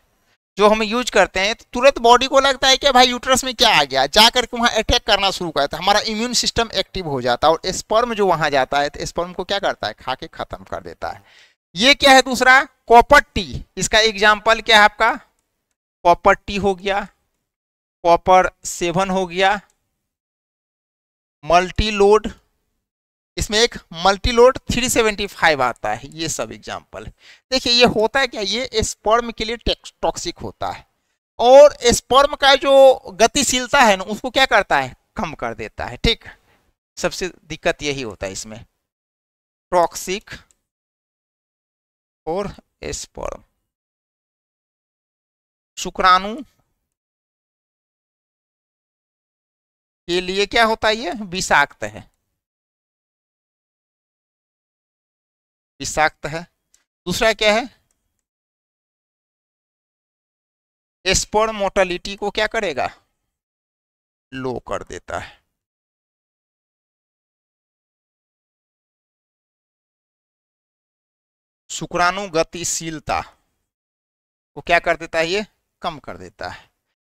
जो हम यूज करते हैं, तो तुरंत बॉडी को लगता है कि भाई यूट्रस में क्या आ गया, जाकर के वहां अटैक करना शुरू करता है, हमारा इम्यून सिस्टम एक्टिव हो जाता है, और स्पर्म जो वहां जाता है तो स्पर्म को क्या करता है, खा के खत्म कर देता है। ये क्या है, दूसरा कॉपर टी, इसका एग्जाम्पल क्या है आपका, कॉपर टी हो गया, कॉपर 7 हो गया, मल्टी लोड, इसमें एक मल्टीलोड 375 आता है, ये सब एग्जाम्पल। देखिए ये होता है क्या, ये स्पर्म के लिए टॉक्सिक होता है, और स्पर्म का जो गतिशीलता है ना, उसको क्या करता है, कम कर देता है, ठीक। सबसे दिक्कत यही होता है इसमें। टॉक्सिक और स्पर्म। शुक्राणु के लिए क्या होता है, ये विषाक्त है, विषाक्त है। दूसरा क्या है, स्पर्म मोर्टेलिटी को क्या करेगा, लो कर देता है। शुक्राणु गतिशीलता को क्या कर देता है, ये कम कर देता है,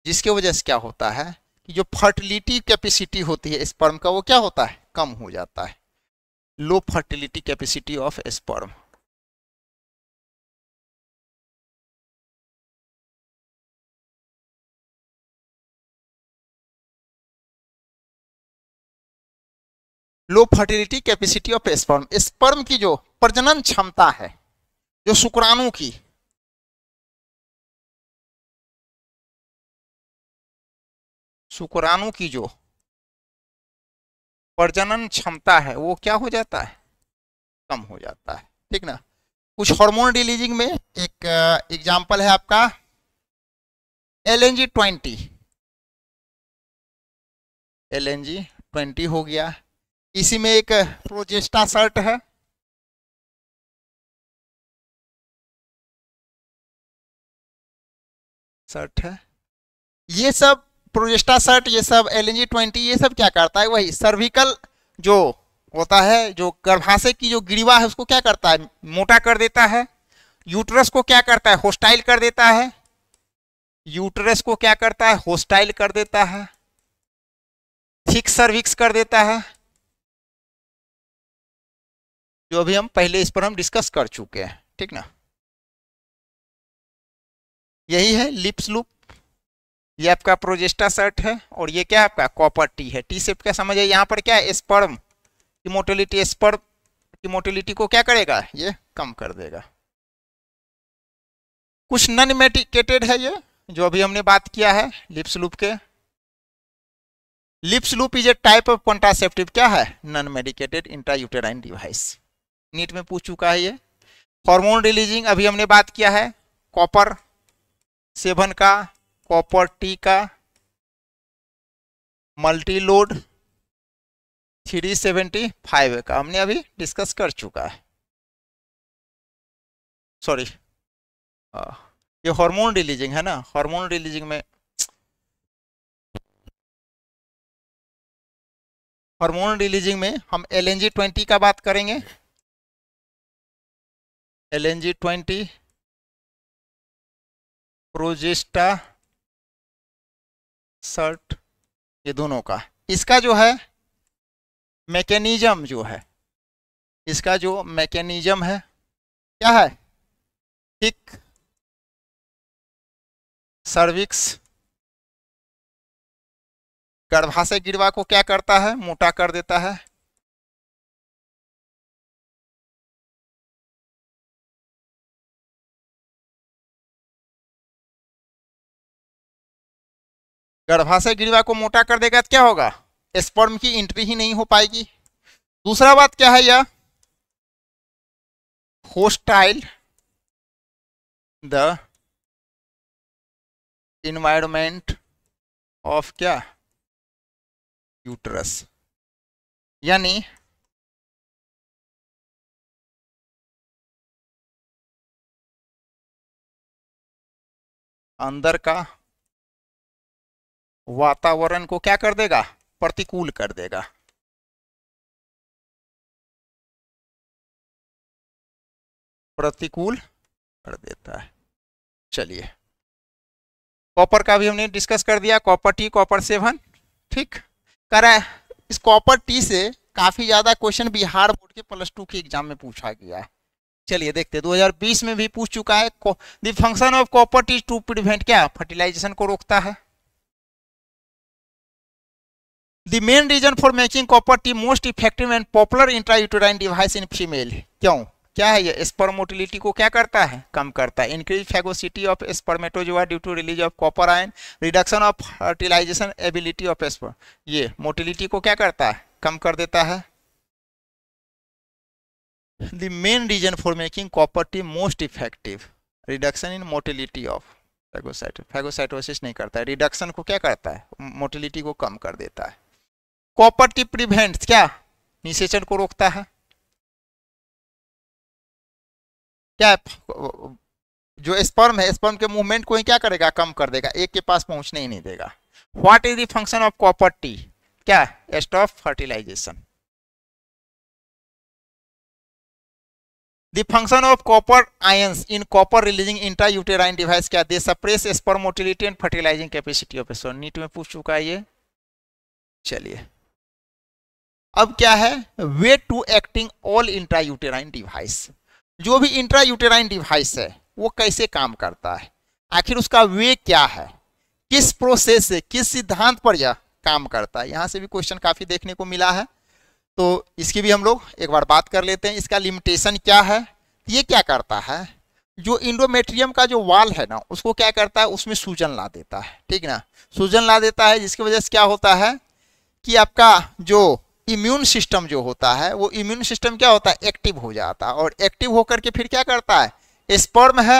जिसके वजह से क्या होता है कि जो फर्टिलिटी कैपेसिटी होती है स्पर्म का वो क्या होता है, कम हो जाता है। लो fertility capacity of sperm. Low fertility capacity of sperm, sperm की जो प्रजनन क्षमता है, जो शुक्राणु की, शुक्राणु की जो प्रजनन क्षमता है वो क्या हो जाता है, कम हो जाता है। ठीक ना। कुछ हार्मोन रिलीजिंग में एक एग्जांपल है आपका LNG-20, LNG-20 हो गया। इसी में एक प्रोजेस्टा सर्ट है, ये सब प्रोजेस्टा सर्ट, ये सब LNG-20, ये सब क्या करता है, वही सर्विकल जो होता है, जो गर्भाशय की जो ग्रीवा है उसको क्या करता है, मोटा कर देता है। यूट्रस को क्या करता है, होस्टाइल कर देता है, यूट्रस को क्या करता है, होस्टाइल कर देता है, थिक सर्विक्स कर देता है, जो अभी हम पहले इस पर हम डिस्कस कर चुके हैं। ठीक ना। यही है लिप्स लूप, ये आपका प्रोजेस्टा सर्ट है, और ये क्या है आपका कॉपर टी है। टी सेप क्या समझ है, यहाँ पर क्या है, स्पर्म की मोटिलिटी, स्पर्म की मोटिलिटी को क्या करेगा, ये कम कर देगा। कुछ नॉन मेडिकेटेड है ये, जो अभी हमने बात किया है लिप्स लूप के। Lippes loop is a type of contraceptive, क्या है, non medicated intrauterine device. NEET में पूछ चुका है ये। हार्मोन रिलीजिंग अभी हमने बात किया है, कॉपर 7 का, कॉपर टी का, मल्टी लोड 375 का हमने अभी डिस्कस कर चुका है। सॉरी, ये हार्मोन रिलीजिंग है ना। हार्मोन रिलीजिंग में, हार्मोन रिलीजिंग में हम LNG-20 का बात करेंगे। LNG-20, प्रोजेस्टा सर्ट, ये दोनों का, इसका जो है मैकेनिज्म जो है, इसका जो मैकेनिज्म है क्या है, थिक सर्विक्स, गर्भाशय गिरवा को क्या करता है, मोटा कर देता है। गर्भाशय गिरवा को मोटा कर देगा तो क्या होगा, स्पर्म की एंट्री ही नहीं हो पाएगी। दूसरा बात क्या है, यह होस्टाइल द इन्वायरमेंट ऑफ क्या, यूट्रस, यानी अंदर का वातावरण को क्या कर देगा, प्रतिकूल कर देगा। प्रतिकूल कर देता है। चलिए, कॉपर का भी हमने डिस्कस कर दिया, कॉपर टी, कॉपर 7। ठीक कर रहा है। इस कॉपर टी से काफी ज्यादा क्वेश्चन बिहार बोर्ड के +2 के एग्जाम में पूछा गया है। चलिए देखते हैं, 2020 में भी पूछ चुका है। The function of copper T to prevent क्या, फर्टिलाइजेशन को रोकता है। The main reason for making copper T most effective and popular intrauterine device in female, क्यों, क्या है ये, स्पर्म मोटिलिटी को क्या करता है, कम करता है। Increase phagocytosis of spermatozoa due to release of copper ion, reduction of fertilization ability of sperm, ये मोटिलिटी को क्या करता है, कम कर देता है। The main reason for making copper T most effective, reduction in motility of phagocytosis नहीं करता है, रिडक्शन को क्या करता है, मोटिलिटी को कम कर देता है। कॉपर टी प्रिवेंट्स क्या, निषेचन को रोकता है। क्या है? जो स्पर्म है, स्पर्म के मूवमेंट को ही क्या करेगा, कम कर देगा, एक के पास पहुंचने ही नहीं देगा। What is the function of copper T, क्या, stop fertilisation. The function of copper ions in copper releasing intrauterine device क्या, they suppress sperm motility and fertilising capacity of sperm. NEET में पूछ चुका है ये। चलिए अब क्या है, way to acting all intrauterine device, जो भी इंट्रायूटेराइन डिवाइस है वो कैसे काम करता है, आखिर उसका वे क्या है, किस प्रोसेस से, किस सिद्धांत पर यह काम करता है। यहां से भी क्वेश्चन काफी देखने को मिला है, तो इसकी भी हम लोग एक बार बात कर लेते हैं। इसका लिमिटेशन क्या है, ये क्या करता है, जो इंडोमेट्रियम का जो वाल है ना, उसको क्या करता है, उसमें सूजन ला देता है, ठीक ना, सूजन ला देता है, जिसकी वजह से क्या होता है कि आपका जो इम्यून सिस्टम जो होता है, वो इम्यून सिस्टम क्या होता है, एक्टिव हो जाता है, और एक्टिव होकर के फिर क्या करता है, स्पर्म है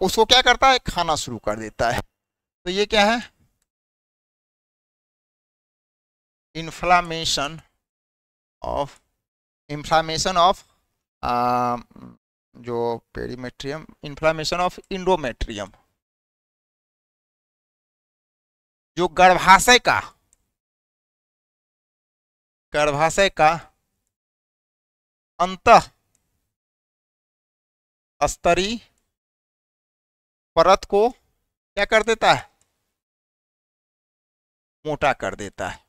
उसको क्या करता है, खाना शुरू कर देता है। तो ये क्या है, इन्फ्लामेशन ऑफ जो पेरीमेट्रियम, इन्फ्लामेशन ऑफ इंडोमेट्रियम, जो गर्भाशय का अंतः स्तरीय परत को क्या कर देता है, मोटा कर देता है।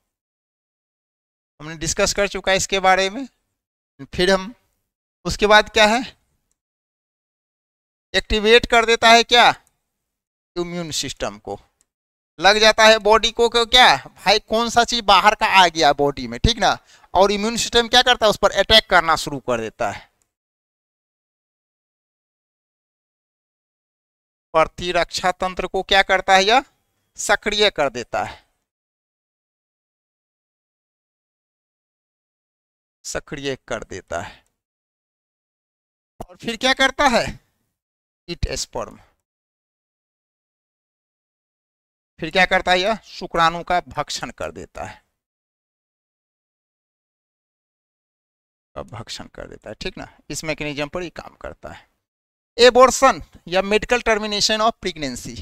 हमने डिस्कस कर चुका है इसके बारे में। फिर हम उसके बाद क्या है, एक्टिवेट कर देता है क्या, इम्यून सिस्टम को, लग जाता है बॉडी को क्या भाई, कौन सा चीज बाहर का आ गया बॉडी में, ठीक ना, और इम्यून सिस्टम क्या करता है, उस पर अटैक करना शुरू कर देता है। प्रतिरक्षा तंत्र को क्या करता है, यह सक्रिय कर देता है, सक्रिय कर देता है। और फिर क्या करता है, इट स्पर्म, फिर क्या करता है, यह शुक्राणु का भक्षण कर देता है, भक्षण कर देता है, ठीक ना, इस मैकेनिज्म पर ही काम करता है। एबॉर्शन या मेडिकल टर्मिनेशन ऑफ प्रेगनेंसी,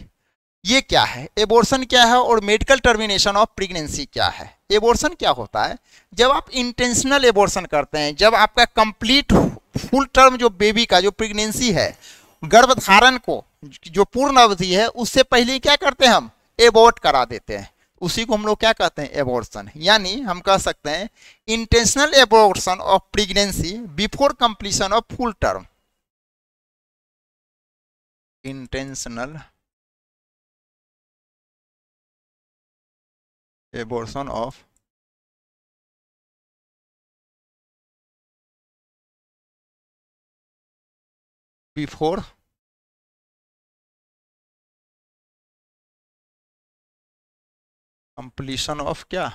ये क्या है, एबॉर्शन क्या है और मेडिकल टर्मिनेशन ऑफ प्रेगनेंसी क्या है। एबॉर्शन क्या होता है, जब आप इंटेंशनल एबॉर्शन करते हैं, जब आपका कंप्लीट फुल टर्म जो बेबी का जो प्रेगनेंसी है, गर्भधारण को जो पूर्ण अवधि है उससे पहले क्या करते हैं, हम एबॉर्ट करा देते हैं, उसी को हम लोग क्या कहते हैं, एबॉर्शन। यानी हम कह सकते हैं intentional abortion of pregnancy before completion of full term, intentional abortion of before completion of क्या,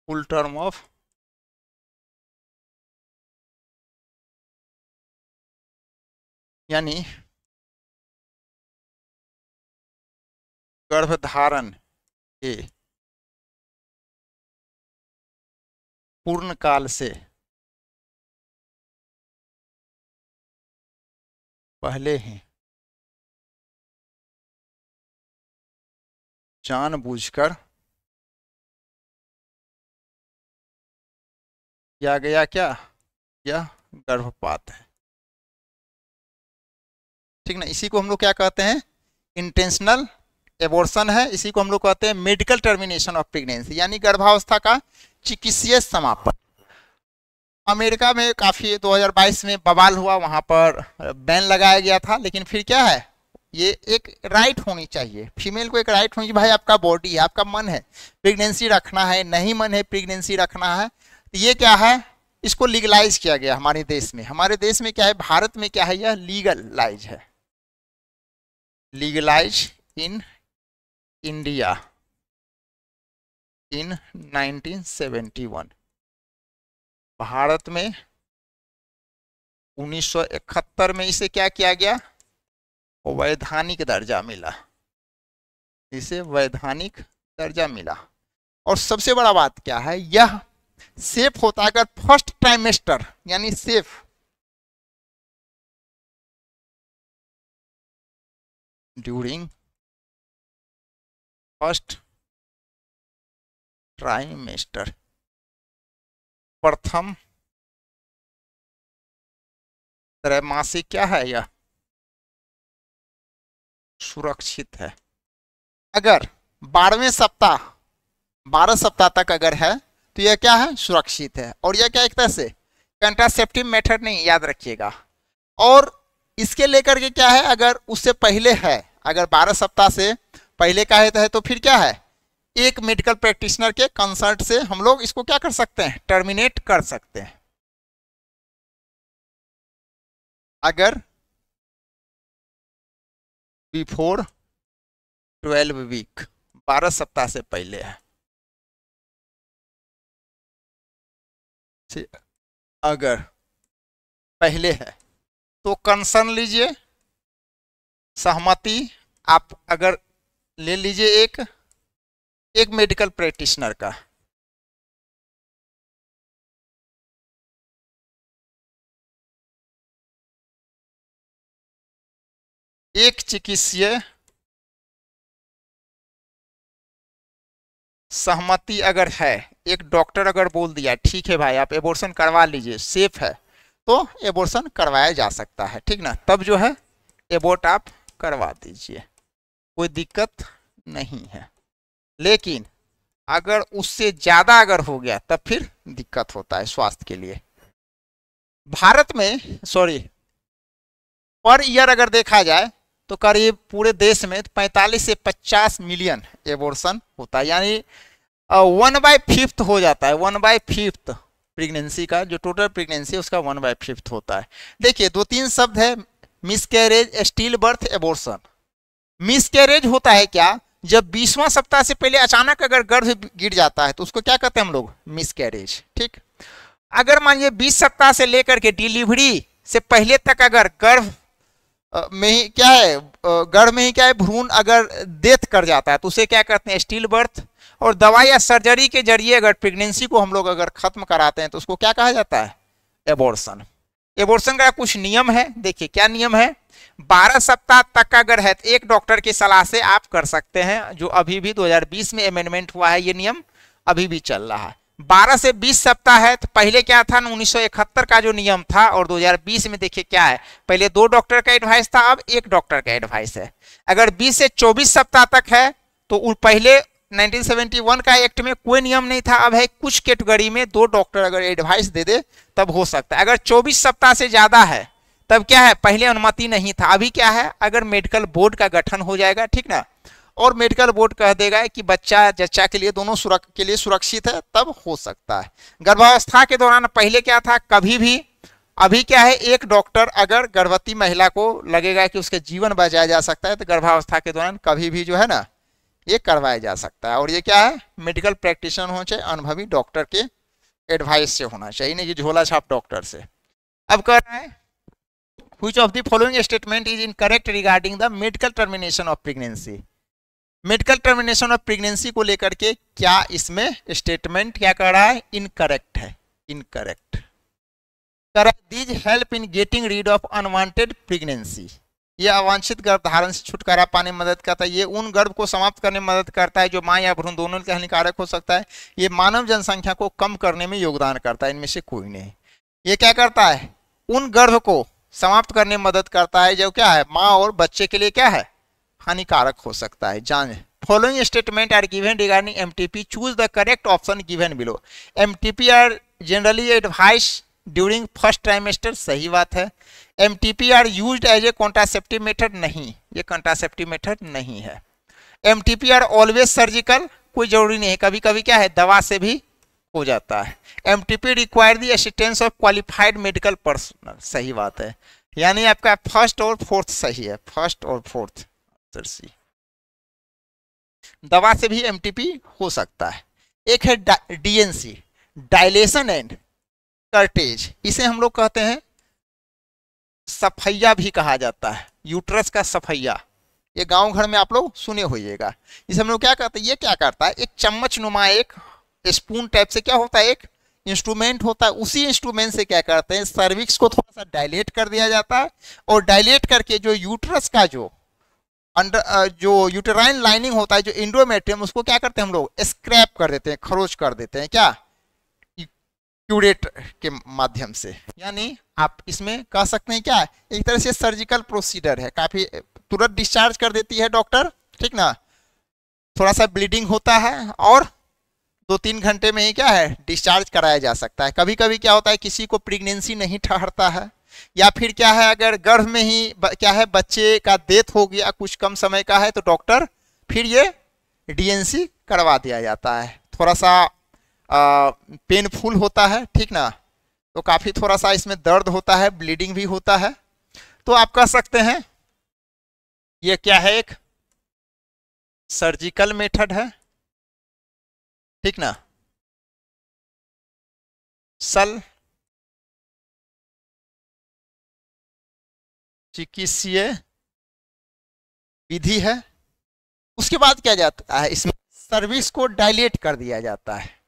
फुल टर्म ऑफ यानी गर्भधारण के पूर्ण काल से पहले ही जानबूझकर किया गया क्या, यह गर्भपात है, ठीक ना, इसी को हम लोग क्या कहते हैं, इंटेंशनल एबॉर्शन है, इसी को हम लोग कहते हैं मेडिकल टर्मिनेशन ऑफ प्रेगनेंसी, यानी गर्भावस्था का चिकित्सीय समापन। अमेरिका में काफी 2022 में बवाल हुआ, वहां पर बैन लगाया गया था, लेकिन फिर क्या है, ये एक राइट होनी चाहिए, फीमेल को एक राइट होनी चाहिए, भाई आपका बॉडी है, आपका मन है प्रेगनेंसी रखना है, नहीं मन है प्रेगनेंसी रखना है, तो ये क्या है, इसको लीगलाइज किया गया हमारे देश में। हमारे देश में क्या है, भारत में क्या है, यह लीगलाइज है, legalise in India in 1971, Bharat में 1971 में इसे क्या किया गया, वैधानिक दर्जा मिला, इसे वैधानिक दर्जा मिला। और सबसे बड़ा बात क्या है, यह सेफ होता है अगर फर्स्ट ट्राइमेस्टर यानी सेफ ड्यूरिंग फर्स्ट ट्राइमेस्टर, प्रथम त्रैमासिक क्या है, यह सुरक्षित है। अगर 12 सप्ताह तक अगर है तो यह क्या है, सुरक्षित है। और यह क्या एक तरह से कंट्रासेप्टिव मेथड नहीं, याद रखिएगा। और इसके लेकर के क्या है, अगर उससे पहले है, अगर 12 सप्ताह से पहले का है तो फिर क्या है, एक मेडिकल प्रैक्टिशनर के कंसल्ट से हम लोग इसको क्या कर सकते हैं, टर्मिनेट कर सकते हैं। अगर बिफोर 12 वीक, 12 सप्ताह से पहले है, अगर पहले है तो कंसर्न लीजिए, सहमति आप अगर ले लीजिए एक मेडिकल प्रैक्टिशनर का, एक चिकित्सीय सहमति अगर है, एक डॉक्टर अगर बोल दिया ठीक है भाई आप एबॉर्शन करवा लीजिए, सेफ है, तो एबॉर्शन करवाया जा सकता है, ठीक ना, तब जो है एबॉर्ट आप करवा दीजिए, कोई दिक्कत नहीं है। लेकिन अगर उससे ज्यादा अगर हो गया तब फिर दिक्कत होता है स्वास्थ्य के लिए। भारत में पर ईयर अगर देखा जाए तो करीब पूरे देश में 45 से 50 मिलियन एबॉर्शन होता है, यानी 1/5 हो जाता है, 1/5 प्रेगनेंसी का जो टोटल प्रेगनेंसी है उसका 1/5 होता है। देखिए 2-3 शब्द है, miscarriage, still birth, abortion. Miscarriage होता है क्या, जब 20वां सप्ताह से पहले अचानक अगर गर्भ गिर जाता है तो उसको क्या कहते हैं हम लोग, मिसकैरेज, ठीक। अगर मानिए 20 सप्ताह से लेकर के डिलीवरी से पहले तक अगर गर्भ में ही क्या है, गर्भ में ही क्या है, भ्रूण अगर डेथ कर जाता है तो उसे क्या कहते हैं, स्टिल बर्थ। और दवाई या सर्जरी के जरिए अगर प्रेगनेंसी को हम लोग अगर खत्म कराते हैं तो उसको क्या कहा जाता है, एबॉर्शन। एबॉर्शन का कुछ नियम है, देखिए क्या नियम है, 12 सप्ताह तक अगर है तो एक डॉक्टर की सलाह से आप कर सकते हैं, जो अभी भी 2020 में अमेंडमेंट हुआ है, ये नियम अभी भी चल रहा है। 12 से 20 सप्ताह है तो पहले क्या था, 1971 का जो नियम था, और 2020 में देखिए क्या है, पहले 2 डॉक्टर का एडवाइस था, अब 1 डॉक्टर का एडवाइस है। अगर 20 से 24 सप्ताह तक है तो पहले 1971 का एक्ट में कोई नियम नहीं था, अब है कुछ कैटेगरी में 2 डॉक्टर अगर एडवाइस दे दे तब हो सकता है। अगर 24 सप्ताह से ज्यादा है तब क्या है, पहले अनुमति नहीं था, अभी क्या है, अगर मेडिकल बोर्ड का गठन हो जाएगा, ठीक ना, और मेडिकल बोर्ड कह देगा कि बच्चा जच्चा के लिए दोनों के लिए सुरक्षित है, तब हो सकता है। गर्भावस्था के दौरान पहले क्या था, कभी भी, अभी क्या है, एक डॉक्टर अगर गर्भवती महिला को लगेगा कि उसके जीवन बचाया जा सकता है तो गर्भावस्था के दौरान कभी भी जो है ना ये करवाया जा सकता है। और ये क्या है, मेडिकल प्रैक्टिशनर होना चाहिए, अनुभवी डॉक्टर के एडवाइस से होना चाहिए, नहीं कि झोला छाप डॉक्टर से। अब कह रहा है which of the following statement is incorrect regarding the medical termination of pregnancy. Medical termination of pregnancy को लेकर के क्या इसमें स्टेटमेंट क्या कर रहा है, इनकरेक्ट है, incorrect. These help in getting read of unwanted pregnancy, ये अवांछित गर्भधारण से छुटकारा पाने में मदद करता है, ये उन गर्भ को समाप्त करने में मदद करता है जो मां या भ्रूण दोनों के हानिकारक हो सकता है, ये मानव जनसंख्या को कम करने में योगदान करता है, इनमें से कोई नहीं। ये क्या करता है, उन गर्भ को समाप्त करने में मदद करता है जो क्या है, माँ और बच्चे के लिए क्या है, हानिकारक हो सकता है। जान following statement are given regarding MTP, choose the correct option given below. MTP are generally advice during first trimester, सही बात है। MTP are used as a contraceptive method, नहीं, ये कॉन्ट्रासेप्टिव मेथड नहीं है। एमटीपी आर ऑलवेज सर्जिकल, कोई जरूरी नहीं है, कभी कभी क्या है दवा से भी हो जाता है। MTP require the assistance of qualified medical personnel, सही बात है, यानी आपका फर्स्ट और फोर्थ सही है, फर्स्ट और फोर्थ सी। दवा से भी एमटीपी हो सकता है। एक है डीएनसी, डायलेशन एंड कर्टेज, इसे हम लोग कहते हैं सफैया भी कहा जाता है, यूट्रस का सफैया। ये गांव घर में आप लोग सुने होइएगा। इसे हम लोग क्या करते हैं, ये क्या करता है, एक चम्मच नुमा, एक स्पून टाइप से क्या होता है, एक इंस्ट्रूमेंट होता है। उसी इंस्ट्रूमेंट से क्या करते हैं, सर्विक्स को थोड़ा सा डायलेट कर दिया जाता है, और डायलेट करके जो यूट्रस का जो अंडर जो यूटेराइन लाइनिंग होता है, जो इंडोमेट्रियम, उसको क्या करते हैं हम लोग, स्क्रैप कर देते हैं, खरोच कर देते हैं, क्या, क्यूरेट के माध्यम से। यानी आप इसमें कह सकते हैं क्या, एक तरह से सर्जिकल प्रोसीजर है, काफी तुरंत डिस्चार्ज कर देती है डॉक्टर, ठीक ना। थोड़ा सा ब्लीडिंग होता है और 2-3 घंटे में ही क्या है, डिस्चार्ज कराया जा सकता है। कभी कभी क्या होता है, किसी को प्रेगनेंसी नहीं ठहरता है, या फिर क्या है, अगर गर्भ में ही क्या है, बच्चे का डेथ हो गया, कुछ कम समय का है, तो डॉक्टर फिर ये डीएनसी करवा दिया जाता है। थोड़ा सा पेनफुल होता है, ठीक ना, तो काफी थोड़ा सा इसमें दर्द होता है, ब्लीडिंग भी होता है। तो आप कह सकते हैं ये क्या है, एक सर्जिकल मेथड है, ठीक ना, सल चिकित्सीय विधि है। उसके बाद क्या जाता है, इसमें सर्विस को डायलेट कर दिया जाता है।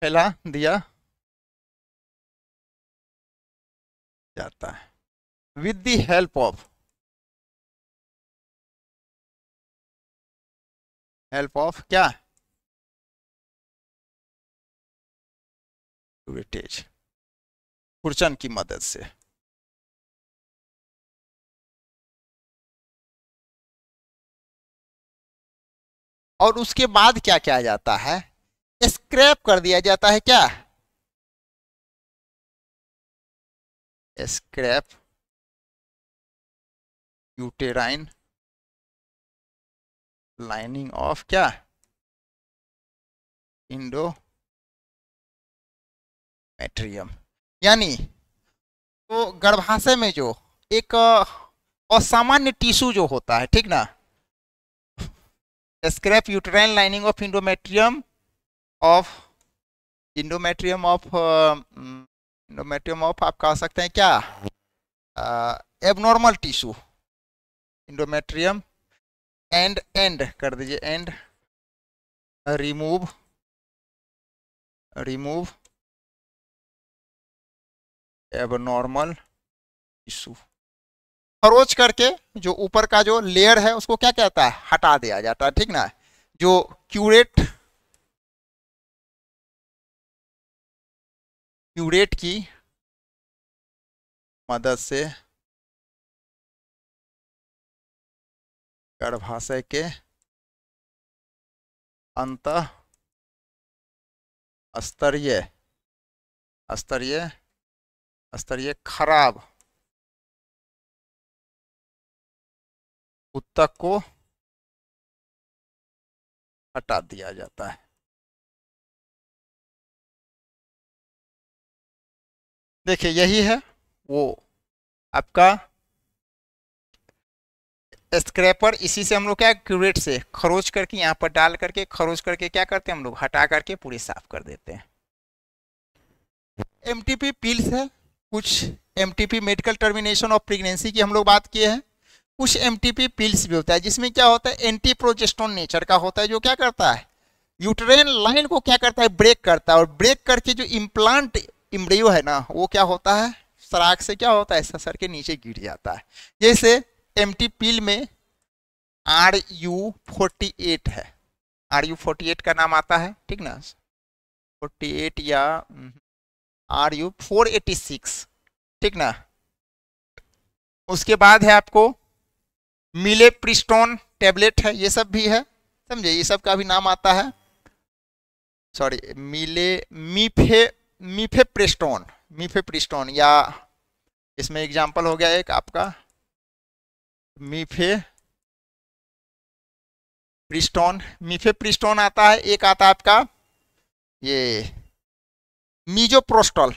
फैला दिया जाता है विद द हेल्प ऑफ क्या, वेटेज, खुरचन की मदद से। और उसके बाद क्या किया जाता है, स्क्रैप कर दिया जाता है, क्या, स्क्रैप यूटेराइन लाइनिंग ऑफ क्या, इंडोमेट्रियम। यानी तो गर्भाशय में जो एक असामान्य टिश्यू जो होता है, ठीक ना, scrap uterine lining of endometrium of आप कह सकते हैं क्या, एबनॉर्मल टिश्यू, इंडोमेट्रियम, एंड कर दीजिए, एंड रिमूव एबनॉर्मल टिश्यू, खरोच करके जो ऊपर का जो लेयर है उसको क्या कहता है, हटा दिया जाता है, ठीक ना। जो क्यूरेट की मदद से गर्भाशय के अंत स्तरीय खराब ऊतक को हटा दिया जाता है। देखिए यही है वो आपका स्क्रैपर। इसी से हम लोग क्या, क्यूरेट से खरोच करके यहाँ पर डाल करके, खरोच करके क्या करते हैं हम लोग, हटा करके पूरी साफ कर देते हैं। एमटीपी पिल्स है, कुछ MTP medical termination of pregnancy की हम लोग बात किए हैं। कुछ एमटीपी पिल्स भी होता है जिसमें क्या होता है, एंटी प्रोजेस्टेरोन नेचर का होता है, जो क्या करता है, यूटेराइन लाइन को क्या करता है, ब्रेक करता है, और ब्रेक करके जो इम्प्लांट इम्ब्रियो है ना, वो क्या होता है, सराग से क्या होता है, सर के नीचे गिर जाता है। जैसे एमटी पिल में RU48 है, RU48 का नाम आता है, ठीक ना, 48 या RU486, ठीक ना। उसके बाद है आपको मिलेप्रिस्टोन टैबलेट है, ये सब भी है, समझे, ये सब का भी नाम आता है, सॉरी, मीफेप्रिस्टोन, या इसमें एग्जांपल हो गया एक आपका मीफेप्रिस्टोन आता है। एक आता है आपका ये मीजोप्रोस्टल,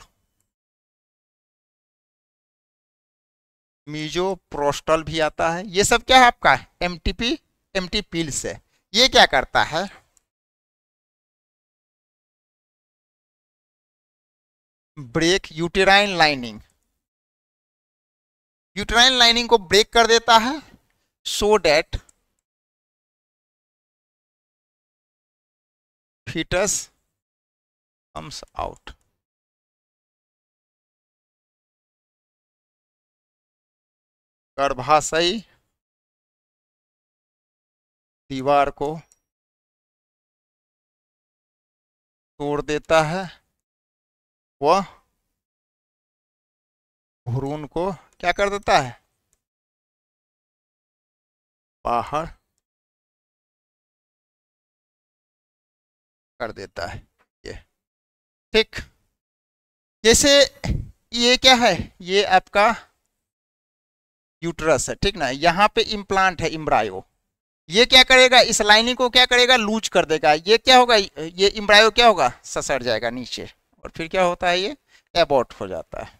मीजोप्रोस्टल भी आता है। ये सब क्या है आपका एमटीपी, एमटी पिल्स है। ये क्या करता है, break uterine lining, uterine lining को ब्रेक कर देता है, so that foetus comes out. गर्भाशयी दीवार को तोड़ देता है, वह भ्रूण को क्या कर देता है, बाहर कर देता है। ये ठीक, जैसे ये क्या है, ये आपका यूट्रस है, ठीक ना, यहाँ पे इम्प्लांट है इम्ब्रायो। ये क्या करेगा, इस लाइनिंग को क्या करेगा, लूज कर देगा। ये क्या होगा, ये इम्ब्रायो क्या होगा, ससर जाएगा नीचे, और फिर क्या होता है, ये एबॉर्ट हो जाता है।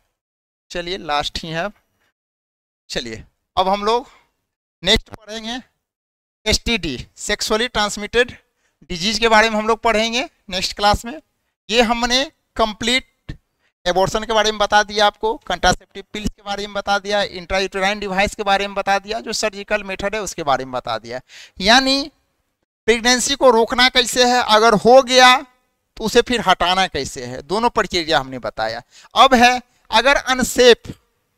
चलिए लास्ट ही है अब। चलिए अब हम लोग नेक्स्ट पढ़ेंगे एसटीडी, सेक्सुअली ट्रांसमिटेड डिजीज के बारे में हम लोग पढ़ेंगे नेक्स्ट क्लास में। ये हमने कंप्लीट एबॉर्शन के बारे में बता दिया, आपको कंट्रासेप्टिव पिल्स के बारे में बता दिया, इंट्रायूटेराइन डिवाइस के बारे में बता दिया, जो सर्जिकल मेथड है उसके बारे में बता दिया। यानी प्रेगनेंसी को रोकना कैसे है, अगर हो गया तो उसे फिर हटाना कैसे है, दोनों प्रक्रिया हमने बताया। अब है अगर अनसेफ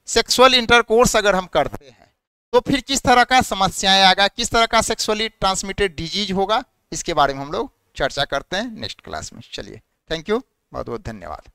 सेक्सुअल इंटरकोर्स अगर हम करते हैं तो फिर किस तरह का समस्याएं आएगा, किस तरह का सेक्सुअली ट्रांसमिटेड डिजीज होगा, इसके बारे में हम लोग चर्चा करते हैं नेक्स्ट क्लास में। चलिए थैंक यू, बहुत बहुत धन्यवाद।